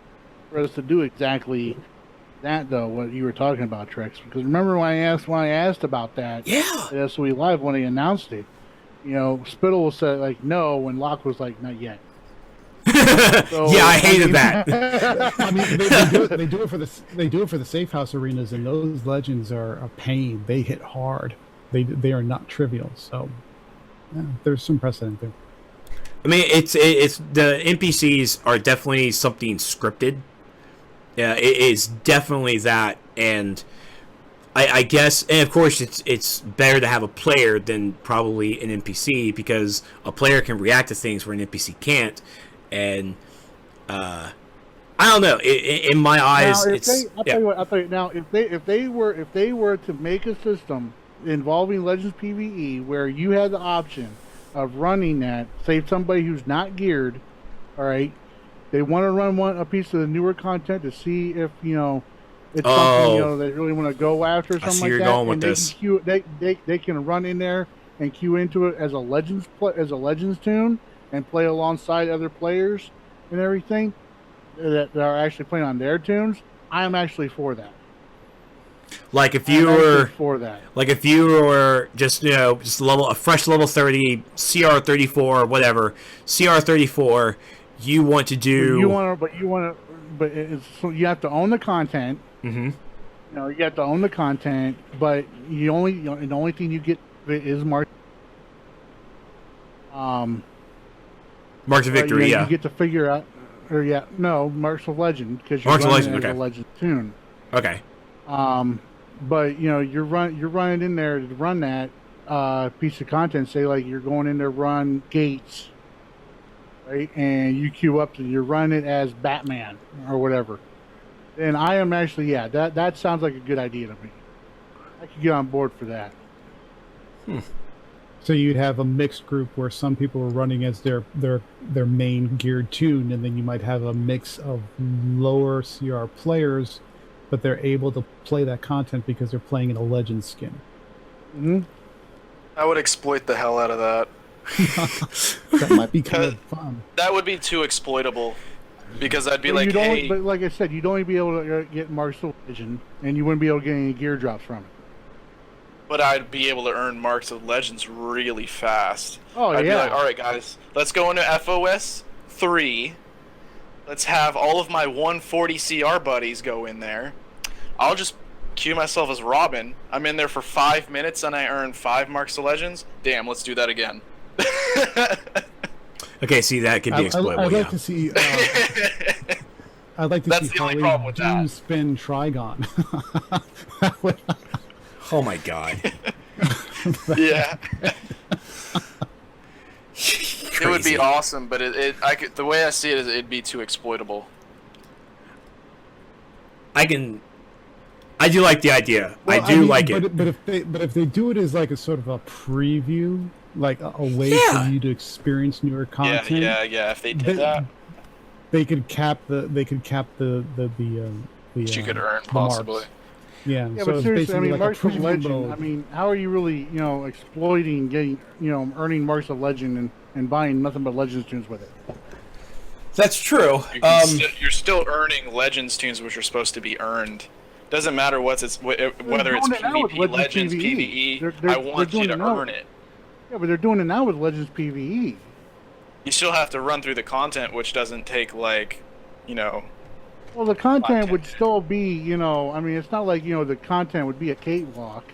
for us to do exactly that, though, what you were talking about, Trex. Because remember when I asked about that at SOE Live when they announced it, Spittle said, like, no, when Locke was like, not yet. So, yeah, I hated that. They do it for the safe house arenas, and those Legends are a pain. They hit hard. They are not trivial. So there's some precedent there. It's the NPCs are definitely something scripted. Yeah, it is definitely that, and I guess, and of course, it's better to have a player than probably an NPC because a player can react to things where an NPC can't, and I don't know. In my eyes, I'll tell you now. If they were to make a system involving Legends PvE where you had the option of running that, say somebody who's not geared, all right, they want to run a piece of the newer content to see if it's something they really want to go after or something like that. Going with this. They can run in there and queue into it as a Legends tune and play alongside other players and everything that are actually playing on their tunes. I am actually for that. Like if you were just a fresh level 30 CR 34 whatever CR 34, you want to do you have to own the content. Mm-hmm. You have to own the content, but the only thing you get is mark Marks of Victory. You get to figure out, Marks of Legend, because you're running as a Legend tune. Okay. But you're running in there to run that piece of content. Say like you're going in there run Gates, right? And you queue up and you're running it as Batman or whatever. And I am actually that sounds like a good idea to me. I could get on board for that. So you'd have a mixed group where some people are running as their main geared tune, and then you might have a mix of lower CR players, but they're able to play that content because they're playing in a Legend skin. Mm-hmm. I would exploit the hell out of that. That might be kind of fun. That would be too exploitable. Because I'd be but like I said, you'd only be able to get Marks of Legend, and you wouldn't be able to get any gear drops from it. But I'd be able to earn Marks of Legends really fast. I'd be like, all right, guys, let's go into FOS 3. Let's have all of my 140 CR buddies go in there. I'll just queue myself as Robin. I'm in there for 5 minutes, and I earn 5 Marks of Legends. Damn, let's do that again. Okay, see, that could be exploitable. I'd like to see. I'd like to That's see the only problem with that. Spin Trigon. Oh my god. Yeah. It would be awesome, but the way I see it is it'd be too exploitable. I do like the idea. Well, I do like it. But if they do it as like a sort of a preview, like a way Yeah. for you to experience newer content. Yeah. If they did that, they could cap the you could earn the possibly. marks. Yeah, Yeah, so but it's seriously, I basically mean, like a Marks of preview Legend. mode. I mean, how are you really, exploiting, getting, earning Marks of Legend and buying nothing but Legends tunes with it? That's true. You're still earning Legends tunes, which are supposed to be earned. Doesn't matter whether it's PvP, Legends, PvE. I want you to earn it. Yeah, but they're doing it now with Legends PvE. You still have to run through the content, which doesn't take Well, the content would still be, I mean, it's not like, the content would be a cakewalk.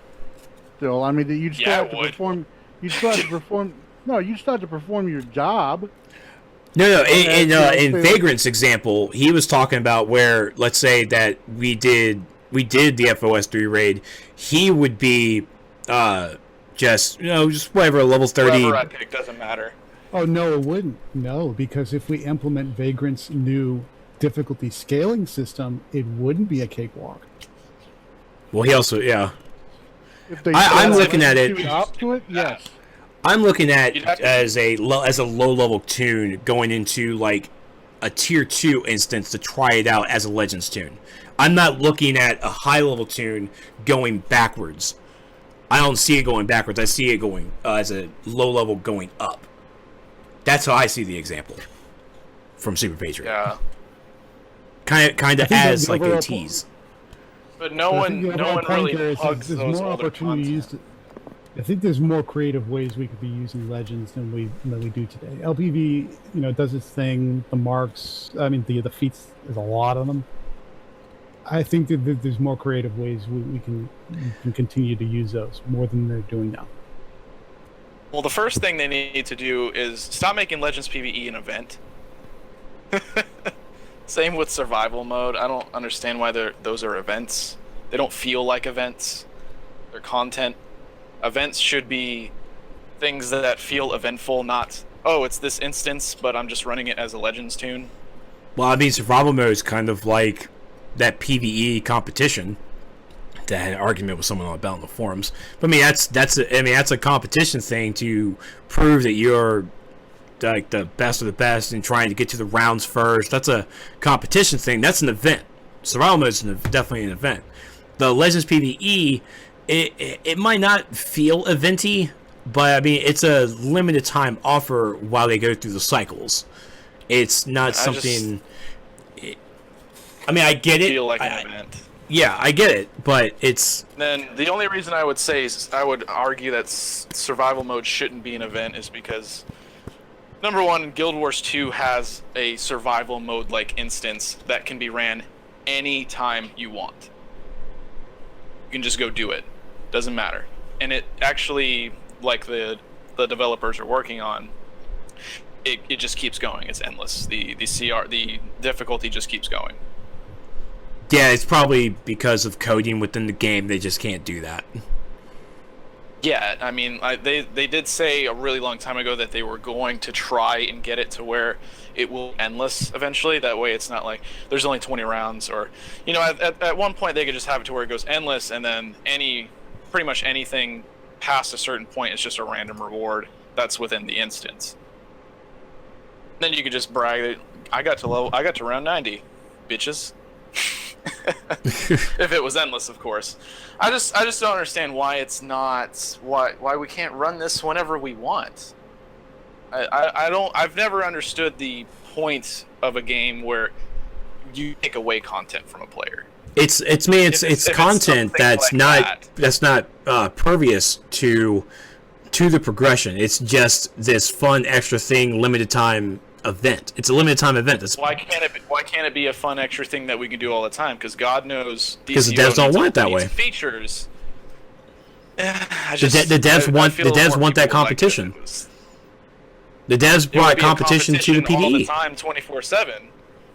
Still, I mean, you'd still have to perform. You'd still have to perform. No, you still have to perform your job. No. In Vagrant's example, he was talking about where, let's say that we did the FOS 3 raid, he would be just whatever level 30. Whoever I pick doesn't matter. Oh no, it wouldn't. No, because if we implement Vagrant's new difficulty scaling system, it wouldn't be a cakewalk. Well, he also If they I'm looking at it. Up to it, yes. I'm looking at as a low level tune going into like a tier 2 instance to try it out as a Legends tune. I'm not looking at a high level tune going backwards. I don't see it going backwards. I see it going as a low level going up. That's how I see the example from Super Patriot. Yeah. Kind of as like a tease. But no one really hugs there's those more older opportunities. content. I think there's more creative ways we could be using Legends than we do today. LPV, does its thing. The marks, I mean, the feats, there's a lot of them. I think that there's more creative ways we can continue to use those more than they're doing now. Well, the first thing they need to do is stop making Legends PvE an event. Same with survival mode. I don't understand why those are events. They don't feel like events. They're content. Events should be things that feel eventful, not, oh, it's this instance, but I'm just running it as a Legends tune. Well, I mean, survival mode is kind of like that PvE competition. That I had an argument with someone about in the forums. But I mean, that's a competition thing to prove that you're like the best of the best and trying to get to the rounds first. That's a competition thing. That's an event. Survival mode is definitely an event. The Legends PvE, it might not feel eventy, but I mean, it's a limited time offer while they go through the cycles. It's not something. I mean, I get it. Feel like an event. Yeah, I get it, but it's... Then the only reason I would say is I would argue that survival mode shouldn't be an event is because, number one, Guild Wars 2 has a survival mode like instance that can be ran any time you want. You can just go do it. Doesn't matter. And it actually, like the developers are working on, it just keeps going. It's endless. The difficulty just keeps going. Yeah, it's probably because of coding within the game. They just can't do that. Yeah, I mean, they did say a really long time ago that they were going to try and get it to where it will be endless eventually. That way it's not like there's only 20 rounds or, at one point they could just have it to where it goes endless and then pretty much anything past a certain point is just a random reward that's within the instance. Then you could just brag that I got to round 90, bitches. If it was endless, of course. I just don't understand why it's not why we can't run this whenever we want. I've never understood the point of a game where you take away content from a player. It's content that's not pervious to the progression. It's just this fun extra thing, limited time event. It's a limited time event. Why can't it be a fun extra thing that we can do all the time? Because God knows because the devs don't want it that way. Features. The devs want that competition. The devs brought competition to the PvE all the time, 24/7.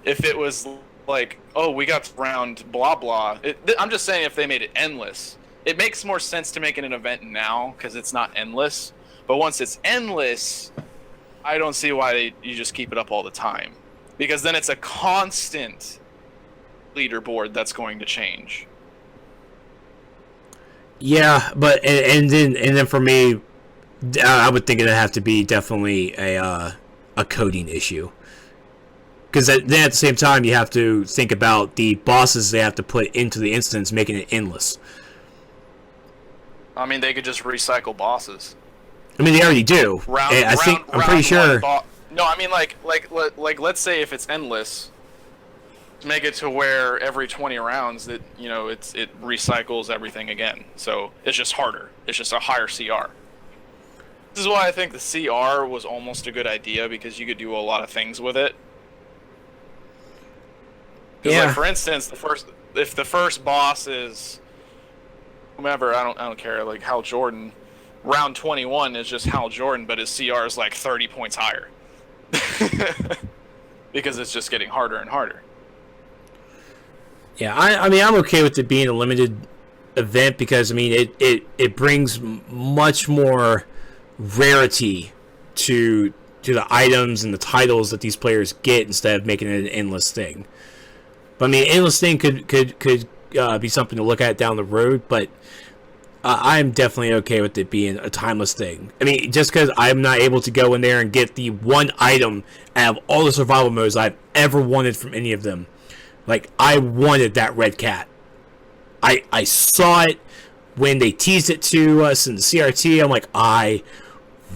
If it was like, oh, we got round blah blah. I'm just saying, if they made it endless, it makes more sense to make it an event now because it's not endless. But once it's endless, I don't see why you just keep it up all the time, because then it's a constant leaderboard that's going to change. Yeah, but and then for me, I would think it'd have to be definitely a coding issue. Because then at the same time, you have to think about the bosses they have to put into the instance, making it endless. I mean, they could just recycle bosses. I mean, they already do. I'm pretty sure. No, I mean, like, let's say if it's endless, make it to where every 20 rounds that it recycles everything again. So it's just harder. It's just a higher CR. This is why I think the CR was almost a good idea, because you could do a lot of things with it. Yeah. Like, for instance, if the first boss is whomever, I don't care, like Hal Jordan, round 21 is just Hal Jordan, but his CR is like 30 points higher. Because it's just getting harder and harder. Yeah, I mean, I'm okay with it being a limited event, because I mean it brings much more rarity to the items and the titles that these players get, instead of making it an endless thing. But I mean, endless thing could be something to look at down the road, but I'm definitely okay with it being a timeless thing. I mean, just because I'm not able to go in there and get the one item out of all the survival modes I've ever wanted from any of them. Like, I wanted that red cat. I saw it when they teased it to us in the CRT. I'm like, I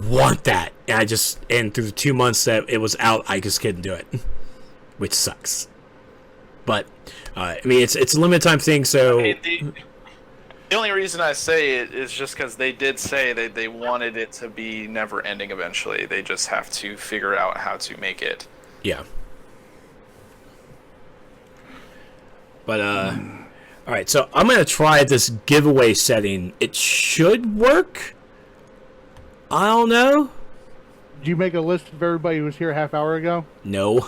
want that. And through the 2 months that it was out, I just couldn't do it. Which sucks. But, I mean, it's a limited time thing, so... I mean, the only reason I say it is just because they did say that they wanted it to be never-ending eventually. They just have to figure out how to make it. Yeah. But, alright, so I'm going to try this giveaway setting. It should work? I don't know. Did you make a list of everybody who was here a half hour ago? No.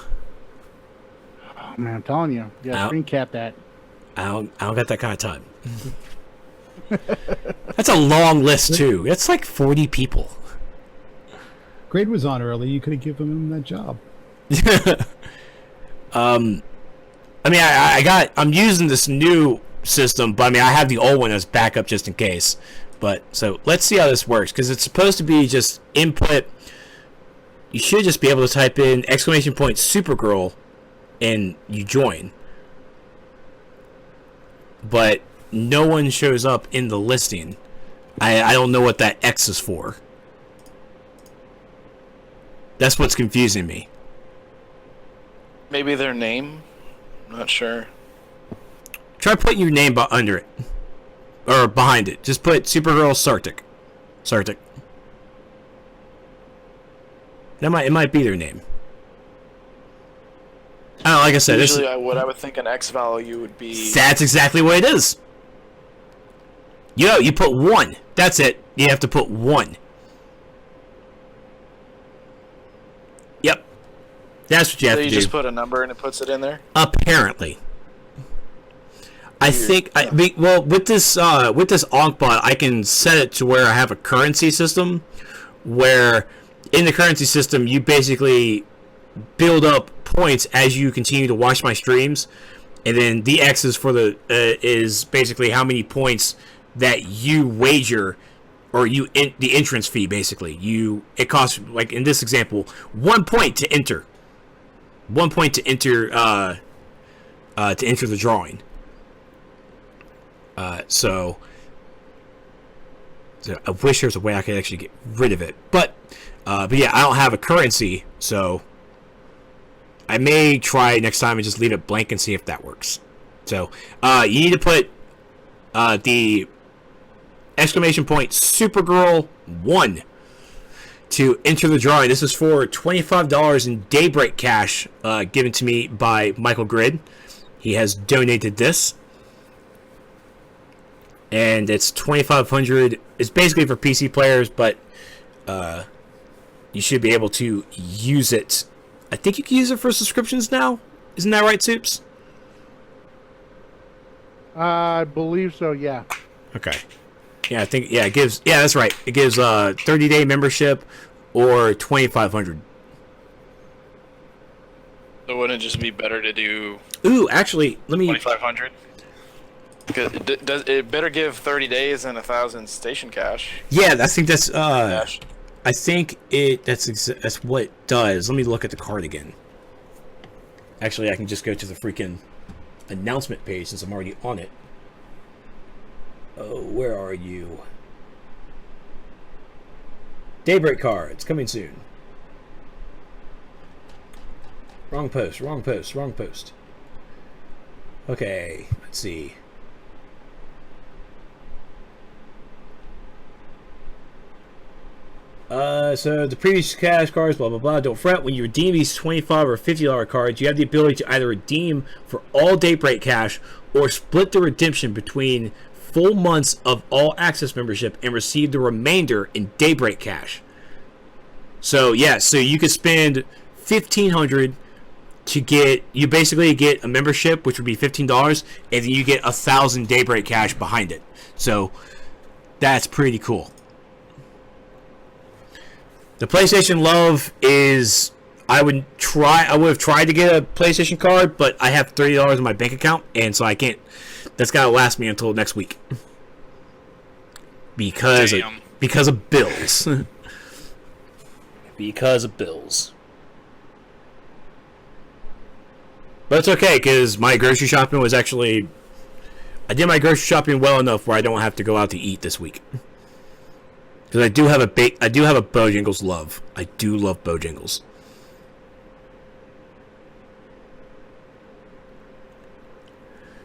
Oh, man, I'm telling you. You gotta screen cap that. I don't got that kind of time. That's a long list, too. That's like 40 people. Grade was on early. You could have given him that job. I mean, I'm using this new system, but I mean, I have the old one as backup just in case. But, so, let's see how this works, because it's supposed to be just input. You should just be able to type in ! Supergirl, and you join. But no one shows up in the listing. I don't know what that X is for. That's what's confusing me. Maybe their name? I'm not sure. Try putting your name under it. Or behind it. Just put Supergirl Sartic. It might be their name. I don't know, like I said, usually what I would think an X value would be... That's exactly what it is. You put 1. That's it. You have to put 1. Yep. That's what you have to do. So you just put a number and it puts it in there? Apparently. I think with this Onkbot, I can set it to where I have a currency system, where in the currency system you basically build up points as you continue to watch my streams, and then the X is for is basically how many points that you wager, or the entrance fee. Basically, it costs, like in this example, 1 point to enter. 1 point to enter the drawing. So I wish there was a way I could actually get rid of it, but yeah, I don't have a currency, so I may try next time and just leave it blank and see if that works. So you need to put the ! Supergirl 1 to enter the drawing. This is for $25 in Daybreak cash given to me by Michael Grid. He has donated this. And it's $2,500. It's basically for PC players, but you should be able to use it. I think you can use it for subscriptions now. Isn't that right, Soups? I believe so, yeah. Okay. Yeah, I think it gives. Yeah, that's right. It gives 30-day membership or $2,500. So wouldn't it just be better to do Ooh, actually, let me. 2,500? Does it better give 30 days and 1,000 station cash? Yeah, I think that's. Cash. I think that's what it does. Let me look at the card again. Actually, I can just go to the freaking announcement page since I'm already on it. Oh, where are you? Daybreak cards coming soon. Wrong post, wrong post, wrong post. Okay, let's see. So the previous cash cards, blah blah blah. Don't fret. When you redeem these $25 or $50 cards, you have the ability to either redeem for all Daybreak cash or split the redemption between full months of all access membership and receive the remainder in Daybreak cash. So yeah, so you could spend $1,500 to get, you basically get a membership, which would be $15, and then you get 1,000 Daybreak cash behind it. So that's pretty cool. The PlayStation Love is, I would have tried to get a PlayStation card, but I have $30 in my bank account, and so I can't. That's gotta last me until next week because of bills. Because of bills. But it's okay because my grocery shopping was actually, I did my grocery shopping well enough where I don't have to go out to eat this week. Because I do have a Bojangles love. I do love Bojangles.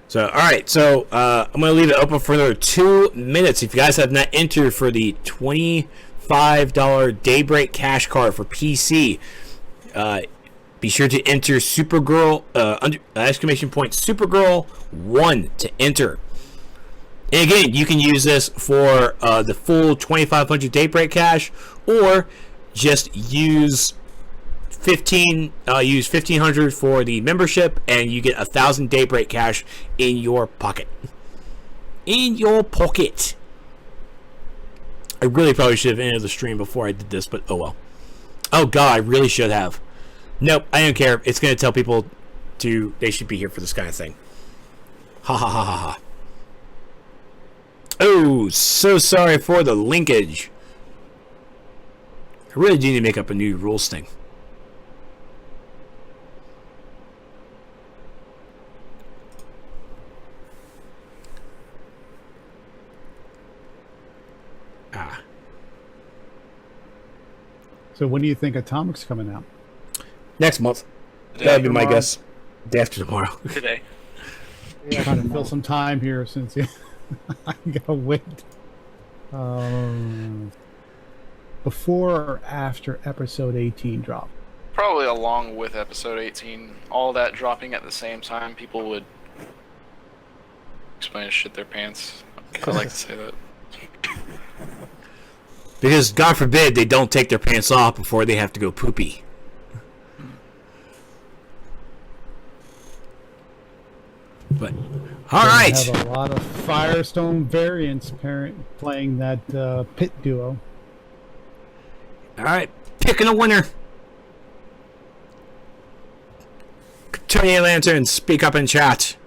So, alright, so I'm going to leave it open for another 2 minutes. If you guys have not entered for the $25 Daybreak cash card for PC, be sure to enter Supergirl, exclamation point Supergirl 1 to enter. And again, you can use this for the full 2,500 Daybreak cash, or just use $1,500 for the membership, and you get 1,000 Daybreak cash in your pocket. In your pocket. I really probably should have ended the stream before I did this, but oh well. Oh god, I really should have. Nope, I don't care. It's going to tell people they should be here for this kind of thing. Ha ha ha ha ha. Oh, so sorry for the linkage. I really do need to make up a new rules thing. So when do you think Atomic's coming out? Next month. That would be my guess. Day after tomorrow. Today. Yeah, trying to fill some time here since I gotta wait. Before or after episode 18 drop? Probably along with episode 18. All that dropping at the same time, people would explain to shit their pants. I like to say that. Because, God forbid, they don't take their pants off before they have to go poopy. But, alright! Have a lot of Firestone variants playing that pit duo. Alright, picking a winner! Tony Lantern, speak up in chat.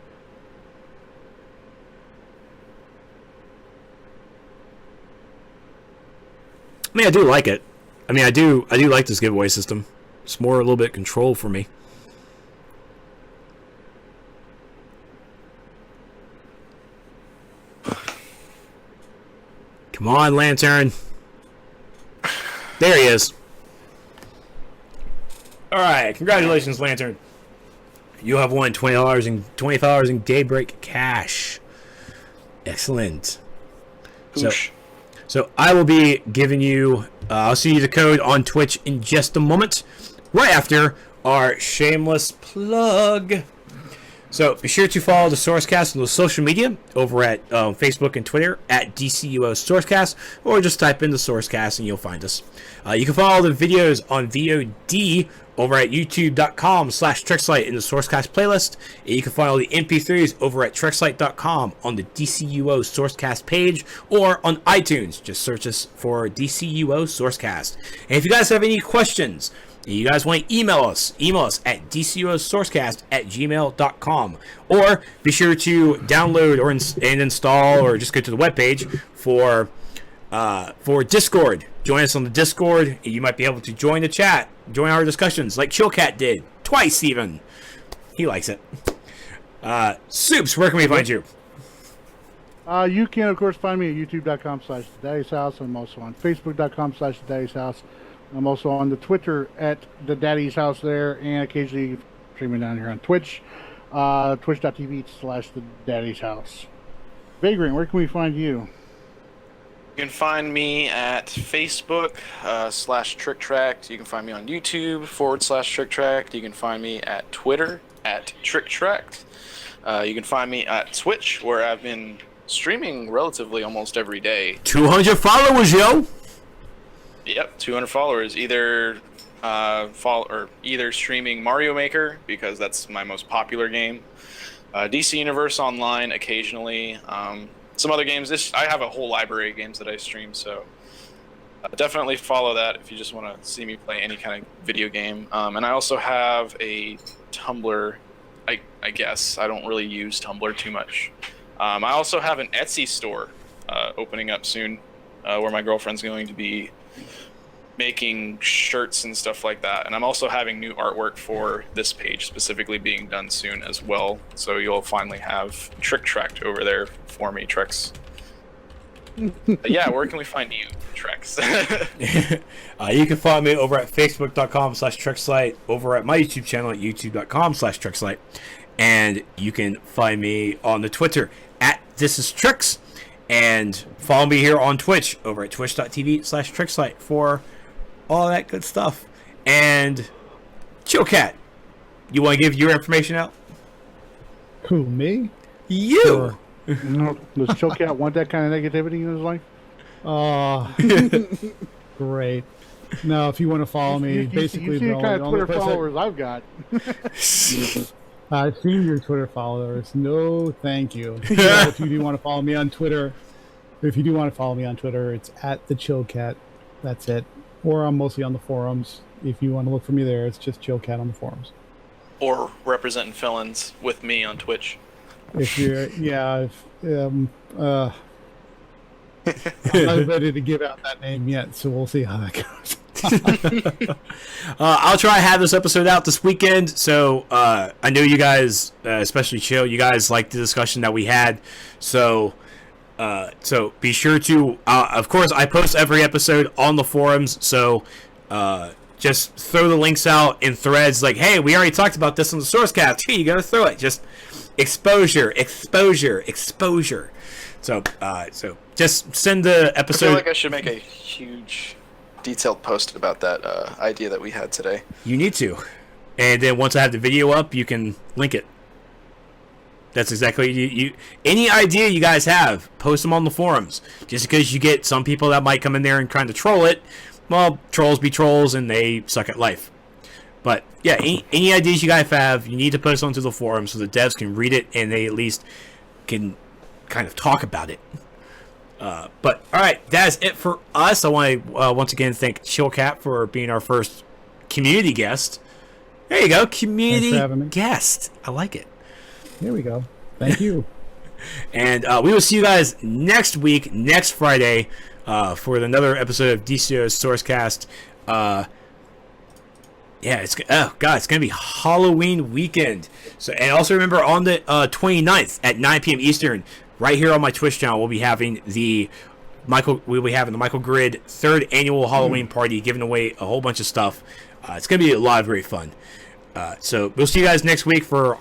I mean, I do like it. I mean, I do like this giveaway system. It's more a little bit control for me. Come on, Lantern. There he is. Alright, congratulations, Lantern. You have won $20 in Daybreak cash. Excellent. So I will be giving you, I'll see you the code on Twitch in just a moment, right after our shameless plug. So be sure to follow the Sourcecast on the social media over at Facebook and Twitter at DCUO Sourcecast, or just type in the Sourcecast and you'll find us. You can follow the videos on VOD over at youtube.com/Trexlight in the Sourcecast playlist. And you can follow the MP3s over at Trexlight.com on the DCUO Sourcecast page, or on iTunes. Just search us for DCUO Sourcecast. And if you guys have any questions You guys want to email us at dcuosourcecast@gmail.com, or be sure to download or and install, or just go to the webpage for Discord. Join us on the Discord, and you might be able to join the chat, join our discussions like Chillcat did twice even. He likes it. Soups, where can we find you? You can, of course, find me at youtube.com/thedaddy'shouse. I'm also on facebook.com/thedaddy'shouse. I'm also on the Twitter at the Daddy's House there, and occasionally streaming down here on Twitch, twitch.tv/the Daddy's House. Vagrant, where can we find you? You can find me at Facebook /TrickTracked. You can find me on YouTube /TrickTracked. You can find me at Twitter at TrickTracked. You can find me at Twitch, where I've been streaming relatively almost every day. 200 followers, yo! Yep, 200 followers. Either streaming Mario Maker, because that's my most popular game. DC Universe Online occasionally. Some other games. I have a whole library of games that I stream, so definitely follow that if you just want to see me play any kind of video game. And I also have a Tumblr. I guess I don't really use Tumblr too much. I also have an Etsy store opening up soon, where my girlfriend's going to be making shirts and stuff like that. And I'm also having new artwork for this page specifically being done soon as well. So you'll finally have Trick Tracked over there for me, Trex. Yeah, where can we find you, Trex? You can find me over at facebook.com/Trexlight, over at my YouTube channel at youtube.com/Trexlight. And you can find me on the Twitter at ThisIsTrix. And follow me here on Twitch over at twitch.tv/Trexlight for all that good stuff. And Chillcat, you want to give your information out? Who, me? You! Sure. Does Chillcat want that kind of negativity in his life? Great. No, if you want to follow me, basically you see the the kind of only Twitter person- followers I've got. I've seen your Twitter followers. No, thank you. If you do want to follow me on Twitter, it's at the Chillcat. That's it. Or I'm mostly on the forums. If you want to look for me there, it's just Chillcat on the forums. Or representing felons with me on Twitch. If you're, I'm not ready to give out that name yet, so we'll see how that goes. I'll try to have this episode out this weekend. So I know you guys, especially Chill, you guys liked the discussion that we had. So be sure to, of course, I post every episode on the forums. So just throw the links out in threads like, hey, we already talked about this on the Sourcecast. Hey, you gotta throw it. Just exposure. So just send the episode. I feel like I should make a huge detailed post about that idea that we had today. You need to. And then once I have the video up, you can link it. That's exactly you. Any idea you guys have, post them on the forums. Just because you get some people that might come in there and trying to troll it, well, trolls be trolls and they suck at life. But yeah, any ideas you guys have, you need to post onto the forums so the devs can read it and they at least can kind of talk about it. But all right, that's it for us. I want to once again thank Chillcat for being our first community guest. There you go, community guest. I like it. There we go. Thank you. And we will see you guys next week, next Friday, for another episode of DCUO Sourcecast. It's gonna be Halloween weekend. So, and also remember on the 29th at 9 p.m. Eastern, right here on my Twitch channel, we'll be having the Michael Grid 3rd annual Halloween party, giving away a whole bunch of stuff. It's gonna be a lot of great fun. So we'll see you guys next week for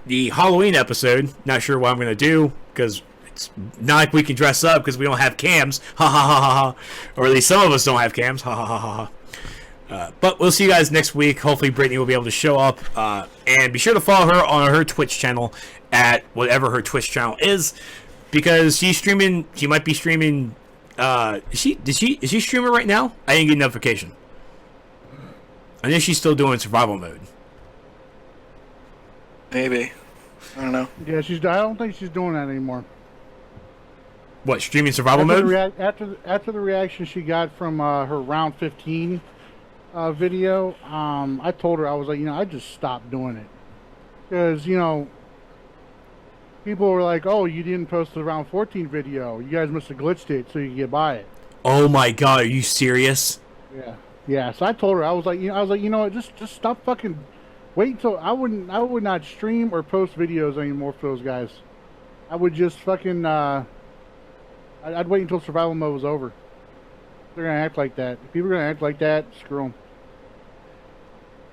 the Halloween episode. Not sure what I'm gonna do because it's not like we can dress up because we don't have cams. Ha ha ha ha ha. Or at least some of us don't have cams. Ha ha ha ha ha. But we'll see you guys next week. Hopefully Brittany will be able to show up. And be sure to follow her on her Twitch channel at whatever her Twitch channel is, because she's streaming. She might be streaming. Is she streaming right now? I didn't get a notification. I think she's still doing survival mode. Maybe. I don't know. Yeah, I don't think she's doing that anymore. What, streaming survival mode? After the reaction she got from her round 15, video, I told her, I was like, I just stopped doing it. Because, people were like, oh, you didn't post the round 14 video. You guys must have glitched it so you could get by it. Oh my god, are you serious? Yeah. Yeah, so I told her, I was like, you know what, just stop fucking, wait until, I would not stream or post videos anymore for those guys. I would just fucking, I'd wait until survival mode was over. They're gonna act like that. If people are gonna act like that, screw them.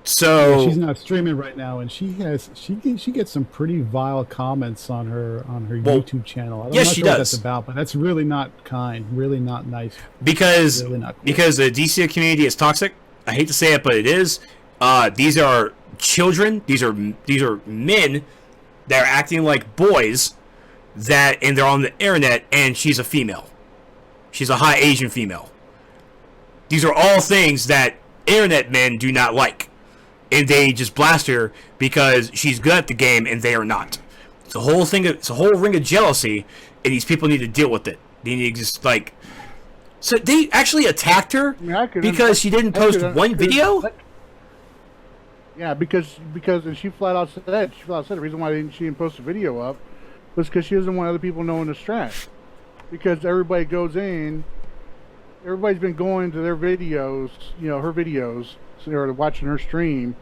So Yeah, she's not streaming right now, and she gets some pretty vile comments on her YouTube channel. I'm yes, not she sure what does. that's about, but that's really not kind, really not nice. because Really not cool. because the DC community is toxic. I hate to say it, but it is. These are children. These are men that are acting like boys. And they're on the internet, and she's a female. She's a high Asian female. These are all things that internet men do not like. And they just blast her because she's good at the game and they are not. It's a whole thing. It's a whole ring of jealousy, and these people need to deal with it. They need to just like. So they actually attacked her because she didn't post one video. Yeah, because and she flat out said that. She flat out said the reason why she didn't post a video up was because she doesn't want other people knowing the strat. Because everybody goes in, everybody's been going to their videos, her videos, or watching her stream,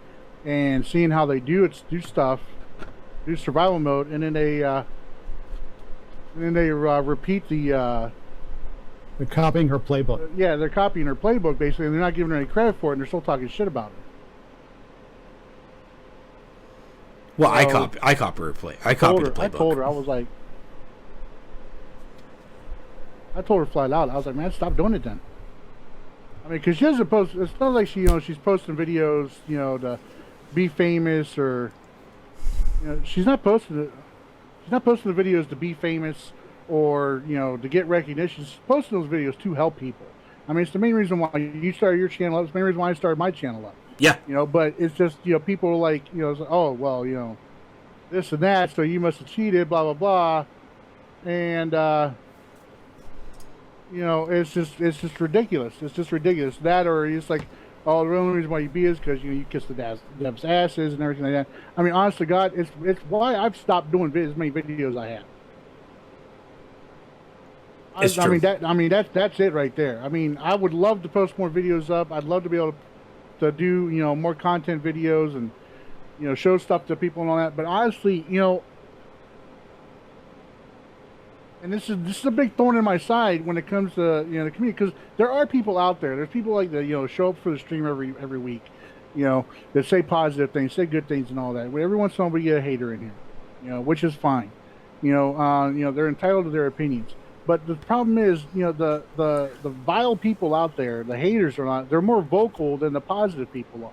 and seeing how they do stuff, do survival mode, and then they repeat the. They're copying her playbook. Yeah, they're copying her playbook basically, and they're not giving her any credit for it, and they're still talking shit about her. Well, I copy her play. I copied the playbook. I told her, I was like, I told her flat out. I was like, man, stop doing it then. I mean, because she doesn't post. It's not like she's posting videos, to be famous or, she's not posting it. She's not posting the videos to be famous or to get recognition. She's posting those videos to help people. I mean, it's the main reason why you started your channel up. It's the main reason why I started my channel up. Yeah. But it's just, people are like, it's like, oh, well, this and that, so you must have cheated, blah, blah, blah. And, it's just ridiculous. It's just ridiculous. That, or it's like, oh, the only reason why you beat is because, you kiss the devs' asses and everything like that. I mean, honest to God, it's why I've stopped doing as many videos I have. It's true. That's it right there. I mean, I would love to post more videos up. I'd love to be able to do, more content videos and, show stuff to people and all that. But honestly, and this is a big thorn in my side when it comes to, the community, because there are people out there. There's people like that, show up for the stream every week, that say positive things, say good things and all that. Every once in a while we get a hater in here, which is fine. They're entitled to their opinions. But the problem is, the vile people out there, the haters are not, they're more vocal than the positive people are.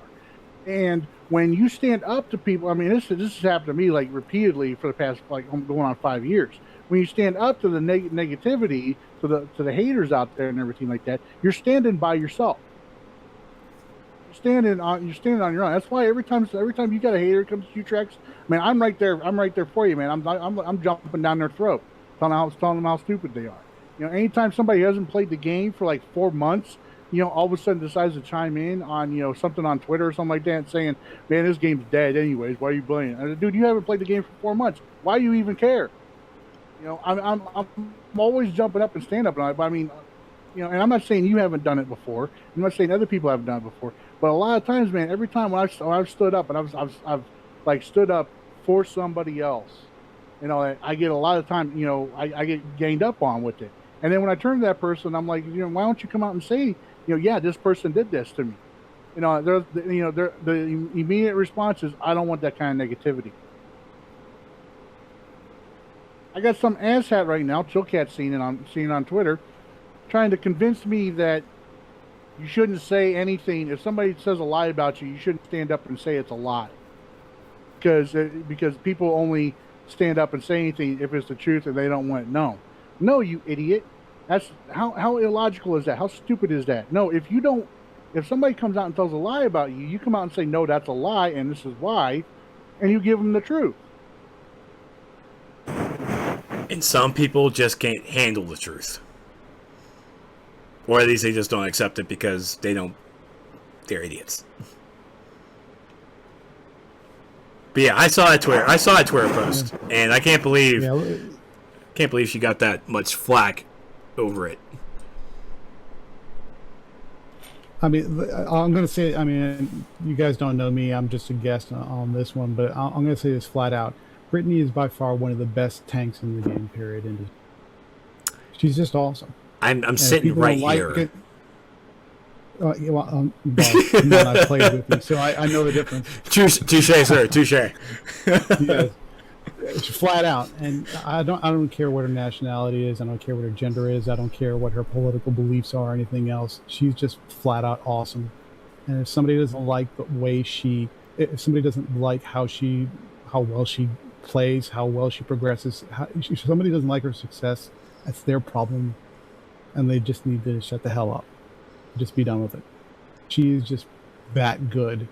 And when you stand up to people, I mean, this has happened to me like repeatedly for the past, like, going on 5 years. When you stand up to the negativity, to the haters out there and everything like that, you're standing by yourself. You're standing on your own. That's why every time you got a hater comes to you, Trex, man, I'm right there for you, man. I'm jumping down their throat, telling them how stupid they are. Anytime somebody hasn't played the game for like 4 months, all of a sudden decides to chime in on, something on Twitter or something like that, saying, man, this game's dead anyways. Why are you blaming it? I said, dude, you haven't played the game for 4 months. Why do you even care? I'm always jumping up and stand up on it. But I mean, and I'm not saying you haven't done it before. I'm not saying other people haven't done it before. But a lot of times, man, every time when I've stood up and I've like stood up for somebody else, I get a lot of time, I get gained up on with it. And then when I turn to that person, I'm like, why don't you come out and say, yeah, this person did this to me. The immediate response is, I don't want that kind of negativity. I got some asshat right now, Chillcat seeing it on Twitter, trying to convince me that you shouldn't say anything. If somebody says a lie about you, you shouldn't stand up and say it's a lie. Because people only stand up and say anything if it's the truth and they don't want it known. No, you idiot. That's how illogical is that? How stupid is that? No, if somebody comes out and tells a lie about you, you come out and say, no, that's a lie and this is why, and you give them the truth. And some people just can't handle the truth. Or at least they just don't accept it because they don't They're idiots. But yeah, I saw a Twitter post, and I can't believe she got that much flack over it. I mean, I'm going to say, I mean, you guys don't know me. I'm just a guest on this one, but I'm going to say this flat out. Brittany is by far one of the best tanks in the game, period. And she's just awesome. I'm sitting right here. Well, I played with you, so I know the difference. Touche, sir. Touche. Yes. Flat out, and I don't care what her nationality is. I don't care what her gender is. I don't care what her political beliefs are or anything else. She's just flat out awesome. And if somebody doesn't like the way if somebody doesn't like how well she plays, how well she progresses, if somebody doesn't like her success, that's their problem, and they just need to shut the hell up. Just be done with it. She is just that good,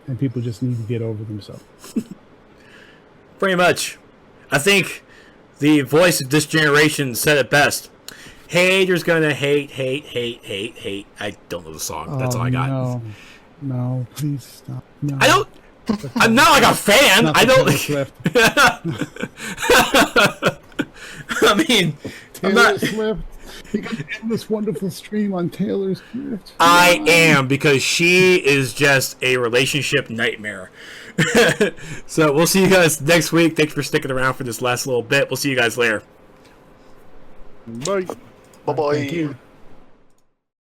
and people just need to get over themselves. Pretty much. I think the voice of this generation said it best. Haters gonna hate. I don't know the song. That's all I got. No, please stop. No. I don't. I'm not like a fan. I don't. I mean, I'm not. Swift. You got to end this wonderful stream on Taylor Swift. I am, because she is just a relationship nightmare. So we'll see you guys next week. Thanks for sticking around for this last little bit. We'll see you guys later. Bye. Bye-bye. Thank you.